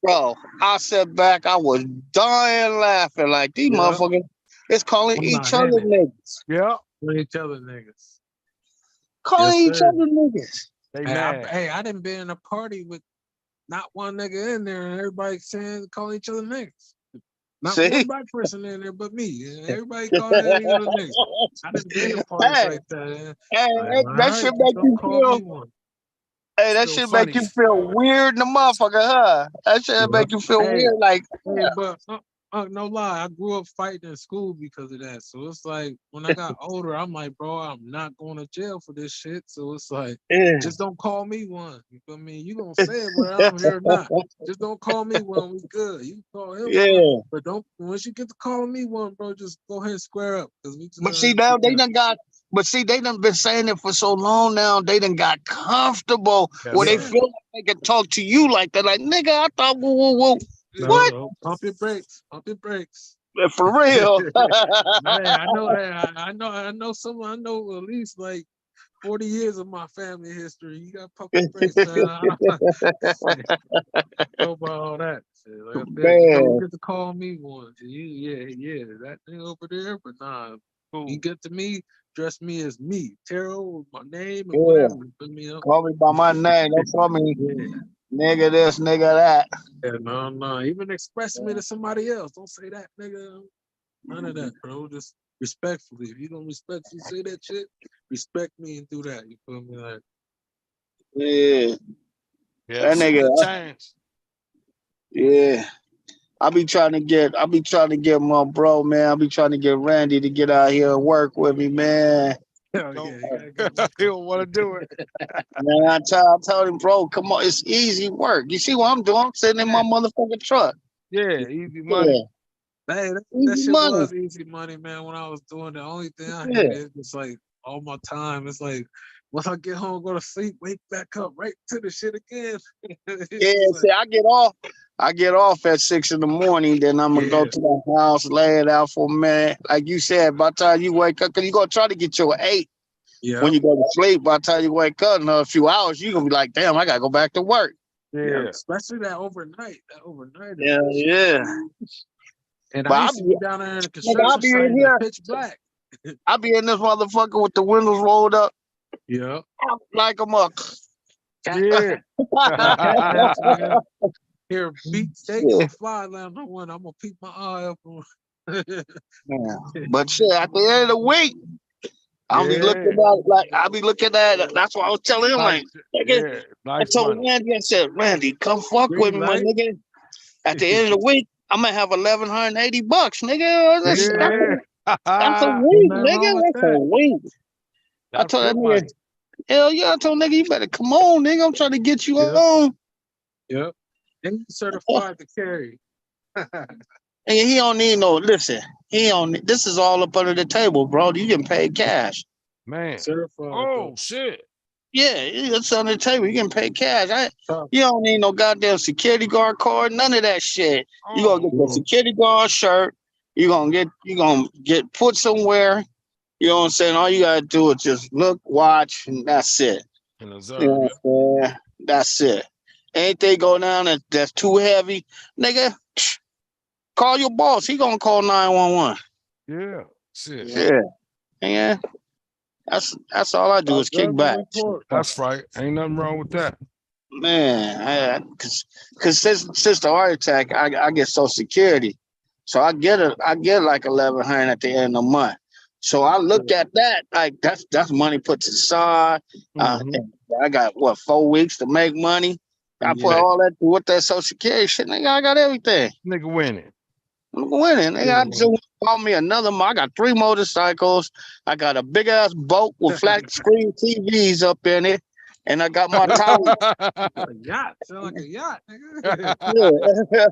Speaker 7: Bro, I sat back, I was dying laughing like these motherfuckers is calling each other niggas.
Speaker 1: Yeah.
Speaker 2: Each other niggas.
Speaker 7: Calling each other niggas.
Speaker 1: They mad.
Speaker 2: I didn't been in a party with not one nigga in there and everybody saying calling each other niggas. Not one black person in there but me. And everybody calling each other niggas. I didn't been in parties like that.
Speaker 7: That should make you feel. Hey, that shit make you feel weird in the motherfucker, huh? That shit make you feel weird, like.
Speaker 2: But no lie, I grew up fighting in school because of that. So it's like when I got older, I'm like, bro, I'm not going to jail for this shit. So it's like, just don't call me one. You feel me? You gonna say it whether I'm here or not. Just don't call me one. We good. You can call him one, but don't. Once you get to calling me one, bro, just go ahead and square up.
Speaker 7: But see, now they done got. But see, they done been saying it for so long now. They done got comfortable where they feel like they can talk to you like that. Like, nigga, I thought, whoa. What?
Speaker 2: No, pump your brakes. Pump your brakes.
Speaker 7: For real.
Speaker 2: Man, I know at least like 40 years of my family history. You got pump your brakes, man. Know about all that. Like you don't get to call me one. Yeah, that thing over there, but nah. You get to me, dress me as me. Terrell, my name and whatever.
Speaker 7: Call me by my name. Don't call me nigga this, nigga that.
Speaker 2: Yeah, no. Even express me to somebody else. Don't say that, nigga. None of that, bro. Just respectfully. If you don't respect you, say that shit. Respect me and do that. You feel me? Like,
Speaker 7: That nigga. Yeah. I be trying to get my bro, man. I be trying to get Randy to get out here and work with me, man.
Speaker 1: He don't want to do it.
Speaker 7: Man, I told him, bro, come on, it's easy work. You see what I'm doing? I'm sitting in my motherfucking truck.
Speaker 1: Yeah, easy money.
Speaker 2: Hey, that shit was easy money, man. When I was doing the only thing I hated is just like all my time. It's like once I get home, go to sleep, wake back up, right to the shit again.
Speaker 7: See, I get off at 6 a.m. Then I'm gonna go to the house, lay it out for a minute. Like you said, by the time you wake up, cause you're gonna try to get your 8 when you go to sleep. By the time you wake up in a few hours, you're gonna be like, damn, I gotta go back to work.
Speaker 2: Yeah, especially that overnight.
Speaker 7: Yeah.
Speaker 2: And I used to be down there in the construction site in pitch black.
Speaker 7: I be in this motherfucker with the windows rolled up.
Speaker 2: Yeah.
Speaker 7: Like a muck.
Speaker 1: Yeah.
Speaker 2: Here, beat steaks and fly around the one. I'm gonna peep my eye up on.
Speaker 7: But shit, at the end of the week, I'll be looking at that's what I was telling him, like I told Randy, I said, Randy, come fuck with me, my nigga. At the end of the week, I'm gonna have $1,180, nigga. That's a week, nigga. That's a week. I told that nigga, hell yeah, I told nigga, you better come on, nigga. I'm trying to get you on.
Speaker 2: Yep. And you certified to carry.
Speaker 7: And he don't need no. Listen, he don't. This is all up under the table, bro. You getting paid cash.
Speaker 1: Man.
Speaker 2: Certified.
Speaker 1: Oh shit.
Speaker 7: Yeah, it's under the table. You getting paid cash. You don't need no goddamn security guard card. None of that shit. You gonna get the security guard shirt. You gonna get put somewhere. You know what I'm saying? All you gotta do is just look, watch, and that's it.
Speaker 1: And observe,
Speaker 7: You know what I'm saying? That's it. Anything go down that's too heavy, nigga, call your boss. He gonna call 911.
Speaker 1: Yeah. Shit.
Speaker 7: Yeah. That's all I do is kick back.
Speaker 1: That's right. Ain't nothing wrong with that.
Speaker 7: Man, cause since the heart attack, I get Social Security, so I get like 1,100 at the end of the month. So I look at that like that's money put to the side. I got 4 weeks to make money. I put all that with that Social Security shit. Nigga, I got everything.
Speaker 1: Nigga winning.
Speaker 7: I'm winning. Nigga, I just bought me another. I got 3 motorcycles. I got a big ass boat with flat screen TVs up in it. And I got my tower.
Speaker 2: A yacht. Sound like a yacht, nigga.
Speaker 7: Yeah.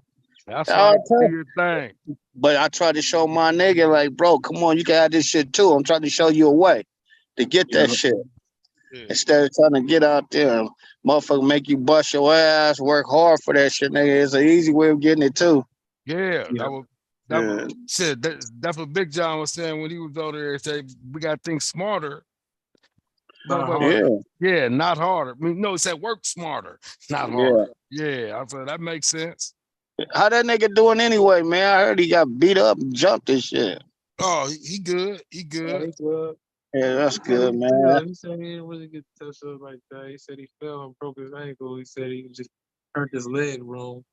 Speaker 1: That's right. Do your thing.
Speaker 7: But I try to show my nigga, like, bro, come on, you can have this shit too. I'm trying to show you a way to get that shit. Yeah. Instead of trying to get out there, motherfucker make you bust your ass, work hard for that shit, nigga. It's an easy way of getting it too.
Speaker 1: Yeah. That was shit. That's what Big John was saying when he was over there. Say we got to think smarter. Yeah, not harder. I mean, no, he said work smarter, not harder. Yeah, I said that makes sense.
Speaker 7: How that nigga doing anyway, man? I heard he got beat up and jumped and shit.
Speaker 1: Oh, he good. He good.
Speaker 7: Yeah, that's good, man.
Speaker 2: He said he didn't really get touched up like that. He said he fell and broke his ankle. He said he just hurt his leg wrong.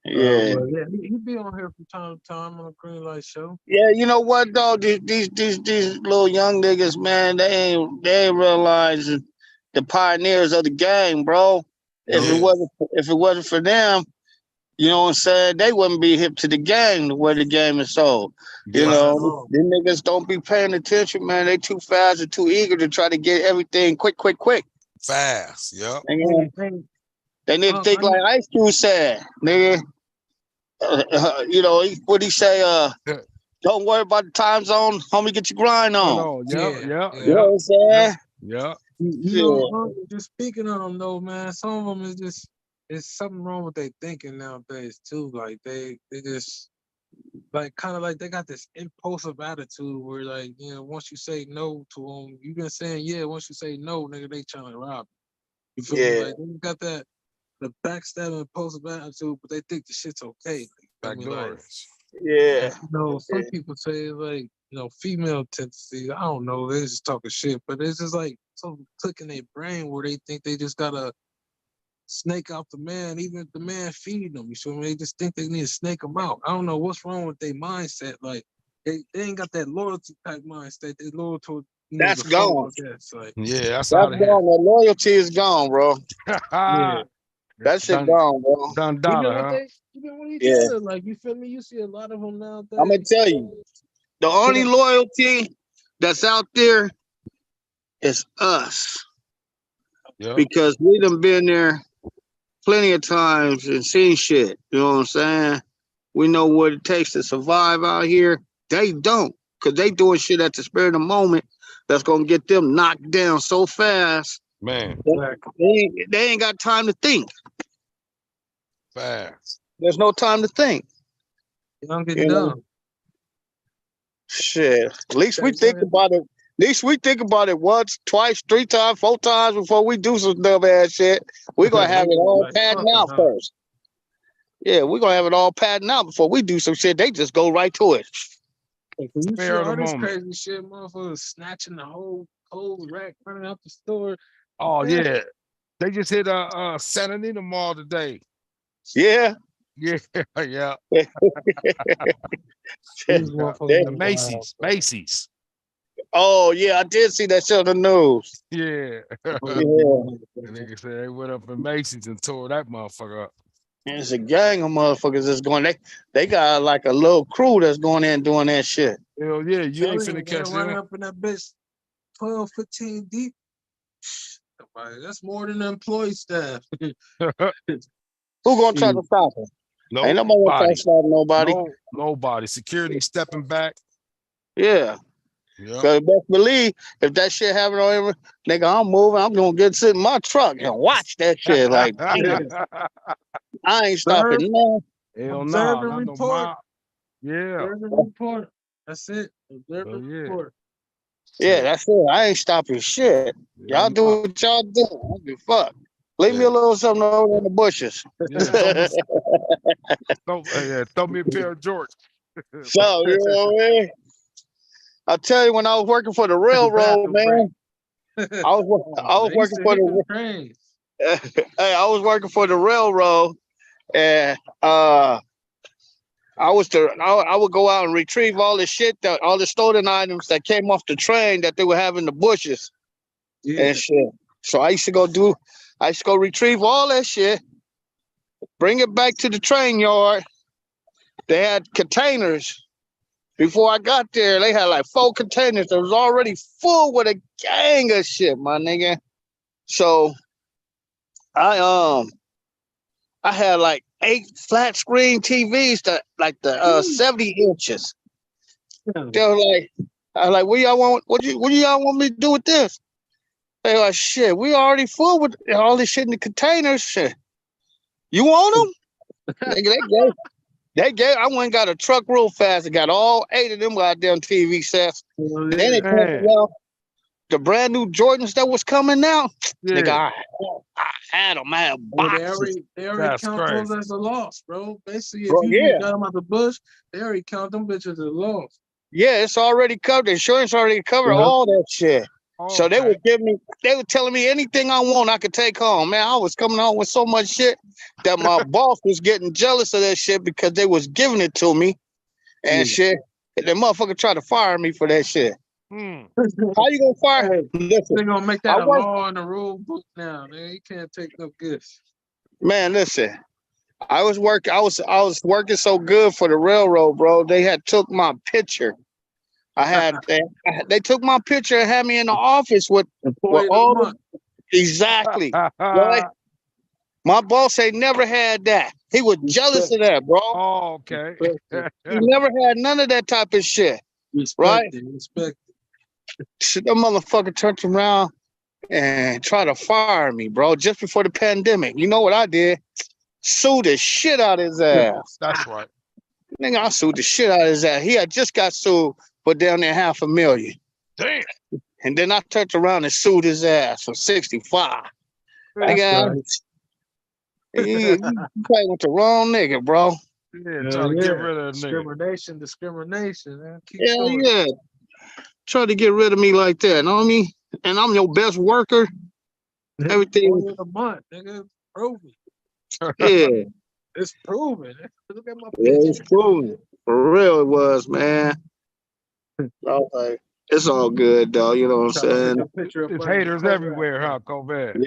Speaker 7: Yeah.
Speaker 2: He be on here from time to time on a Greenlite show.
Speaker 7: Yeah, you know what though? These little young niggas, man, they ain't realizing the pioneers of the game, bro. If it wasn't for them, you know what I'm saying, they wouldn't be hip to the game the way the game is sold. You know, them niggas don't be paying attention, man. They too fast and too eager to try to get everything quick.
Speaker 1: Fast, yep.
Speaker 7: They need to think like Ice Cube said, nigga. You know, what he say? Don't worry about the time zone, homie. Get your grind on.
Speaker 1: Yeah.
Speaker 7: You know what I'm saying?
Speaker 1: Yeah.
Speaker 2: You know, just speaking of them though, man. Some of them is just it's something wrong with their thinking nowadays too. Like they just like kind of like they got this impulsive attitude where like once you say no to them, you've been saying once you say no, nigga, they trying to rob you. You feel me? Like they got that. The backstabbing impulsive attitude, but they think the shit's okay.
Speaker 1: Backdoors.
Speaker 2: Some people say like, female tendencies. I don't know. They're just talking shit, but it's just like some click in their brain where they think they just gotta snake out the man, even if the man feeding them. You feel me? They just think they need to snake them out. I don't know what's wrong with their mindset. Like they ain't got that loyalty type mindset. They loyal to
Speaker 7: that's gone.
Speaker 2: Like,
Speaker 1: that's
Speaker 7: gone. The loyalty is gone, bro. That shit gone, bro.
Speaker 1: Done dollar,
Speaker 2: Even with each other, like, you feel me? You see a lot of them nowadays.
Speaker 7: I'm gonna tell you, the only loyalty that's out there is us. Because we done been there plenty of times and seen shit. You know what I'm saying? We know what it takes to survive out here. They don't, because they doing shit at the spur of the moment that's gonna get them knocked down so fast.
Speaker 1: Man,
Speaker 7: they ain't got time to think.
Speaker 1: Fast.
Speaker 7: There's no time to think.
Speaker 2: You don't get done.
Speaker 7: Shit. At least we think about it. At least we think about it once, twice, 3 times, 4 times before we do some dumb ass shit. We're gonna have it all patterned out first. Yeah, we're gonna have it all patterned out before we do some shit. They just go right to it.
Speaker 2: You see all this crazy shit, motherfuckers snatching the whole clothes rack, running out the store.
Speaker 1: Oh yeah, they just hit Santa Anita Mall today.
Speaker 7: Yeah.
Speaker 1: Macy's.
Speaker 7: Oh yeah, I did see that shit on the news.
Speaker 1: Yeah. The nigga said they went up in Macy's and tore that motherfucker up.
Speaker 7: There's a gang of motherfuckers that's going. They got like a little crew that's going in doing that shit.
Speaker 1: Hell yeah, you ain't finna catch them.
Speaker 2: Running up in that bitch 12, 15 deep. That's more than the employee staff.
Speaker 7: Who gonna try to stop him? Ain't nobody gonna try to stop nobody.
Speaker 1: Nobody. Security stepping back.
Speaker 7: Yeah.
Speaker 1: Yeah.
Speaker 7: Cause best believe if that shit happen on every nigga, I'm moving. I'm gonna get sit in my truck and watch that shit. Like, damn, I ain't stopping. No.
Speaker 1: Hell
Speaker 2: Observe
Speaker 1: no,
Speaker 2: and
Speaker 1: not no
Speaker 2: report.
Speaker 1: mob. Yeah.
Speaker 2: Observe and report. That's it. Observe and report.
Speaker 7: Yeah, that's it. I ain't stopping shit. Y'all do what y'all do. I don't give a fuck. Leave me a little something over in the bushes.
Speaker 1: Yeah, throw me a pair of Jordans.
Speaker 7: So, you know what I mean? I tell you, when I was working for the railroad, man, I was working for the
Speaker 2: trains.
Speaker 7: Hey, I was working for the railroad, and I would go out and retrieve all the shit all the stolen items that came off the train that they would have in the bushes and shit. So I used to go retrieve all that shit, bring it back to the train yard. They had containers. Before I got there, they had like 4 containers that was already full with a gang of shit, my nigga. So I had like 8 flat screen TVs that like the 70 inches. They were like, I was like, what y'all want? What do y'all want me to do with this? They were like, shit, we already full with all this shit in the containers. Shit. You want them? Nigga, they gave. I went and got a truck real fast and got all 8 of them goddamn TV sets. Then they told me, well, the brand new Jordans that was coming out, nigga, I had them. I had boxes.
Speaker 2: They already count those as a loss, bro. Basically, if
Speaker 7: Bro,
Speaker 2: you got them out the bush, they already count them bitches as a loss.
Speaker 7: Yeah, it's already covered. The insurance already covered all that shit. So they were telling me anything I want, I could take home. Man, I was coming home with so much shit that my boss was getting jealous of that shit because they was giving it to me and shit. And the motherfucker tried to fire me for that shit. How you gonna fire?
Speaker 2: Listen, they're gonna make that a law in the rule book now. Man, you can't take no gifts.
Speaker 7: Man, listen. I was working so good for the railroad, bro. They had took my picture. They took my picture and had me in the office with all exactly. Right? My boss ain't never had that. He was jealous of that, bro.
Speaker 1: Oh, okay.
Speaker 7: He never had none of that type of shit. Right?
Speaker 2: Respect.
Speaker 7: Shit, that motherfucker turned around and tried to fire me, bro, just before the pandemic. You know what I did? Sued the shit out of his ass.
Speaker 1: That's right.
Speaker 7: Nigga, I sued the shit out of his ass. He had just got sued for down there $500,000.
Speaker 1: Damn.
Speaker 7: And then I turned around and sued his ass for 65. Nigga, you probably went the wrong nigga, bro.
Speaker 1: Yeah, trying to get rid of
Speaker 2: discrimination, man.
Speaker 7: Yeah. Try to get rid of me like that. You know what I mean? And I'm your best worker. Everything.
Speaker 2: A month, nigga. Proven.
Speaker 7: Yeah.
Speaker 2: It's proven. Look at my picture.
Speaker 7: Yeah, it's proven. For real, it was, man. I was like, it's all good, though. You know what I'm saying?
Speaker 1: There's haters everywhere, huh, Kovac?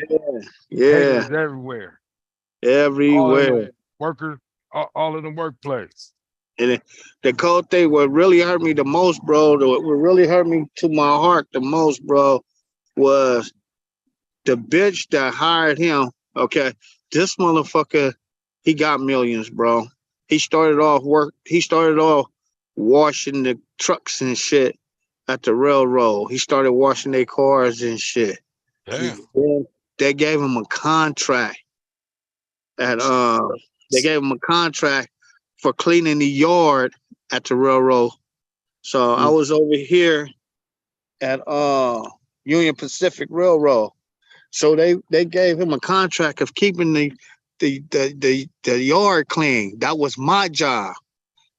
Speaker 7: Yeah.
Speaker 1: Haters everywhere.
Speaker 7: Everywhere.
Speaker 1: Workers, all in the workplace.
Speaker 7: And the cold thing, what really hurt me the most, bro, what really hurt me to my heart the most, bro, was the bitch that hired him. Okay, this motherfucker, he got millions, bro. He started off washing the trucks and shit at the railroad. He started washing their cars and shit.
Speaker 1: Damn.
Speaker 7: They gave him a contract for cleaning the yard at the railroad. So I was over here at Union Pacific Railroad. So they gave him a contract of keeping the yard clean. That was my job.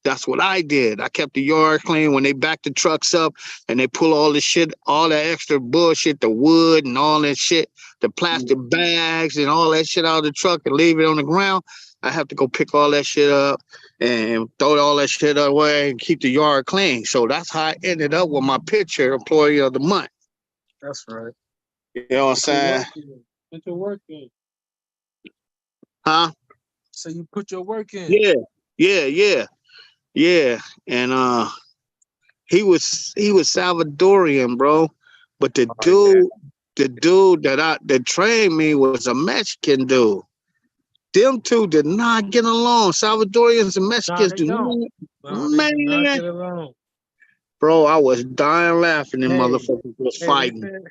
Speaker 7: That's what I did. I kept the yard clean when they back the trucks up and they pull all the shit, all that extra bullshit, the wood and all that shit, the plastic bags and all that shit out of the truck and leave it on the ground. I have to go pick all that shit up and throw all that shit away and keep the yard clean. So that's how I ended up with my picture, Employee of the Month.
Speaker 2: That's right.
Speaker 7: You know what I'm saying?
Speaker 2: Put your work in.
Speaker 7: Huh?
Speaker 2: So you put your work in.
Speaker 7: Yeah. And he was Salvadorian, bro. But the dude that trained me was a Mexican dude. them two did not get along. Salvadorians and
Speaker 2: Nah,
Speaker 7: Mexicans
Speaker 2: they
Speaker 7: do
Speaker 2: don't.
Speaker 7: not.
Speaker 2: No, they do not
Speaker 7: Man,
Speaker 2: get along.
Speaker 7: bro, I was dying laughing. Them
Speaker 2: Hey,
Speaker 7: motherfuckers was
Speaker 2: hey,
Speaker 7: fighting.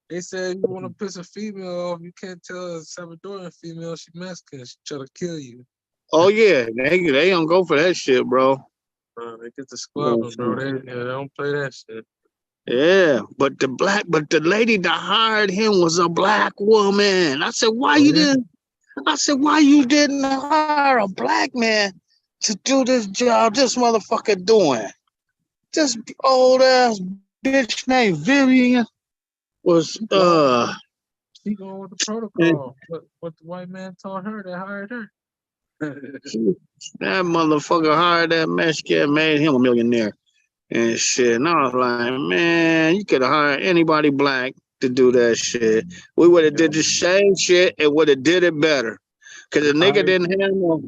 Speaker 2: they said you want to piss a female off, you can't tell a Salvadorian female she Mexican. She try to kill you.
Speaker 7: Oh yeah, they don't go for that shit, bro.
Speaker 2: They get the squabbling, bro. They don't play that shit.
Speaker 7: Yeah, but the lady that hired him was a black woman. I said, why you didn't? I said, why you didn't hire a black man to do this job this motherfucker doing? This old ass bitch named Vivian was
Speaker 2: She going with the protocol. What the white man taught her, they hired her.
Speaker 7: that motherfucker hired that Mexican, made him a millionaire and shit. And I was like, man, you could have hired anybody black to do that shit. We would have did the same shit and would have did it better. Cause the nigga didn't have no.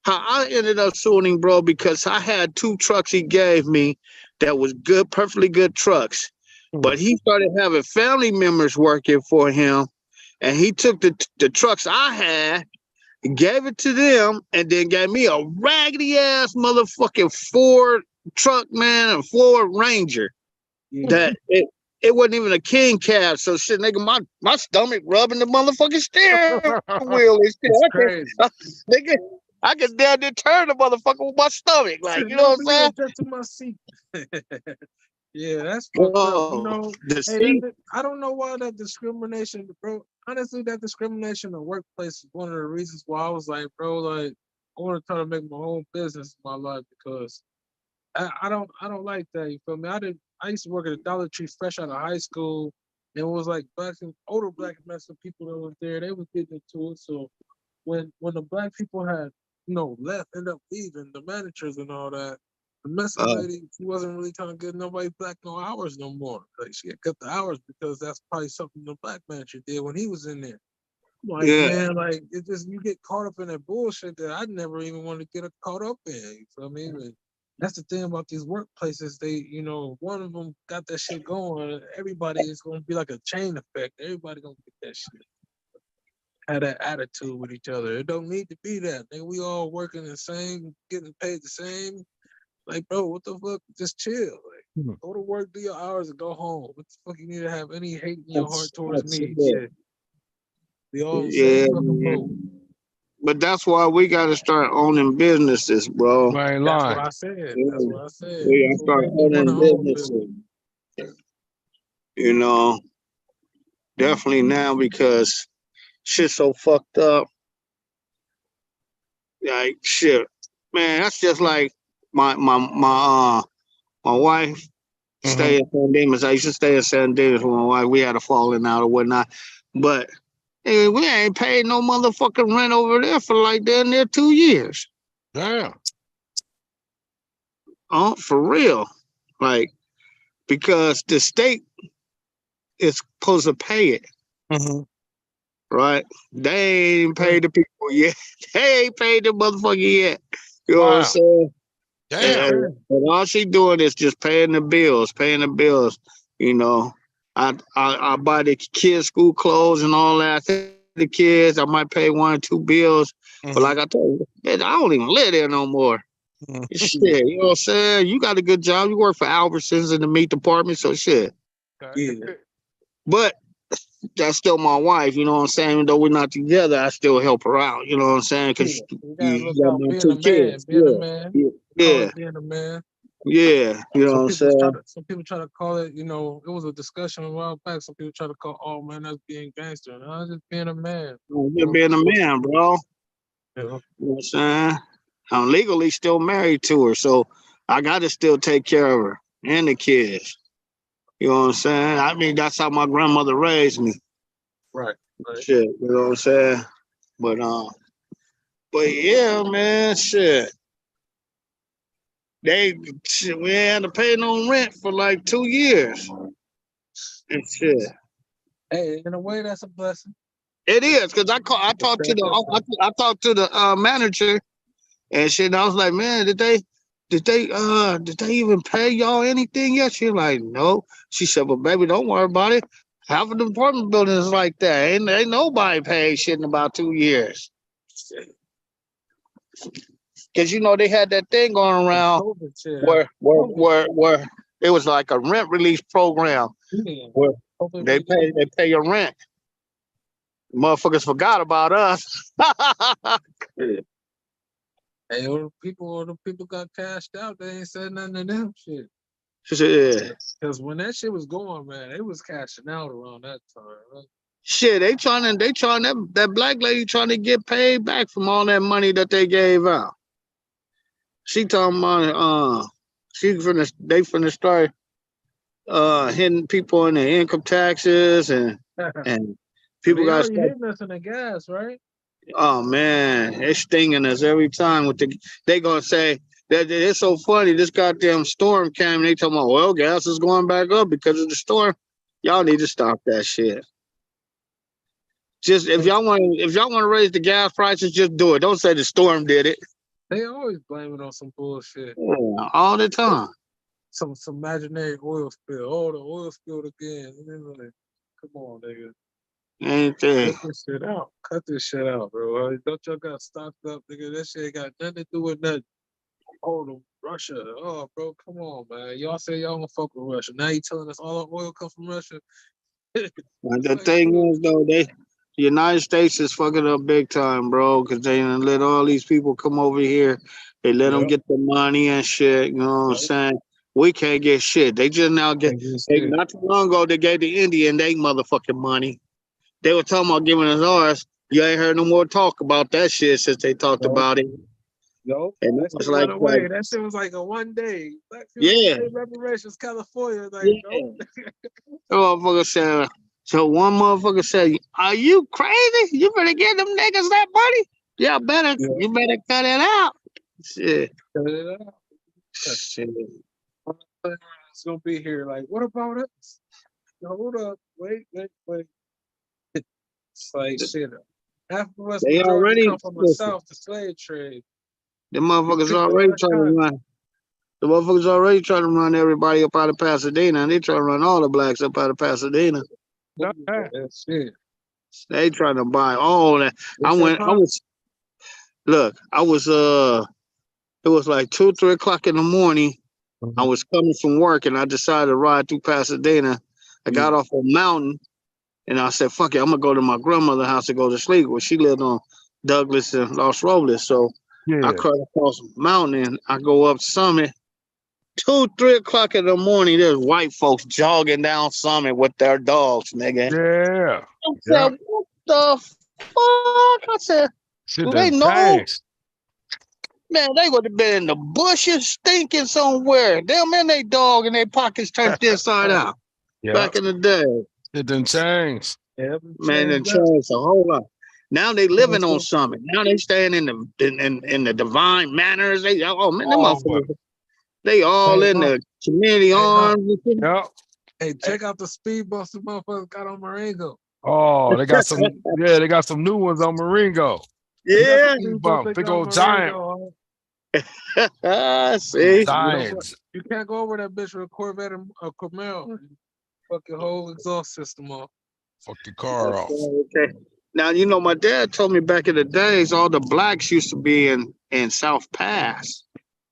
Speaker 7: How I ended up suing him, bro, because I had 2 trucks he gave me that was good, perfectly good trucks. But he started having family members working for him, and he took the trucks I had, gave it to them, and then gave me a raggedy ass motherfucking Ford truck, man, a Ford Ranger. That it wasn't even a king cab. So shit, nigga, my stomach rubbing the motherfucking steering wheel and shit.
Speaker 2: Crazy.
Speaker 7: Nigga, I could damn near turn the motherfucker with my stomach. Like, you know what I'm saying?
Speaker 2: Just to my seat. Yeah, that's fucked up. You know, I don't know why that discrimination, bro. Honestly, that discrimination in the workplace is one of the reasons why I was like, bro, like, I want to try to make my own business in my life because I don't like that. You feel me? I used to work at a Dollar Tree fresh out of high school, and it was like older black and Mexican people that was there. They was getting into it. So when the black people had left, ended up leaving, the managers and all that, the Mexican lady, she wasn't really trying to get nobody black no hours no more. Like she had cut the hours because that's probably something the black manager did when he was in there. Like, man, like it just you get caught up in that bullshit that I never even wanted to get caught up in. You feel me? But that's the thing about these workplaces. They, one of them got that shit going. Everybody is gonna be like a chain effect. Everybody gonna get that shit. Have that attitude with each other. It don't need to be that. We all working the same, getting paid the same. Like, bro, what the fuck? Just chill. Like, go to work, do your hours, and go home. What the fuck you need to have any hate in your heart towards me? Shit. We all in the same fucking boat.
Speaker 7: But that's why we got to start owning businesses, bro.
Speaker 2: That's what I said. That's what I said.
Speaker 7: We got to start owning businesses. Definitely now because shit's so fucked up. Like shit, man. That's just like my wife stay in San Dimas. I used to stay in San Dimas with my wife. We had a falling out or whatnot, but hey, we ain't paid no motherfucking rent over there for like damn near 2 years.
Speaker 1: Damn.
Speaker 7: Oh, for real. Like, because the state is supposed to pay it. Right? They ain't paid the people yet. They ain't paid the motherfucker yet. You know what I'm saying?
Speaker 1: Damn.
Speaker 7: And all she doing is just paying the bills. I buy the kids' school clothes and all that. The kids, I might pay 1 or 2 bills. But like I told you, I don't even live there no more. Shit, you know what I'm saying? You got a good job. You work for Albertsons in the meat department, so shit.
Speaker 2: Yeah.
Speaker 7: But that's still my wife, you know what I'm saying? Even though we're not together, I still help her out, you know what I'm saying? Because
Speaker 2: you gotta look out being a man. Being a man.
Speaker 7: Yeah.
Speaker 2: Being a man.
Speaker 7: Yeah, you know what I'm saying?
Speaker 2: Some people try to call it, it was a discussion a while back. Some people try to call, oh man, that's being gangster. No, just being a man.
Speaker 7: Just being a man, bro.
Speaker 2: You know
Speaker 7: what I'm saying? I'm legally still married to her, so I got to still take care of her and the kids. You know what I'm saying? I mean, that's how my grandmother raised me.
Speaker 2: Right.
Speaker 7: Shit, you know what I'm saying? But yeah, man, shit. We ain't had to pay no rent for like 2 years. And shit.
Speaker 2: Hey, in a way, that's a blessing.
Speaker 7: It is, because I talked to the manager and shit. And I was like, man, did they even pay y'all anything yet? She's like, no. She said, well, baby, don't worry about it. Half of the apartment buildings like that. Ain't nobody paid shit in about 2 years. Because you know they had that thing going around where it was like a rent release program where they pay your rent. Motherfuckers forgot about us.
Speaker 2: Hey, all the people got cashed out. They ain't said nothing to them. Shit.
Speaker 7: Yeah.
Speaker 2: Because when that shit was going, man, they was cashing out around that time. Right?
Speaker 7: Shit, they trying that black lady trying to get paid back from all that money that they gave out. She talking about they finna start hitting people in their income taxes and people got
Speaker 2: already hitting us in the gas, right?
Speaker 7: Oh man, it's stinging us every time with they gonna say that it's so funny. This goddamn storm came and they talking about well, gas is going back up because of the storm. Y'all need to stop that shit. Just if y'all want to raise the gas prices, just do it. Don't say the storm did it.
Speaker 2: They always blame it on some bullshit.
Speaker 7: Yeah, all the time.
Speaker 2: Some imaginary oil spill. Oh, the oil spilled again. Like, come on, nigga.
Speaker 7: Anything.
Speaker 2: Cut this shit out. Cut this shit out, bro. Don't y'all got stocked up, nigga? That shit ain't got nothing to do with nothing. Oh, the Russia. Oh, bro, come on, man. Y'all say y'all gonna fuck with Russia. Now you telling us all the oil come from Russia?
Speaker 7: The thing is, though, the United States is fucking up big time, bro, because they let all these people come over here. They let them get the money and shit. You know what I'm saying? We can't get shit. They just now not too long ago, they gave the Indian they motherfucking money. They were talking about giving us ours. You ain't heard no more talk about that shit since they talked about it.
Speaker 2: No,
Speaker 7: and
Speaker 2: that shit went away. That shit was like a one day. Black people reparations, California. Like, nope.
Speaker 7: Motherfucker said, so one motherfucker said, "Are you crazy? You better give them niggas that money. You better cut it out." Shit.
Speaker 2: Cut it out.
Speaker 7: Shit.
Speaker 2: It's gonna be here. Like, what about us? Hold up. Wait. It's like shit. Half of us majority come from the South, the slave trade.
Speaker 7: The motherfuckers already trying to run. The motherfuckers already trying to run everybody up out of Pasadena, and they trying to run all the blacks up out of Pasadena.
Speaker 2: That's shit.
Speaker 7: They trying to buy all that. It was like 2, 3 o'clock in the morning. I was coming from work and I decided to ride through Pasadena. I got off a mountain and I said, fuck it, I'm gonna go to my grandmother's house to go to sleep. Where she lived on Douglas and Los Robles. So I cross the mountain and I go up Summit. 2, 3 o'clock in the morning, there's white folks jogging down Summit with their dogs, nigga.
Speaker 1: Yeah.
Speaker 7: I said, what the fuck? I said, do they know? Man, they would have been in the bushes stinking somewhere. Them and they dog and their pockets turned inside out. Back in the day.
Speaker 1: It didn't change.
Speaker 7: Man, it changed a whole lot. Now they living on Summit. Now they staying in the divine manners. They them motherfuckers. They all in the community arms.
Speaker 2: Hey, check out the speed bumps the motherfuckers got on Marengo.
Speaker 1: Oh, they got some. They got some new ones on Marengo.
Speaker 7: Yeah,
Speaker 1: big old giant.
Speaker 7: See,
Speaker 1: giants.
Speaker 2: You can't go over that bitch with a Corvette and a Camaro. Fuck your whole exhaust system off.
Speaker 1: Fuck your car off.
Speaker 7: Okay. Now you know my dad told me back in the days all the blacks used to be in South Pass.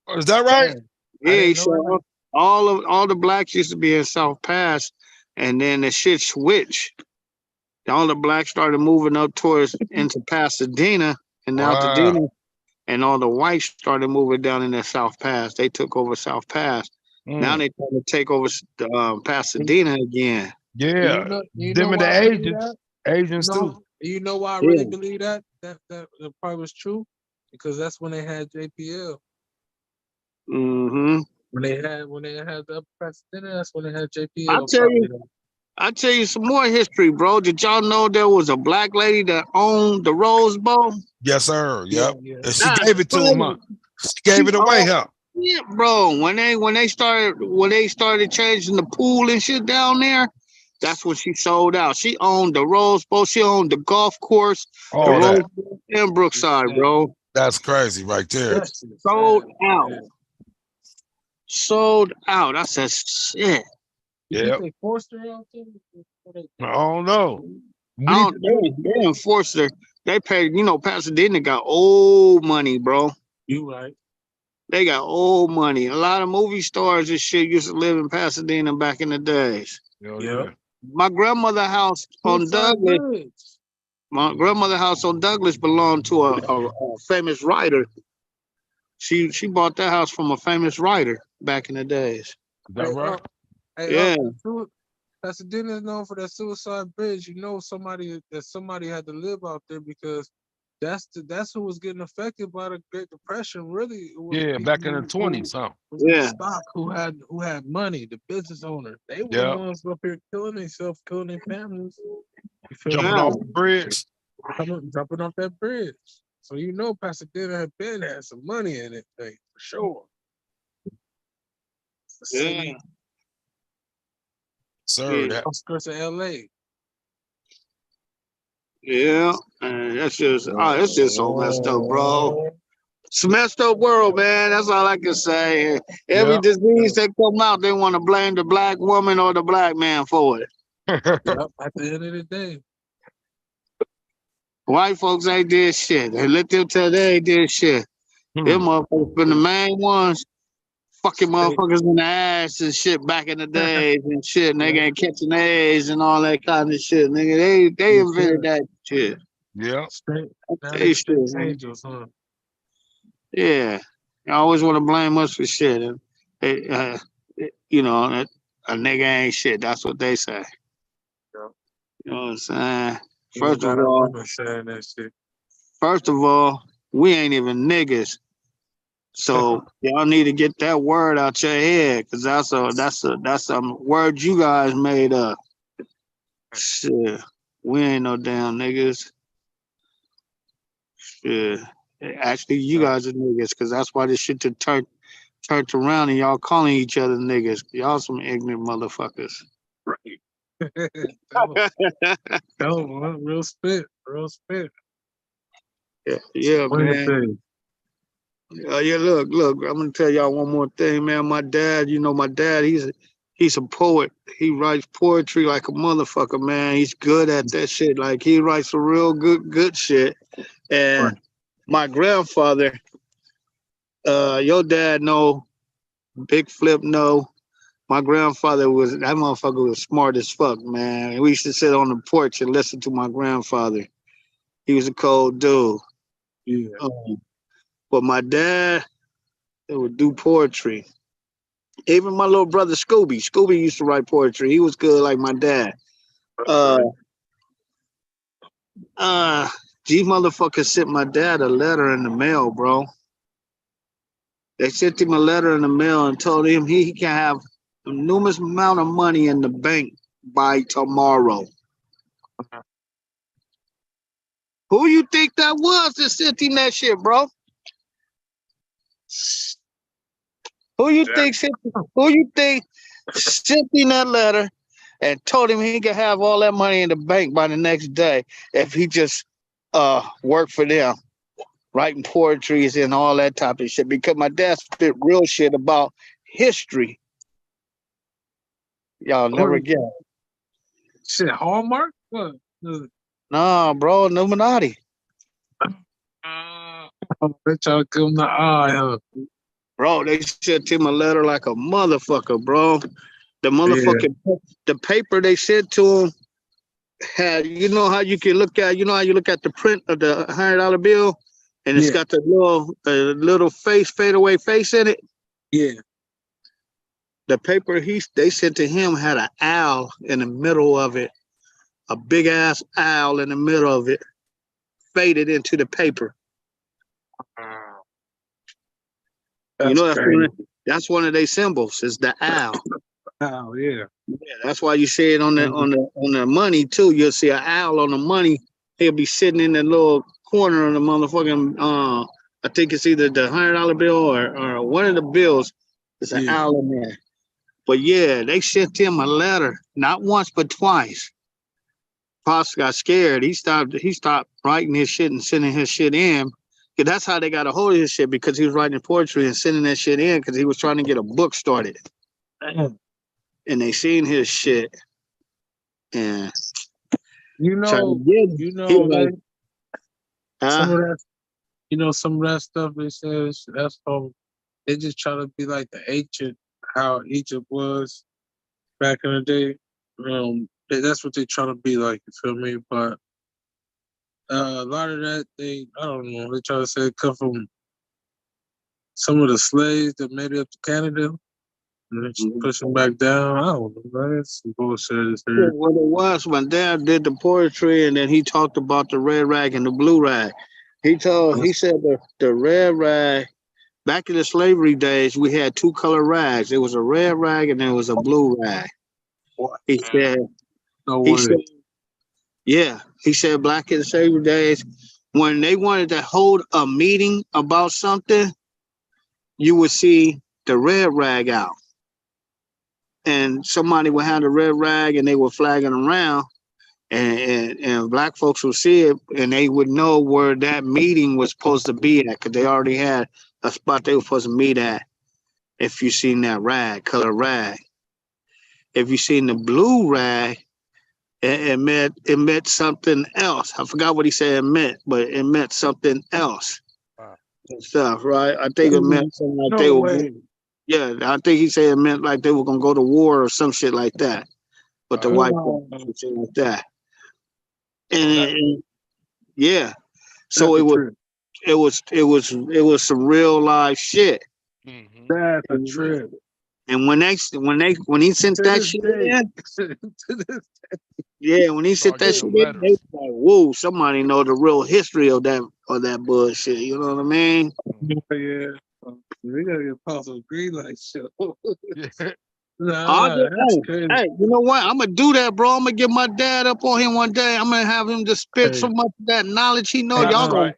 Speaker 1: Oh, is that right?
Speaker 7: Yeah, he said all the blacks used to be in South Pass, and then the shit switched. All the blacks started moving up towards into Pasadena and Altadena, and all the whites started moving down in the South Pass. They took over South Pass. Now they trying to take over Pasadena again.
Speaker 1: Yeah, them and the agents too.
Speaker 2: You know why I really believe that probably was true? Because that's when they had JPL.
Speaker 7: Mm-hmm.
Speaker 2: When they had the Pasadena, that's when they had JPL.
Speaker 7: I'll tell you some more history, bro. Did y'all know there was a black lady that owned the Rose Bowl?
Speaker 1: Yes, sir. Yep. Yeah. And she gave it to him. She gave it away, huh?
Speaker 7: Yeah, bro. When they started changing the pool and shit down there, that's when she sold out. She owned the Rose Bowl. She owned the golf course, the Rose Bowl in Brookside, bro.
Speaker 1: That's crazy right there.
Speaker 7: Sold out. Sold out. I said, shit.
Speaker 1: Yeah.
Speaker 2: They forced her out there?
Speaker 1: I don't know.
Speaker 7: They enforced her. They paid, Pasadena got old money, bro.
Speaker 2: You right.
Speaker 7: They got old money. A lot of movie stars and shit used to live in Pasadena back in the days.
Speaker 2: Yeah.
Speaker 7: My grandmother house on Douglas. My grandmother house on Douglas belonged to a famous writer. She bought that house from a famous writer back in the days.
Speaker 1: Is that right?
Speaker 7: Yeah.
Speaker 2: Pasadena is known for that suicide bridge. You know, somebody had to live out there because that's who was getting affected by the Great Depression. Really, it was
Speaker 1: Back in the 20s, huh?
Speaker 2: Stock who had money, the business owners. They were the ones up here killing themselves, killing their families. You feel
Speaker 1: Jumping
Speaker 2: me?
Speaker 1: off the bridge.
Speaker 2: Jumping off that bridge. So you know Pasadena had some money in it, for sure.
Speaker 7: Yeah.
Speaker 1: Sir,
Speaker 2: outskirts of LA.
Speaker 7: Yeah. That's just so messed up, bro. It's a messed up world, man. That's all I can say. Every disease that come out, they want to blame the black woman or the black man for it.
Speaker 2: At the end of the day.
Speaker 7: White folks ain't did shit. They let them tell they ain't did shit. Them motherfuckers been the main ones. Fucking motherfuckers in the ass and shit back in the days and shit. Nigga ain't catching A's and all that kind of shit. Nigga, they invented that shit.
Speaker 1: Yeah.
Speaker 7: They shit,
Speaker 2: angels, huh?
Speaker 7: Yeah. You always want to blame us for shit. A nigga ain't shit. That's what they say.
Speaker 2: Yeah.
Speaker 7: You know what I'm saying?
Speaker 2: First
Speaker 7: of all, we ain't even niggas. So y'all need to get that word out your head, cause that's a word you guys made up. Shit, we ain't no damn niggas. Shit, actually, you guys are niggas, cause that's why this shit turned around and y'all calling each other niggas. Y'all some ignorant motherfuckers.
Speaker 2: Right. Real spit.
Speaker 7: Yeah, man. Look, I'm gonna tell y'all one more thing, man. My dad, he's a poet. He writes poetry like a motherfucker, man. He's good at that shit. Like he writes a real good shit. And my grandfather, your dad know, Big Flip know. My grandfather that motherfucker was smart as fuck, man. We used to sit on the porch and listen to my grandfather. He was a cold dude.
Speaker 2: Yeah.
Speaker 7: But my dad, they would do poetry. Even my little brother Scooby used to write poetry. He was good like my dad. These motherfuckers sent my dad a letter in the mail, bro. They sent him a letter in the mail and told him he can have an enormous amount of money in the bank by tomorrow. Who you think that was that sent him that shit, bro? Who you think sent him that letter and told him he could have all that money in the bank by the next day if he just worked for them, writing poetries and all that type of shit? Because my dad spit real shit about history. Y'all never get it.
Speaker 2: Shit, Hallmark? What?
Speaker 7: Nah, bro, Illuminati.
Speaker 2: They try to give him the eye, huh?
Speaker 7: Bro, they sent him a letter like a motherfucker, bro. The motherfucking the paper they sent to him had, how you can look at, how you look at the print of the $100 bill, and it's got the little fadeaway face in it.
Speaker 2: Yeah.
Speaker 7: The paper they sent to him had an owl in the middle of it, a big ass owl in the middle of it, faded into the paper. That's one of their symbols, is the owl.
Speaker 2: Oh yeah.
Speaker 7: Yeah, that's why you see it on the money too. You'll see an owl on the money. He'll be sitting in the little corner of the motherfucking I think it's either the $100 bill or one of the bills. There's an owl in there. But yeah, they sent him a letter, not once but twice. Pops got scared. He stopped writing his shit and sending his shit in. That's how they got a hold of his shit, because he was writing poetry and sending that shit in because he was trying to get a book started. And they seen his shit. And
Speaker 2: Some of that, some of that stuff they said that's all. They just try to be like the ancient, how Egypt was back in the day. That's what they try to be like. You feel me? But a lot of that I don't know. They try to say it come from some of the slaves that made it up to Canada. And they just push them back down. I don't know, man. It's some bullshit.
Speaker 7: What it was when Dad did the poetry, and then he talked about the red rag and the blue rag. He said the red rag. Back in the slavery days, we had two color rags. It was a red rag and there was a blue rag. He said, yeah. He said back in the slavery days, when they wanted to hold a meeting about something, you would see the red rag out. And somebody would have the red rag and they were flagging around, and black folks would see it and they would know where that meeting was supposed to be at, because they already had a spot they were supposed to meet at. If you seen that color rag. If you seen the blue rag, it meant something else. I forgot what he said it meant, but it meant something else.
Speaker 1: Wow.
Speaker 7: And stuff, right? I think it meant something like they were. Yeah, I think he said it meant like they were gonna go to war or some shit like that. But the white folks, something like that. And yeah, so it was some real live shit.
Speaker 2: That's a trip.
Speaker 7: And when he sent that shit in, yeah, when he sent that shit in, they was like, whoa, somebody know the real history of that bullshit. You know what I mean?
Speaker 2: Yeah. We gotta get Apostle Greenlite show.
Speaker 7: Hey, you know what? I'm gonna do that, bro. I'm gonna get my dad up on him one day. I'm gonna have him just spit so much of that knowledge he know. Y'all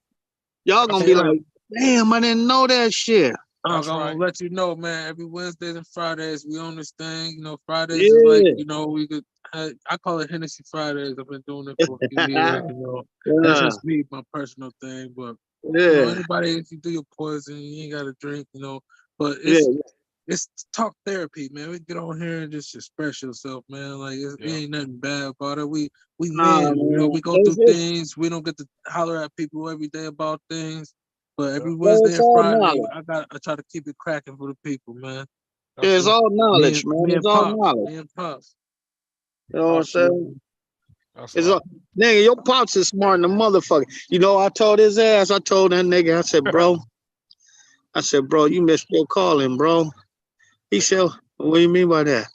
Speaker 7: gonna be like, damn, I didn't know that shit.
Speaker 2: I'm gonna let you know, man. Every Wednesdays and Fridays we on this thing. Fridays is like, we could. I call it Hennessy Fridays. I've been doing it for a few years. That's just me, my personal thing. But anybody, if you do your poison, you ain't gotta drink. But it's talk therapy, man. We get on here and just express yourself, man. Like it ain't nothing bad about it. We men, we go through things. We don't get to holler at people every day about things. But every Wednesday and Friday, I try to keep it cracking for the people, man.
Speaker 7: It's all knowledge, man. It's all knowledge.
Speaker 2: Me and Pops.
Speaker 7: You know what I'm saying? Nigga, your Pops is smart than a motherfucker. I told his ass, I told that nigga, I said, bro, you missed your calling, bro. He said, what do you mean by that?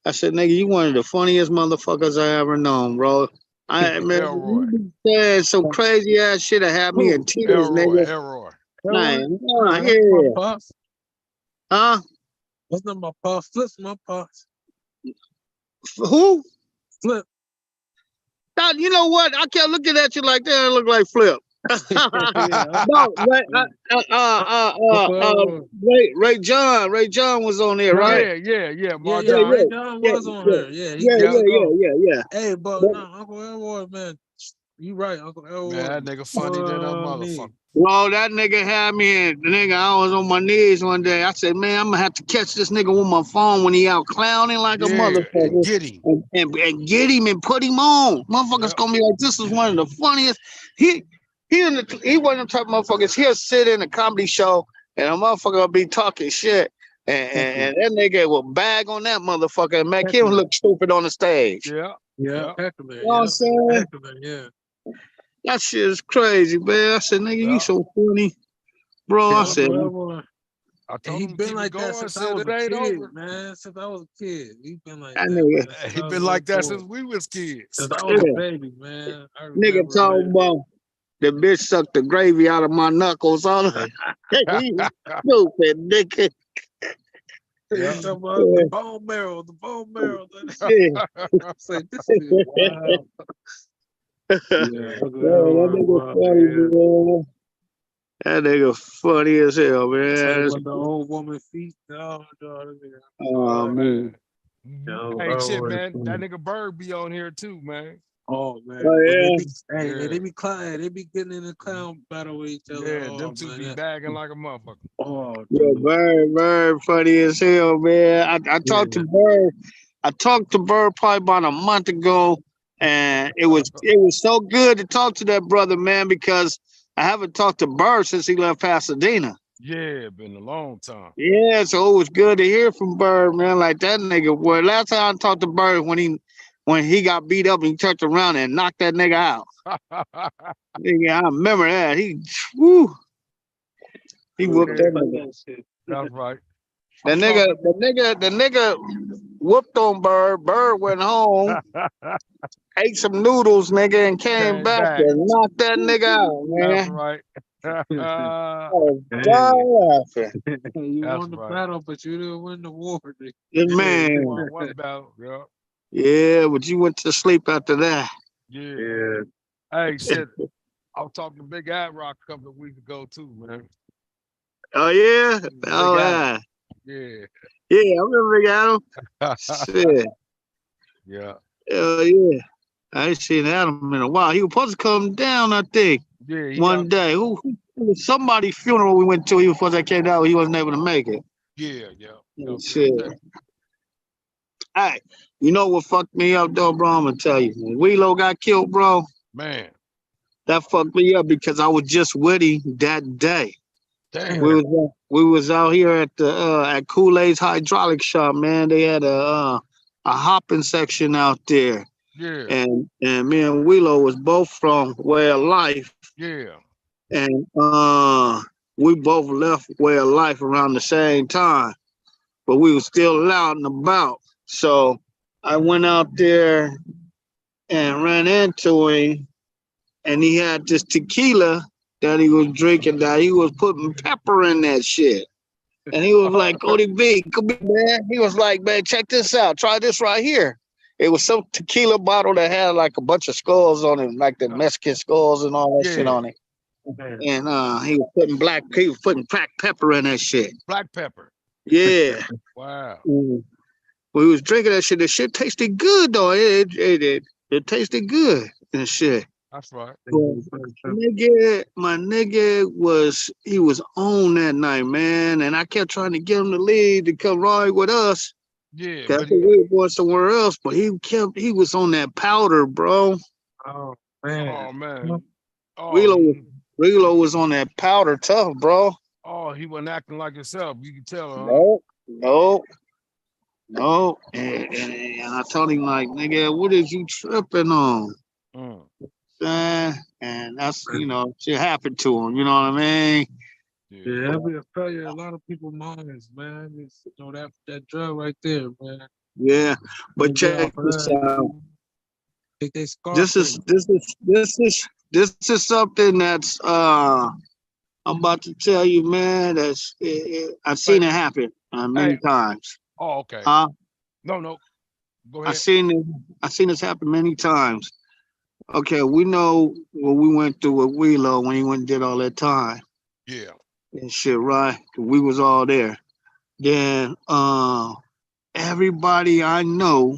Speaker 7: I said, nigga, you one of the funniest motherfuckers I ever known, bro. You said some crazy ass shit that had me in tears, nigga.
Speaker 1: Elroy.
Speaker 2: My Pops.
Speaker 7: Huh?
Speaker 2: That's not my Pops. Flip's my Pops.
Speaker 7: Who?
Speaker 2: Flip.
Speaker 7: Now, you know what? I kept looking at you like that. It looked like Flip. No, Ray John was on there, right?
Speaker 1: Yeah.
Speaker 2: Ray John was on there.
Speaker 7: Yeah.
Speaker 2: Hey, but Uncle Elroy, man, you right, Uncle Elroy.
Speaker 1: Man, that nigga funny than a motherfucker.
Speaker 7: Well, that nigga had me in. I was on my knees one day. I said, man, I'm gonna have to catch this nigga with my phone when he out clowning like a motherfucker.
Speaker 1: And get him.
Speaker 7: And get him and put him on. Motherfuckers gonna be like, this is one of the funniest. He wasn't the type of motherfuckers. He'll sit in a comedy show and a motherfucker will be talking shit. And that nigga will bag on that motherfucker and make him look stupid on the stage.
Speaker 2: Yeah.
Speaker 7: You know what I'm saying?
Speaker 2: Yeah.
Speaker 7: That shit is crazy, man. I said, nigga, you so funny. Bro, I said.
Speaker 1: I told
Speaker 2: he
Speaker 1: him
Speaker 2: been like that since I was a kid,
Speaker 1: over.
Speaker 2: man. Since I was a kid. He been like
Speaker 1: that. He been like that since we was kids.
Speaker 2: Since I was a baby, man.
Speaker 7: Nigga talking about the bitch sucked the gravy out of my knuckles. Stupid nigga.
Speaker 2: Talking about the bone marrow. I said, this is wild.
Speaker 7: That nigga funny as hell, man.
Speaker 2: The old woman feet. Oh
Speaker 7: man.
Speaker 1: Hey, shit, man. That nigga Bird be on here too, man.
Speaker 2: Oh man. They be clowning. They be getting in a clown battle with each other.
Speaker 1: Yeah, them two be bagging like a motherfucker.
Speaker 2: Oh,
Speaker 7: Bird funny as hell, man. I talked to Bird. I talked to Bird probably about a month ago. And it was so good to talk to that brother, man, because I haven't talked to Bird since he left Pasadena.
Speaker 1: Yeah, been a long time.
Speaker 7: Yeah, so it was good to hear from Bird, man. Like that nigga. Boy, last time I talked to Bird when he got beat up and he turned around and knocked that nigga out. Nigga, I remember that. He whooped that nigga.
Speaker 1: That's right.
Speaker 7: The nigga whooped on Bird. Bird went home, ate some noodles, nigga, and came back and knocked that nigga out, man.
Speaker 1: That's right.
Speaker 7: Oh, God,
Speaker 2: You
Speaker 1: That's
Speaker 2: won the
Speaker 1: right.
Speaker 2: battle, but you didn't win the war. Nigga.
Speaker 7: man.
Speaker 1: One battle, yeah.
Speaker 7: Yeah, but you went to sleep after that.
Speaker 1: Yeah. Hey, shit. I was talking to Big Ad Rock a couple of weeks ago too, man.
Speaker 7: Oh yeah? Oh
Speaker 1: Adam.
Speaker 7: yeah.
Speaker 1: Yeah.
Speaker 7: Yeah, I remember Big Adam. Shit.
Speaker 1: Yeah.
Speaker 7: Hell yeah. I ain't seen Adam in a while. He was supposed to come down, I think,
Speaker 1: Yeah.
Speaker 7: one day. Who was somebody's funeral we went to. He was supposed to came down, but he wasn't able to make it.
Speaker 1: Yeah.
Speaker 7: Shit. Hey, you know what fucked me up though, bro? I'm gonna tell you. When Wheelo got killed, bro,
Speaker 1: Man.
Speaker 7: that fucked me up because I was just with him that day.
Speaker 1: Damn.
Speaker 7: We was out here at the at Kool-Aid's hydraulic shop, man. They had a hopping section out there.
Speaker 1: Yeah.
Speaker 7: And me and Wheelo was both from Way of Life.
Speaker 1: Yeah.
Speaker 7: And we both left Way of Life around the same time. But we were still out and about. So I went out there and ran into him, and he had this tequila that he was drinking that he was putting pepper in that shit. And he was like, Cody B, come here, man. He was like, man, check this out. Try this right here. It was some tequila bottle that had like a bunch of skulls on it, like the Mexican skulls and all that shit on it. And he was putting cracked pepper in that shit.
Speaker 1: Black pepper.
Speaker 7: Yeah.
Speaker 1: Wow.
Speaker 7: We was drinking that shit. The shit tasted good though. It tasted good and shit.
Speaker 1: That's right.
Speaker 7: My nigga was on that night, man. And I kept trying to get him to leave to come ride with us.
Speaker 1: Yeah.
Speaker 7: But we were going somewhere else, but he was on that powder, bro.
Speaker 2: Oh man.
Speaker 7: Wheelo was on that powder tough, bro.
Speaker 1: Oh, he wasn't acting like himself. You can tell, huh?
Speaker 7: No. And I told him, like, nigga, what is you tripping on? And that's, shit happened to him. You know what I mean?
Speaker 2: Yeah, that'd be a failure. A lot of people minds, man. It's, that drug right there, man.
Speaker 7: Yeah, but check this out. This is something that's I'm about to tell you, man. I've seen it happen many times.
Speaker 1: Oh, okay. No. Go ahead.
Speaker 7: I've seen this happen many times. Okay, we know what we went through with Wheelo when he went and did all that time.
Speaker 1: Yeah.
Speaker 7: And shit, right? We was all there. Then everybody I know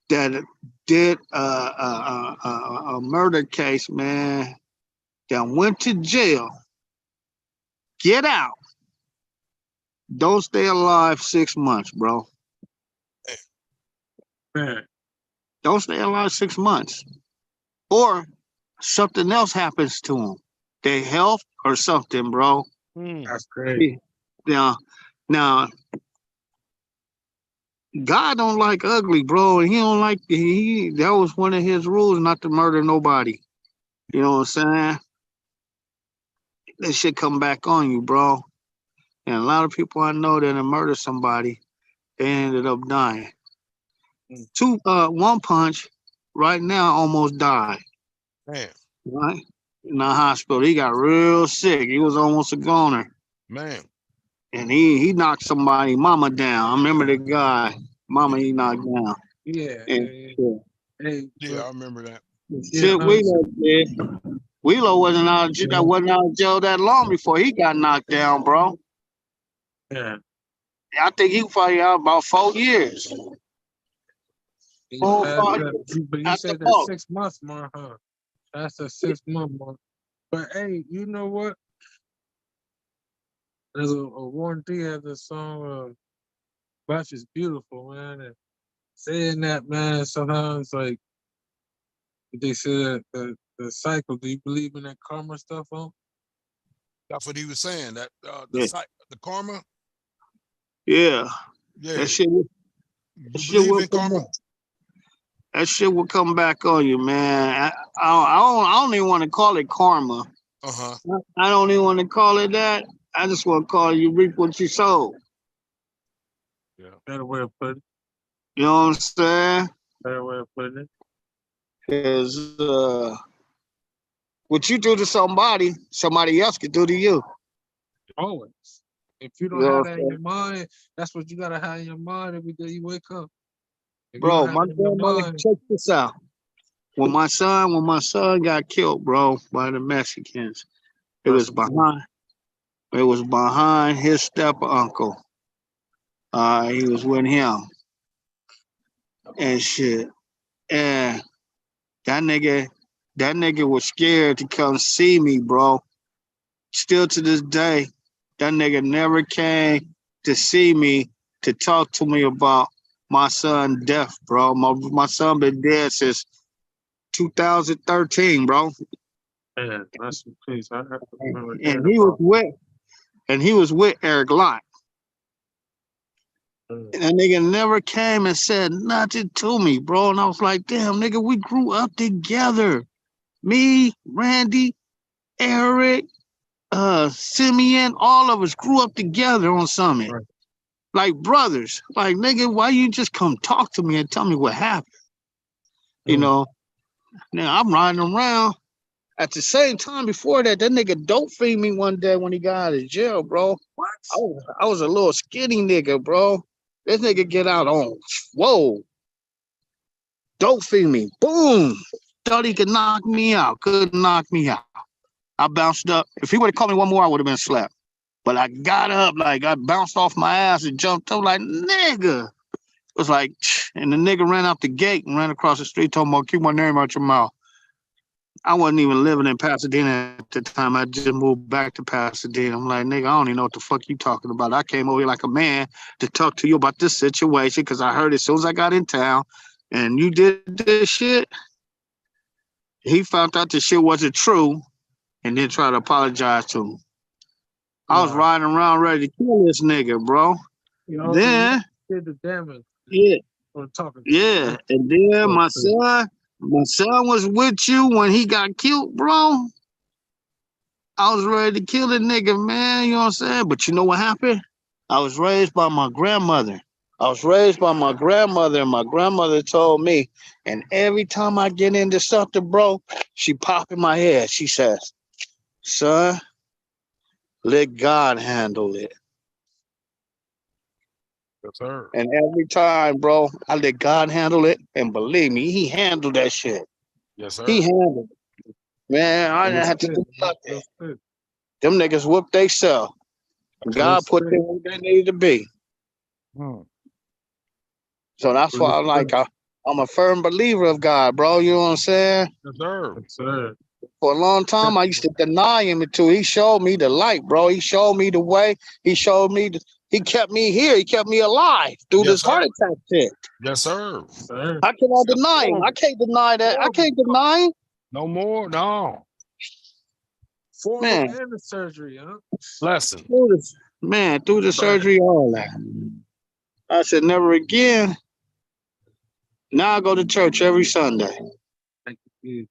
Speaker 7: that did a murder case, man, that went to jail, get out, don't stay alive 6 months, bro.
Speaker 2: Man.
Speaker 7: Don't stay alive 6 months. Or something else happens to them. Their health or something, bro.
Speaker 2: That's crazy.
Speaker 7: Now, God don't like ugly, bro. And he don't like, that was one of his rules, not to murder nobody. You know what I'm saying? That shit come back on you, bro. And a lot of people I know that have murdered somebody, they ended up dying. One Punch right now almost died.
Speaker 1: Man.
Speaker 7: Right? In the hospital. He got real sick. He was almost a goner.
Speaker 1: Man.
Speaker 7: And he knocked somebody, mama down. I remember the guy, mama he knocked down.
Speaker 2: Yeah.
Speaker 1: Yeah, I remember that.
Speaker 7: Shit, Wheelo wasn't out of jail that long before he got knocked down, bro.
Speaker 2: Yeah.
Speaker 7: I think he was probably out about 4 years.
Speaker 2: But you said that 6 months, man, huh? That's a 6 month mark. But hey, you know what? There's a Warren D has a song, Life is Beautiful, man. And saying that, man, sometimes like they say that The cycle. Do you believe in that karma stuff, huh?
Speaker 1: That's what he was saying. That
Speaker 7: Yeah.
Speaker 1: the karma.
Speaker 7: Yeah.
Speaker 1: Yeah.
Speaker 7: That shit.
Speaker 1: You
Speaker 7: That shit
Speaker 1: believe
Speaker 7: will
Speaker 1: in
Speaker 7: come
Speaker 1: karma?
Speaker 7: back. That shit will come back on you, man. I don't even want to call it karma.
Speaker 1: Uh-huh.
Speaker 7: I don't even want to call it that. I just want to call it you reap what you sow.
Speaker 1: Yeah.
Speaker 2: Better way of putting it.
Speaker 7: You know what I'm saying?
Speaker 2: Better way of putting it.
Speaker 7: Because what you do to somebody else can do to you.
Speaker 2: Always. If you don't
Speaker 7: You know
Speaker 2: have
Speaker 7: what
Speaker 2: that
Speaker 7: I'm
Speaker 2: in your
Speaker 7: saying?
Speaker 2: mind, that's what you gotta have in your mind every day you wake up. If you
Speaker 7: Bro,
Speaker 2: don't have
Speaker 7: my
Speaker 2: it in your
Speaker 7: grandmother,
Speaker 2: mind,
Speaker 7: check this out. When my son got killed, bro, by the Mexicans, it was behind his step uncle. He was with him and shit. And that nigga was scared to come see me, bro. Still to this day, that nigga never came to see me to talk to me about my son death, bro. My son been dead since 2013, bro.
Speaker 2: man, that's the case. I remember
Speaker 7: And
Speaker 2: hearing
Speaker 7: he
Speaker 2: about
Speaker 7: was with Eric Lott.
Speaker 2: it.
Speaker 7: And that nigga never came and said nothing to me, bro. And I was like, damn, nigga, we grew up together. Me, Randy, Eric, Simeon, all of us grew up together on Summit.
Speaker 2: Right.
Speaker 7: Like brothers. Like, nigga, why you just come talk to me and tell me what happened? You know? Now I'm riding around. At the same time before that, that nigga dope feed me one day when he got out of jail, bro.
Speaker 2: What?
Speaker 7: I was a little skinny nigga, bro. This nigga get out on, whoa. Dope feed me. Boom. Thought he could knock me out. Couldn't knock me out. I bounced up. If he would have called me one more, I would have been slapped. But I got up, like I bounced off my ass and jumped up like, nigga. It was like, and the nigga ran out the gate and ran across the street, told me, keep my name out your mouth. I wasn't even living in Pasadena at the time. I just moved back to Pasadena. I'm like, nigga, I don't even know what the fuck you talking about. I came over here like a man to talk to you about this situation because I heard as soon as I got in town and you did this shit, he found out the shit wasn't true and then tried to apologize to me. I was riding around ready to kill this nigga, bro.
Speaker 2: You know,
Speaker 7: Then,
Speaker 2: did the damage.
Speaker 7: yeah,
Speaker 2: For talking to
Speaker 7: yeah.
Speaker 2: you.
Speaker 7: And then my son was with you when he got killed, bro. I was ready to kill the nigga, man. You know what I'm saying? But you know what happened? I was raised by my grandmother. And my grandmother told me, and every time I get into something, bro, she pop in my head. She says, son, let God handle it.
Speaker 1: Yes, sir.
Speaker 7: And every time, bro, I let God handle it. And believe me, he handled that shit.
Speaker 1: Yes, sir.
Speaker 7: He handled it. Man, I didn't have to do nothing. Them niggas whooped they self. God put them where they needed to be. So that's why I'm a firm believer of God, bro. You know what I'm saying?
Speaker 1: Yes, sir.
Speaker 2: Yes, sir.
Speaker 7: For a long time, I used to deny him until he showed me the light, bro. He showed me the way. He kept me here. He kept me alive through this heart attack shit.
Speaker 1: Yes, sir.
Speaker 7: I cannot deny him. I can't deny that. I can't deny him.
Speaker 1: No more. No.
Speaker 7: Man.
Speaker 2: And the surgery, huh?
Speaker 1: Blessing.
Speaker 7: Through the surgery, all that. I said, never again. Now I go to church every Sunday.
Speaker 2: Thank you.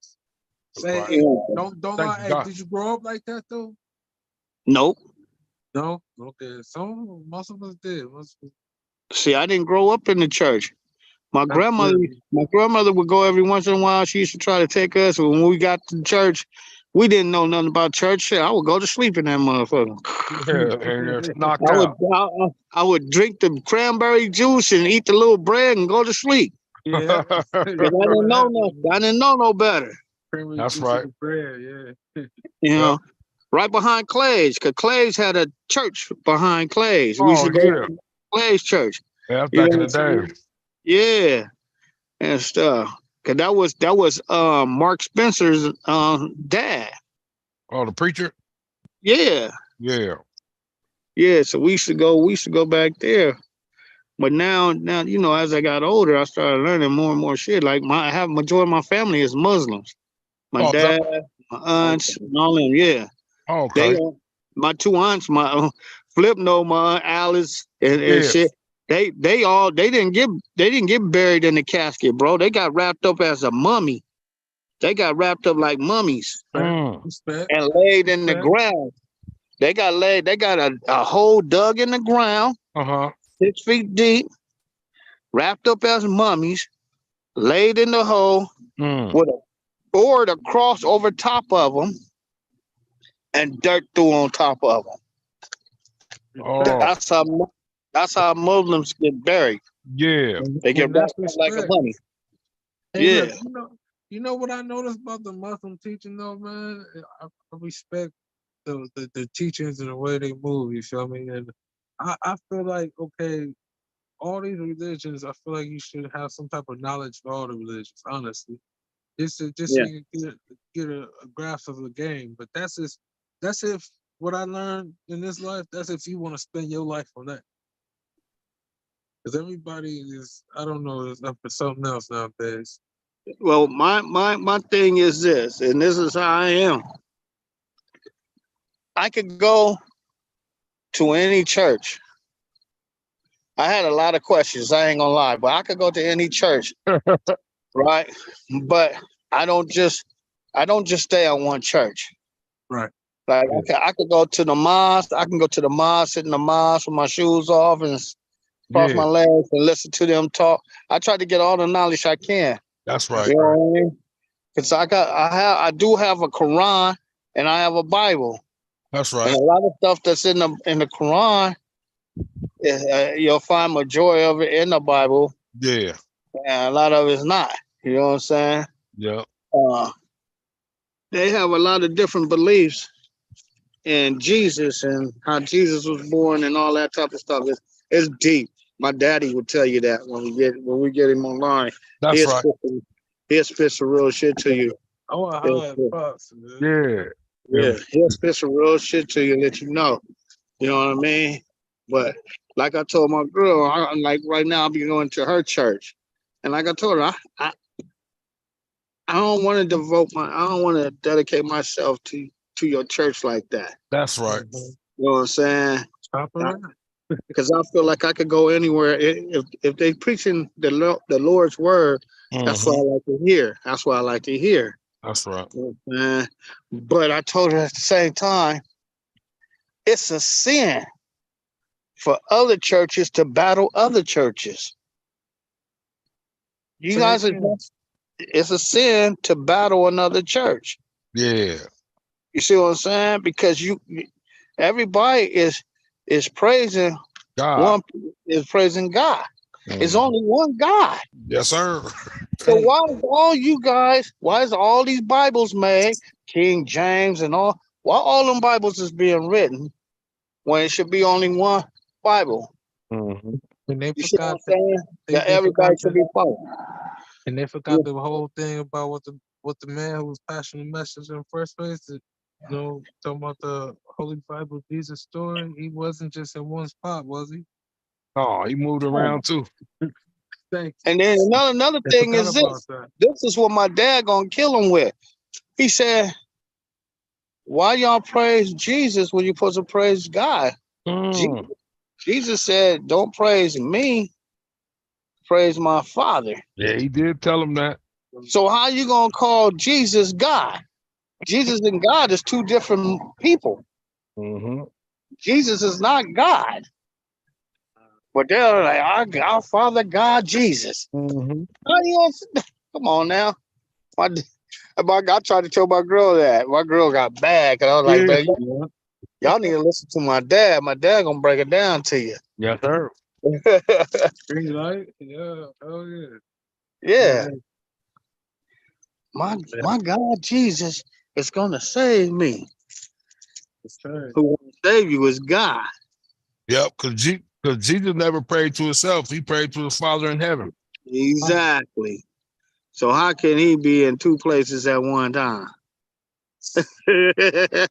Speaker 2: Say,
Speaker 1: Right.
Speaker 2: hey, don't
Speaker 1: Thank
Speaker 2: hey,
Speaker 1: God.
Speaker 2: did you grow up like that though?
Speaker 7: Nope.
Speaker 2: No? Okay. Most of us did.
Speaker 7: See, I didn't grow up in the church. My grandmother would go every once in a while. She used to try to take us. When we got to church, we didn't know nothing about church. Shit, I would go to sleep in that motherfucker.
Speaker 1: Yeah, and knocked out.
Speaker 7: I would drink the cranberry juice and eat the little bread and go to sleep.
Speaker 2: Yeah.
Speaker 7: Because I didn't know nothing. I didn't know no better.
Speaker 1: That's right.
Speaker 2: Bread, yeah.
Speaker 7: You know, right behind Clay's, because Clay's had a church behind Clay's. We used to go to Clay's church.
Speaker 1: Yeah, that's back in the day.
Speaker 7: Yeah, and stuff. Cause that was Mark Spencer's dad.
Speaker 1: Oh, the preacher?
Speaker 7: Yeah.
Speaker 1: Yeah.
Speaker 7: Yeah. So we used to go back there. But now, you know, as I got older, I started learning more and more shit. Like majority of my family is Muslims. My dad, my aunts, and all them. Yeah,
Speaker 1: Okay.
Speaker 7: my two aunts, my Flip, my aunt Alice, and
Speaker 1: Yeah.
Speaker 7: shit. They didn't get buried in the casket, bro. They got wrapped up as a mummy. They got wrapped up like mummies and laid in the ground. They got a hole dug in the ground, 6 feet deep, wrapped up as mummies, laid in the hole with a board across over top of them and dirt threw on top of them.
Speaker 1: Oh.
Speaker 7: That's how Muslims get buried.
Speaker 1: Yeah.
Speaker 7: They get wrapped up like a mummy.
Speaker 2: Hey, look, you know what I noticed about the Muslim teaching though, man? I respect the teachings and the way they move, you feel me? And I feel like, okay, all these religions, I feel like you should have some type of knowledge for all the religions, honestly. Just so you can get a grasp of the game. But that's if what I learned in this life, that's if you want to spend your life on that. Because everybody is, I don't know, is up for something else nowadays.
Speaker 7: Well, my thing is this, and this is how I am. I could go to any church. I had a lot of questions, I ain't gonna lie, but I could go to any church, right? But I don't just stay at one church.
Speaker 2: Right.
Speaker 7: Like I could go to the mosque. I can go to the mosque, sit in the mosque with my shoes off and cross my legs and listen to them talk. I try to get all the knowledge I can.
Speaker 1: That's right.
Speaker 7: You know what I mean? Because I do have a Quran and I have a Bible.
Speaker 1: That's right.
Speaker 7: And a lot of stuff that's in the Quran, you'll find majority of it in the Bible.
Speaker 1: Yeah.
Speaker 7: And a lot of it's not. You know what I'm saying?
Speaker 1: Yeah.
Speaker 7: They have a lot of different beliefs in Jesus and how Jesus was born and all that type of stuff. It's deep. My daddy would tell you that when we get him online.
Speaker 1: That's right.
Speaker 7: He'll spit some real shit to you.
Speaker 2: I want to holler at Fox, man.
Speaker 7: Yeah. He'll spit some real shit to you and let you know. You know what I mean? But like I told my girl, like right now I'll be going to her church. And like I told her, I don't want to dedicate myself to your church like that.
Speaker 1: That's right.
Speaker 7: You know what I'm saying?
Speaker 2: Stop it.
Speaker 7: Because I feel like I could go anywhere if they preaching the Lord's word. That's what I like to hear. That's what I like to hear.
Speaker 1: That's right.
Speaker 7: But I told her at the same time, it's a sin for other churches to battle other churches. You guys it's a sin to battle another church.
Speaker 1: Yeah.
Speaker 7: You see what I'm saying? Because everybody is praising
Speaker 1: God.
Speaker 7: One is praising God. It's only one God.
Speaker 1: Yes, sir.
Speaker 7: So why is all these Bibles made, King James and all, why all them Bibles is being written when it should be only one Bible?
Speaker 2: And they
Speaker 7: You see
Speaker 2: forgot
Speaker 7: what I'm saying? That everybody should be following.
Speaker 2: And they forgot the whole thing about what the man who was passing the message in the first place. Talking about the Holy Bible Jesus story. He wasn't just in one spot, was he?
Speaker 1: Oh, he moved around too.
Speaker 2: Thank you.
Speaker 7: And then another thing is this. This is what my dad gonna kill him with. He said, "Why y'all praise Jesus when you're supposed to praise God?" Jesus said, "Don't praise me, praise my Father."
Speaker 1: Yeah, he did tell him that.
Speaker 7: So how you gonna call Jesus God? Jesus and God is two different people. Jesus is not God. But they're like, our Father God, Jesus. How you gonna, come on now. I tried to tell my girl that. My girl got bad because I was like, man, y'all need to listen to my dad. My dad gonna break it down to you.
Speaker 1: Yes, sir.
Speaker 2: Greenlite? Yeah. Oh, yeah.
Speaker 7: Yeah. My God, Jesus is gonna save me. Who will save you is God.
Speaker 1: Yep, because Jesus never prayed to himself. He prayed to his Father in heaven.
Speaker 7: Exactly. So how can he be in two places at one time? You know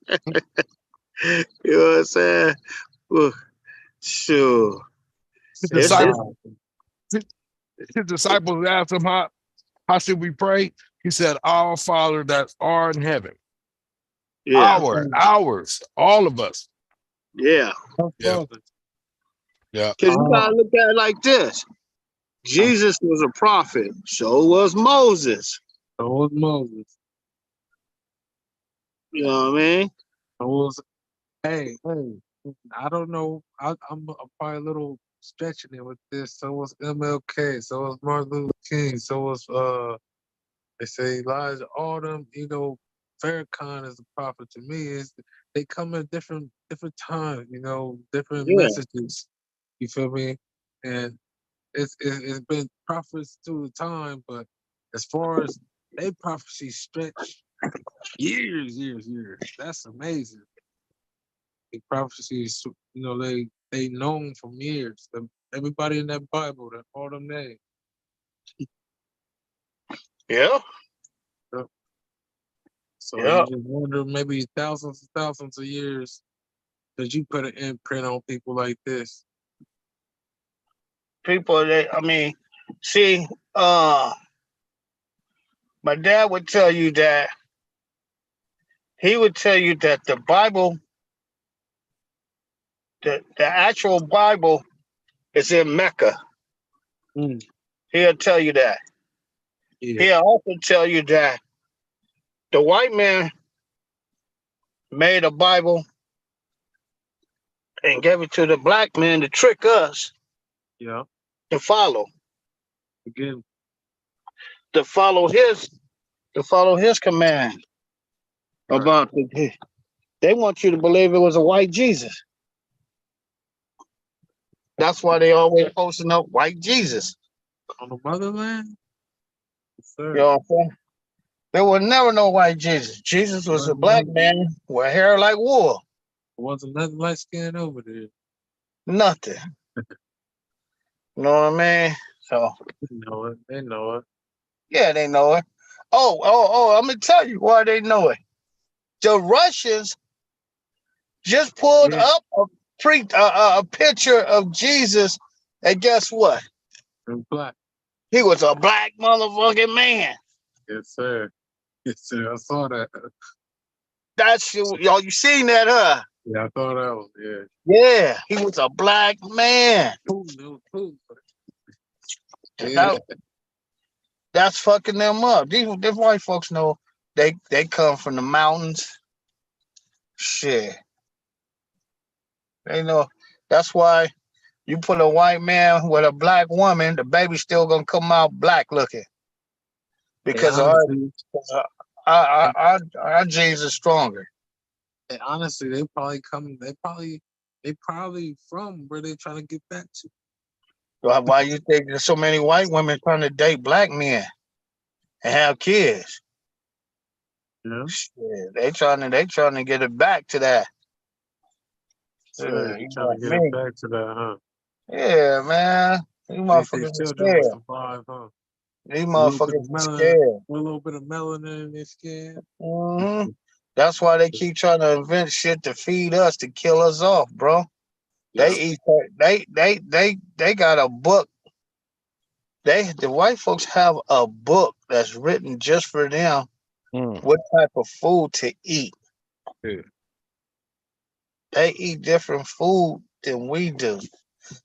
Speaker 7: what I'm saying? Well, sure.
Speaker 1: His disciples asked him, how should we pray? He said, "Our Father that art in heaven."
Speaker 7: Yeah.
Speaker 1: Ours, all of us.
Speaker 7: Yeah.
Speaker 1: Yeah. Yeah.
Speaker 7: Because you gotta look at it like this. Jesus was a prophet. So was Moses.
Speaker 2: So was Moses.
Speaker 7: You know what I mean?
Speaker 2: So was, hey, I don't know. I'm probably a little stretching it with this. So was MLK. So was Martin Luther King. So was they say Elijah. All them, Farrakhan is a prophet to me. Is they come at different times. Different
Speaker 7: Yeah.
Speaker 2: messages. You feel me? And it's been prophets through the time, but as far as they prophecy stretch years. That's amazing. The prophecies, they known from years. Everybody in that Bible, that all them names.
Speaker 7: Yeah.
Speaker 2: So
Speaker 7: Yeah.
Speaker 2: you just wonder, maybe thousands and thousands of years that you put an imprint on people like this.
Speaker 7: People see, my dad would tell you that he would tell you that the Bible, the actual Bible is in Mecca. He'll tell you that.
Speaker 2: Yeah.
Speaker 7: He'll also tell you that the white man made a Bible and gave it to the black man to trick us.
Speaker 2: Yeah.
Speaker 7: To follow.
Speaker 2: Again.
Speaker 7: To follow his command. Right. About they want you to believe it was a white Jesus. That's why they always posting up white Jesus.
Speaker 2: On the motherland?
Speaker 7: You know what I'm saying? There was never no white Jesus. Jesus was a black man with hair like wool.
Speaker 2: There wasn't nothing light skin over there.
Speaker 7: Nothing. You know what I mean? So
Speaker 2: they know it.
Speaker 7: Yeah, they know it. Oh, I'm gonna tell you why they know it. The Russians just pulled up a picture of Jesus, and guess what?
Speaker 2: Black.
Speaker 7: He was a black motherfucking man.
Speaker 2: Yes, sir. Yes, sir. I saw that.
Speaker 7: That's y'all. You seen that, huh?
Speaker 2: Yeah, I thought that was
Speaker 7: Yeah, he was a black man.
Speaker 2: Yeah.
Speaker 7: That's fucking them up. These white folks know they come from the mountains. Shit. They know. That's why you put a white man with a black woman, the baby's still gonna come out black looking. Because our genes are stronger.
Speaker 2: And honestly, they probably from where they trying to get back to.
Speaker 7: Why you think there's so many white women trying to date black men and have kids?
Speaker 2: Yeah.
Speaker 7: Shit, they trying to get it back to that.
Speaker 2: So you trying to get it back to that, huh?
Speaker 7: Yeah, man. These motherfuckers are scared.
Speaker 2: Survive, huh?
Speaker 7: These motherfuckers are scared.
Speaker 2: A little bit of melanin in their skin.
Speaker 7: Mm-hmm. That's why they keep trying to invent shit to feed us, to kill us off, bro. Yeah. They eat. They got a book. The white folks have a book that's written just for them. What type of food to eat?
Speaker 1: Yeah.
Speaker 7: They eat different food than we do.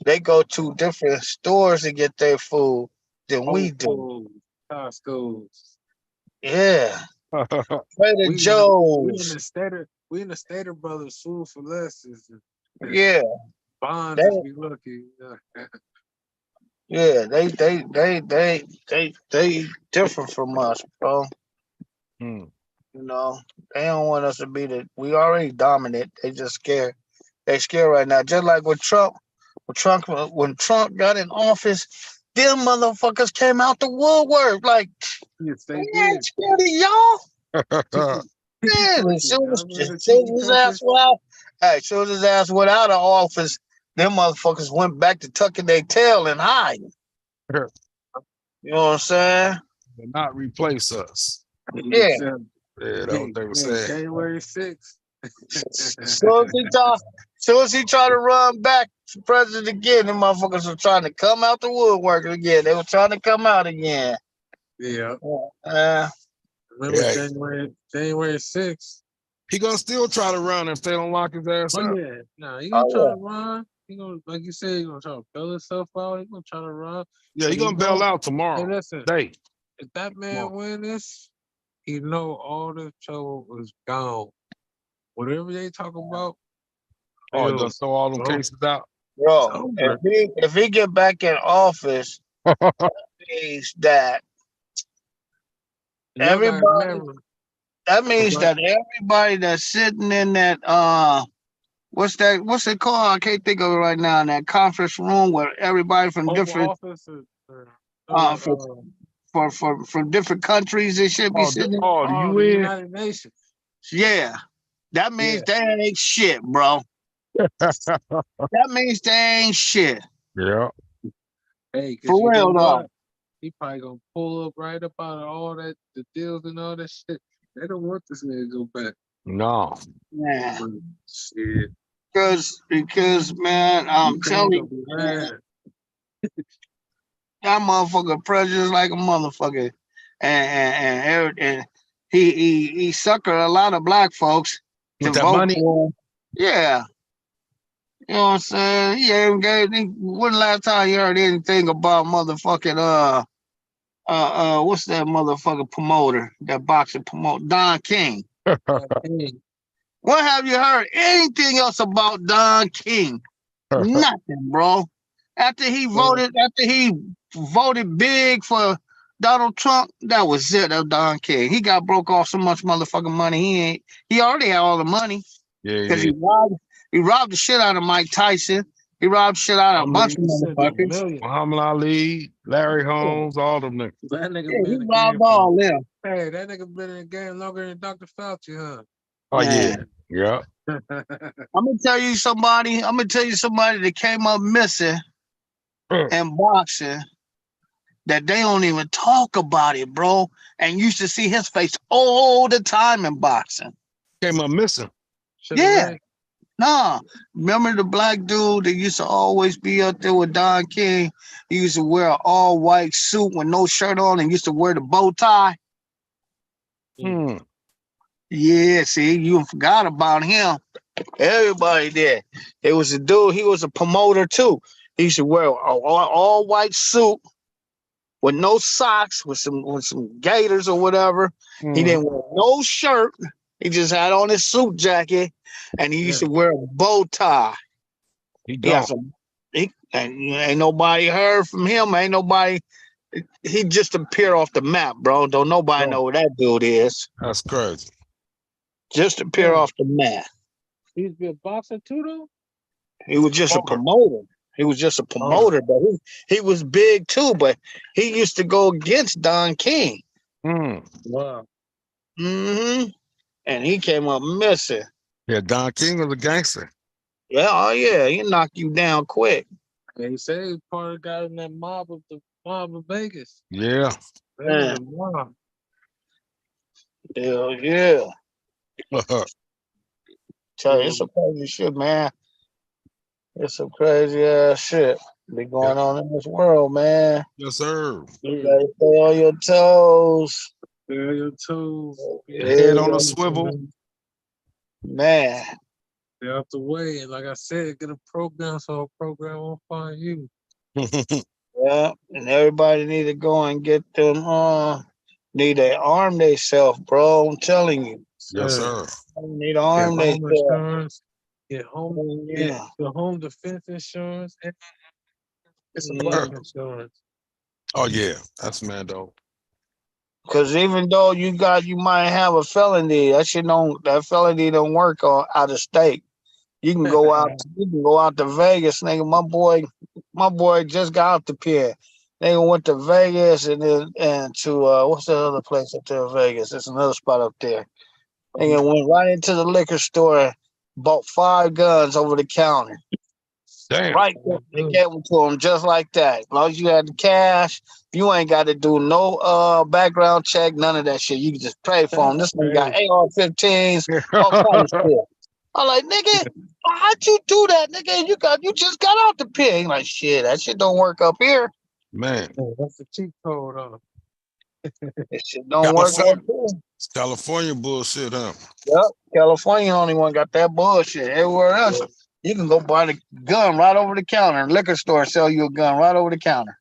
Speaker 7: They go to different stores to get their food than we do.
Speaker 2: Costco's.
Speaker 7: Yeah. Trader Joe's.
Speaker 2: We in the Stater Brothers food for less.
Speaker 7: Yeah.
Speaker 2: Bonds if we lucky.
Speaker 7: Yeah, they different from us, bro. You know, they don't want us to be we already dominant. They just scared. They scared right now. Just like with Trump. When Trump got in office, them motherfuckers came out the woodwork. Like,
Speaker 2: yes, they
Speaker 7: ain't scared of y'all. Man, as soon as his ass went out, as soon as his ass went out of office, them motherfuckers went back to tucking their tail and hiding. You know what I'm saying?
Speaker 1: Will not replace us.
Speaker 7: Yeah.
Speaker 1: Yeah, that's what they were saying.
Speaker 2: January 6th.
Speaker 7: Soon as he tried to run back for president again, them motherfuckers were trying to come out the woodwork again. They were trying to come out again.
Speaker 2: Yeah. Remember
Speaker 1: Yeah.
Speaker 2: January 6th?
Speaker 1: He gonna still try to run if they don't lock his ass
Speaker 2: Oh
Speaker 1: up.
Speaker 2: yeah, nah, he gonna try to run. He gonna, like you said, he gonna try to bail himself out. He gonna try to run.
Speaker 1: Yeah, he gonna bail out tomorrow.
Speaker 2: Hey, listen,
Speaker 1: Day.
Speaker 2: if that man win this, he know all the trouble is gone. Whatever they talk about,
Speaker 1: Oh, he gonna throw all them cases out.
Speaker 7: Bro, if he get back in office, that means that everybody. That means that everybody that's sitting in that what's it called? I can't think of it right now. In that conference room where everybody from different from different countries they should be sitting.
Speaker 1: The UN.
Speaker 2: United Nations.
Speaker 7: Yeah. That means they ain't shit, bro. That means they ain't shit.
Speaker 1: Yeah.
Speaker 2: Hey,
Speaker 7: for real though.
Speaker 2: He probably gonna pull up right up out of all that, the deals and all that shit. They don't want this nigga to go back.
Speaker 1: No.
Speaker 7: Yeah.
Speaker 2: Shit.
Speaker 7: Because man, I'm telling you, man, that motherfucker prejudiced like a motherfucker, and he suckered a lot of black folks to vote for him. Yeah. You know what I'm saying? He ain't gave. When the last time you heard anything about motherfucking what's that motherfucker promoter? That boxing promoter, Don King. When have you heard anything else about Don King? Nothing, bro. After he voted big for Donald Trump, that was it. That was Don King. He got broke off so much motherfucking money. He already had all the money.
Speaker 1: Yeah,
Speaker 7: because he robbed the shit out of Mike Tyson. He robbed shit out of a bunch of motherfuckers.
Speaker 1: Muhammad Ali, Larry Holmes, all them niggas.
Speaker 2: That nigga
Speaker 7: he robbed all them.
Speaker 2: Hey, that nigga been in the game longer than Dr. Fauci, huh?
Speaker 1: Oh yeah. Yeah.
Speaker 7: I'm gonna tell you somebody that came up missing in boxing that they don't even talk about it, bro. And you used to see his face all the time in boxing.
Speaker 1: Came up missing.
Speaker 7: Yeah. Nah. Remember the black dude that used to always be up there with Don King? He used to wear an all-white suit with no shirt on and used to wear the bow tie. Yeah, see, you forgot about him. Everybody did. It was a dude, he was a promoter too. He used to wear an all-white suit with no socks, with some gaiters or whatever. He didn't wear no shirt. He just had on his suit jacket, and he used to wear a bow tie. And ain't nobody heard from him. Ain't nobody. He just appeared off the map, bro. Don't nobody know who that dude is.
Speaker 1: That's crazy.
Speaker 7: Just appear off the map.
Speaker 2: He used to be a boxer too, though?
Speaker 7: He was just a promoter. He was just a promoter, but he was big too. But he used to go against Don King.
Speaker 2: Wow.
Speaker 7: And he came up missing.
Speaker 1: Yeah, Don King was a gangster.
Speaker 7: Yeah, oh yeah, he knocked you down quick.
Speaker 2: And he said he was part of the guy in that mob of Vegas.
Speaker 1: Yeah.
Speaker 2: Wow.
Speaker 7: Hell yeah. Tell you, it's some crazy shit, man. It's some crazy ass shit be going on in this world, man.
Speaker 1: Yes, sir.
Speaker 7: You gotta stay on your toes.
Speaker 2: Stay on your toes.
Speaker 1: Head on a swivel.
Speaker 7: Man.
Speaker 2: Stay out the way. And like I said, get a program so a program won't find you.
Speaker 7: Yeah, and everybody need to go and get them need to arm themselves, bro. I'm telling you.
Speaker 1: Yes, sir.
Speaker 7: Need to arm themselves.
Speaker 2: Get home defense insurance and get some life insurance.
Speaker 1: Oh yeah, that's Mando.
Speaker 7: Because even though you might have a felony, that felony don't work out of state. You can go out. You can go out to Vegas, nigga. My boy just got out the pier. Nigga went to Vegas and to what's the other place up there in Vegas? There's another spot up there. Nigga went right into the liquor store, bought 5 guns over the counter.
Speaker 1: Damn.
Speaker 7: Right there, they gave them to him just like that. As long as you had the cash, you ain't got to do no background check, none of that shit. You can just pay for him. This nigga got AR-15s, all kinds of shit. I'm like, nigga, how'd you do that, nigga? You just got out the pit. He like, shit, that shit don't work up here.
Speaker 1: Man.
Speaker 2: That's the cheat code on
Speaker 7: This shit don't work out too.
Speaker 1: It's California bullshit, huh?
Speaker 7: Yep. California only one got that bullshit. Everywhere else, you can go buy the gun right over the counter. Liquor store sell you a gun right over the counter.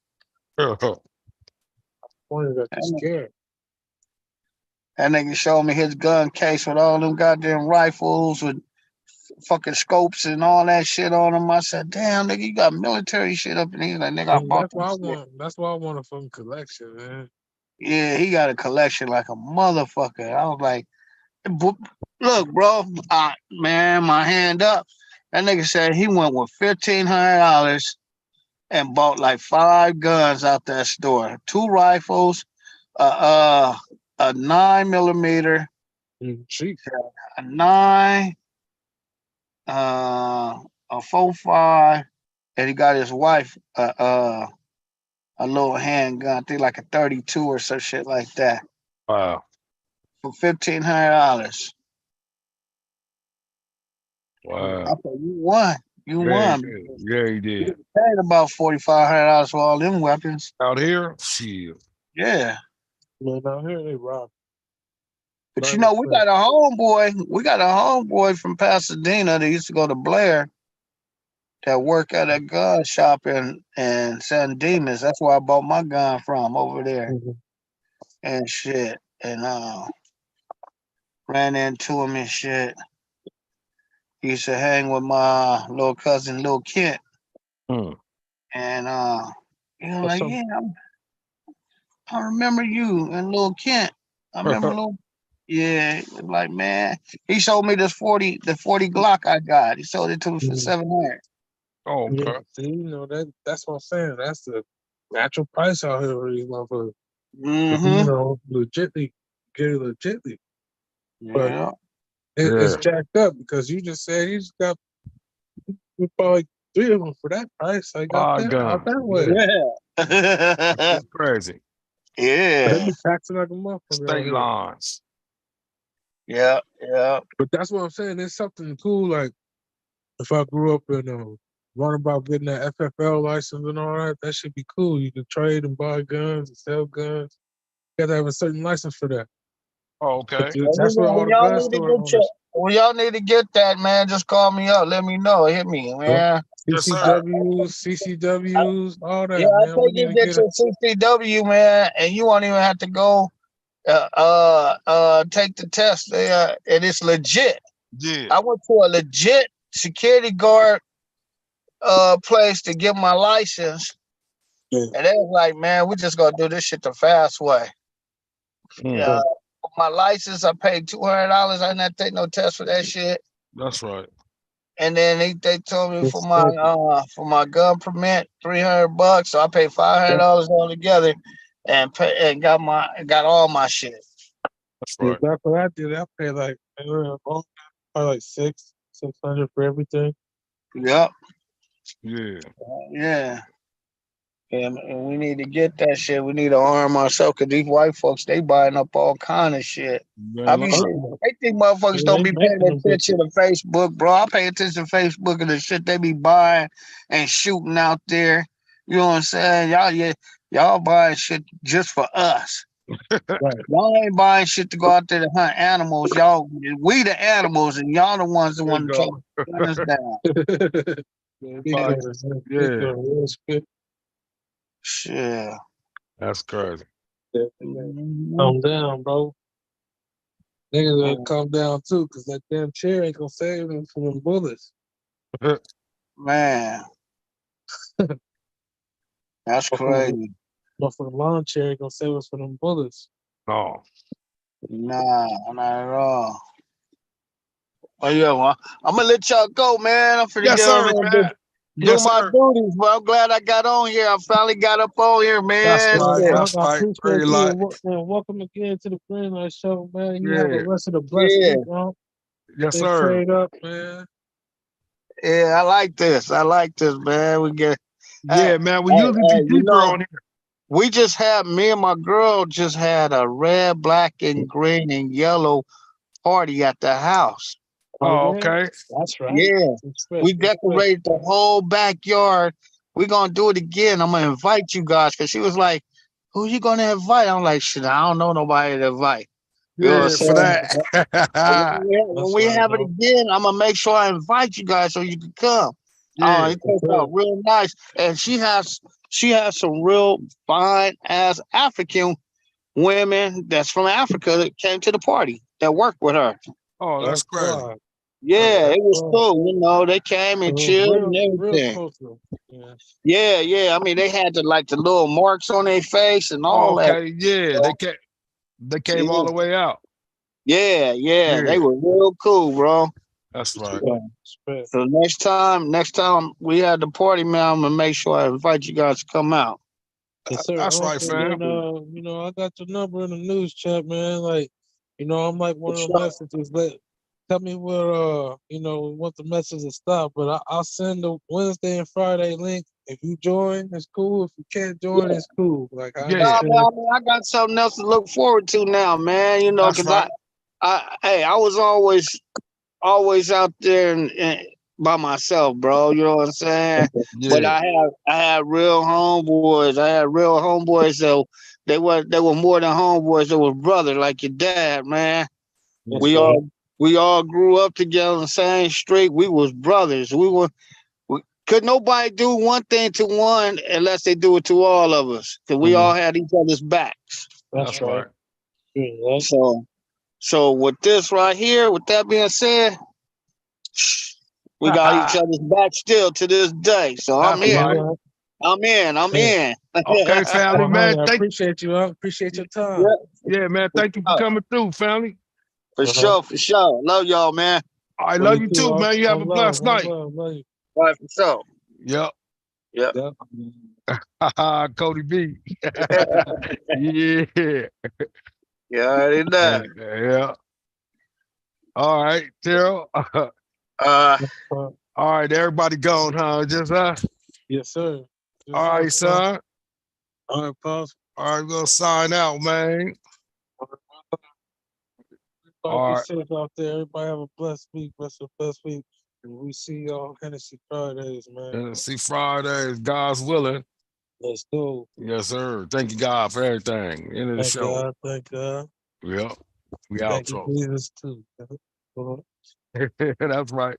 Speaker 2: One got you scared.
Speaker 7: That nigga showed me his gun case with all them goddamn rifles with fucking scopes and all that shit on them. I said, damn, nigga, you got military shit up in here. Like, nigga, I bought
Speaker 2: That's what I want. That's why I want a fucking collection, man.
Speaker 7: Yeah, he got a collection like a motherfucker. I was like, look, bro, man, my hand up. That nigga said he went with $1,500 and bought like 5 guns out that store. 2 rifles, a 9mm,
Speaker 2: Cheap.
Speaker 7: a 9, a 4.5, and he got his wife a little handgun, I think like a 32 or some shit like that.
Speaker 1: Wow.
Speaker 7: For $1,500.
Speaker 1: Wow.
Speaker 7: I thought you won. You won.
Speaker 1: Yeah, he did.
Speaker 7: He paid about $4,500 for all them weapons.
Speaker 1: Out here, shit.
Speaker 7: Yeah.
Speaker 2: Man, out here they rob.
Speaker 7: But you know, we got a homeboy. We got a homeboy from Pasadena that used to go to Blair that work at a gun shop in San Dimas. That's where I bought my gun from over there. And shit. And ran into him and shit. He used to hang with my little cousin, Lil Kent. And he was like, yeah, I remember you and Lil Kent. I remember yeah, like, man, he showed me the 40 Glock I got. He sold it to me for $700.
Speaker 1: Oh, okay.
Speaker 2: Yeah, see, you know, that's what I'm saying. That's the natural price out here for these motherfuckers. You know, legitly, get it legitly. But it's jacked up because you just said you just got probably 3 of them for that price. I got that out that way.
Speaker 7: Yeah.
Speaker 1: That's crazy.
Speaker 7: Yeah.
Speaker 2: They be taxing like a motherfucker.
Speaker 1: State lines.
Speaker 7: Yeah, yeah.
Speaker 2: But that's what I'm saying. There's something cool. Like if I grew up in run about getting that FFL license and all that, that should be cool. You can trade and buy guns and sell guns. You got to have a certain license for that.
Speaker 1: Oh, okay.
Speaker 2: That's what all the gun store owners.
Speaker 7: When y'all need to get that, man, just call me up. Let me know. Hit me, man.
Speaker 2: CCWs, all that,
Speaker 7: yeah,
Speaker 2: man.
Speaker 7: I think you get your CCW, man, and you won't even have to go take the test. And it's legit.
Speaker 1: Yeah.
Speaker 7: I went to a legit security guard place to get my license. And they was like, man, we just gonna do this shit the fast way. My license, I paid $200. I didn't have to take no test for that shit.
Speaker 1: That's right.
Speaker 7: And then they told me for my gun permit, $300. So I paid $500 altogether, and got all my shit.
Speaker 1: That's right.
Speaker 2: That's what I did. I paid like probably like $600 for everything.
Speaker 7: Yep.
Speaker 2: Yeah.
Speaker 7: Yeah. And we need to get that shit. We need to arm ourselves because these white folks, they buying up all kind of shit. I be saying, they think motherfuckers don't be paying attention to Facebook, bro. I pay attention to Facebook and the shit they be buying and shooting out there. You know what I'm saying? Y'all buying shit just for us.
Speaker 2: Right.
Speaker 7: Y'all ain't buying shit to go out there to hunt animals. We the animals, and y'all the ones that want to try to gun us down.
Speaker 2: RealSpit.
Speaker 7: Shit.
Speaker 1: That's crazy.
Speaker 2: Calm down, bro. Niggas gonna calm down too, cause that damn chair ain't gonna save them from them bullets.
Speaker 7: Man. That's crazy.
Speaker 2: Motherfucking lawn chair ain't gonna save us from them bullets.
Speaker 1: No.
Speaker 7: Nah, not at all. Oh yeah, well, I'm gonna let y'all go, man. I'm finna get on there do my duties, but I'm glad I got on here. I finally got up on here, man.
Speaker 1: That's right.
Speaker 2: I
Speaker 1: That's right.
Speaker 2: appreciate you. And welcome again to the Greenlite Show, man. You have the rest of the blessed week, bro.
Speaker 1: Yes,
Speaker 2: Stay
Speaker 1: sir.
Speaker 2: prayed up, man.
Speaker 7: Yeah, I like this. Man. We get
Speaker 1: man. We usually be deeper on here.
Speaker 7: We just had me and my girl just had a red, black, and green and yellow party at the house.
Speaker 1: Oh, okay.
Speaker 2: That's right.
Speaker 7: Yeah. We decorated the whole backyard. We're gonna do it again. I'm gonna invite you guys because she was like, who you gonna invite? I'm like, shit, I don't know nobody to invite. You know what I'm
Speaker 1: Yeah, for
Speaker 7: saying?
Speaker 1: that.
Speaker 7: When we have it again, I'm gonna make sure I invite you guys so you can come. Oh,
Speaker 1: Yeah.
Speaker 7: it turns out real nice, and she has some real fine ass African women that's from Africa that came to the party that worked with her.
Speaker 1: Oh, that's crazy.
Speaker 7: Yeah, it was cool. You know, they came and chilled and
Speaker 2: Real
Speaker 7: everything.
Speaker 2: cultural. Yeah.
Speaker 7: Yeah. I mean, they had the little marks on their face and all that.
Speaker 1: Okay, yeah, they came all the way out.
Speaker 7: Yeah, they were real cool, bro.
Speaker 1: That's right.
Speaker 7: So next time we had the party, man, I'm gonna make sure I invite you guys to come out.
Speaker 2: Yes, sir.
Speaker 1: That's right, fam.
Speaker 2: Man, you know, I got your number in the news chat, man. Like, you know, I'm like one of the messages that tell me where you know, want the message to stop. But I'll send the Wednesday and Friday link. If you join, it's cool. If you can't join, it's cool. Like I
Speaker 7: Nah,
Speaker 2: understand.
Speaker 7: man, I mean, I got something else to look forward to now, man. You know,
Speaker 1: That's
Speaker 7: because
Speaker 1: right.
Speaker 7: I was always out there and by myself, bro. You know what I'm saying? But
Speaker 1: Yeah.
Speaker 7: I had real homeboys. I had real homeboys. So they were more than homeboys. They were brother, like your dad, man.
Speaker 2: Yes,
Speaker 7: We
Speaker 2: sir.
Speaker 7: all grew up together on the same street. We was brothers. Could nobody do one thing to one unless they do it to all of us? Because we all had each other's backs.
Speaker 1: That's right.
Speaker 2: Yeah.
Speaker 7: So with this right here, with that being said, we got each other's back still to this day. So I'm
Speaker 1: That's
Speaker 7: in.
Speaker 1: right.
Speaker 7: I'm in.
Speaker 1: Okay, family, man.
Speaker 2: I appreciate you. I appreciate your time.
Speaker 1: Yeah, man. Thank you for coming through, family.
Speaker 7: For sure. Love y'all, man.
Speaker 1: I love you too, man. You have a blessed night.
Speaker 2: Love you.
Speaker 7: All right, for sure.
Speaker 1: Yep. Cody B. Yeah.
Speaker 7: Yeah, I already know.
Speaker 1: Yeah. All right, Terrell. All right, everybody gone, huh? Just us?
Speaker 2: Yes, sir.
Speaker 1: All right, son.
Speaker 2: All right, pause.
Speaker 1: All right, we're gonna sign out, man.
Speaker 2: All right. Be safe out there. Everybody have a blessed week. Blessed week. And we see y'all Hennessy Fridays, man.
Speaker 1: Hennessy Fridays, God's willing.
Speaker 2: Let's go.
Speaker 1: Yes, sir. Thank you, God, for everything. End of the show.
Speaker 2: Thank God.
Speaker 1: Yep. We out,
Speaker 2: Thank you, Jesus, too.
Speaker 1: That's right.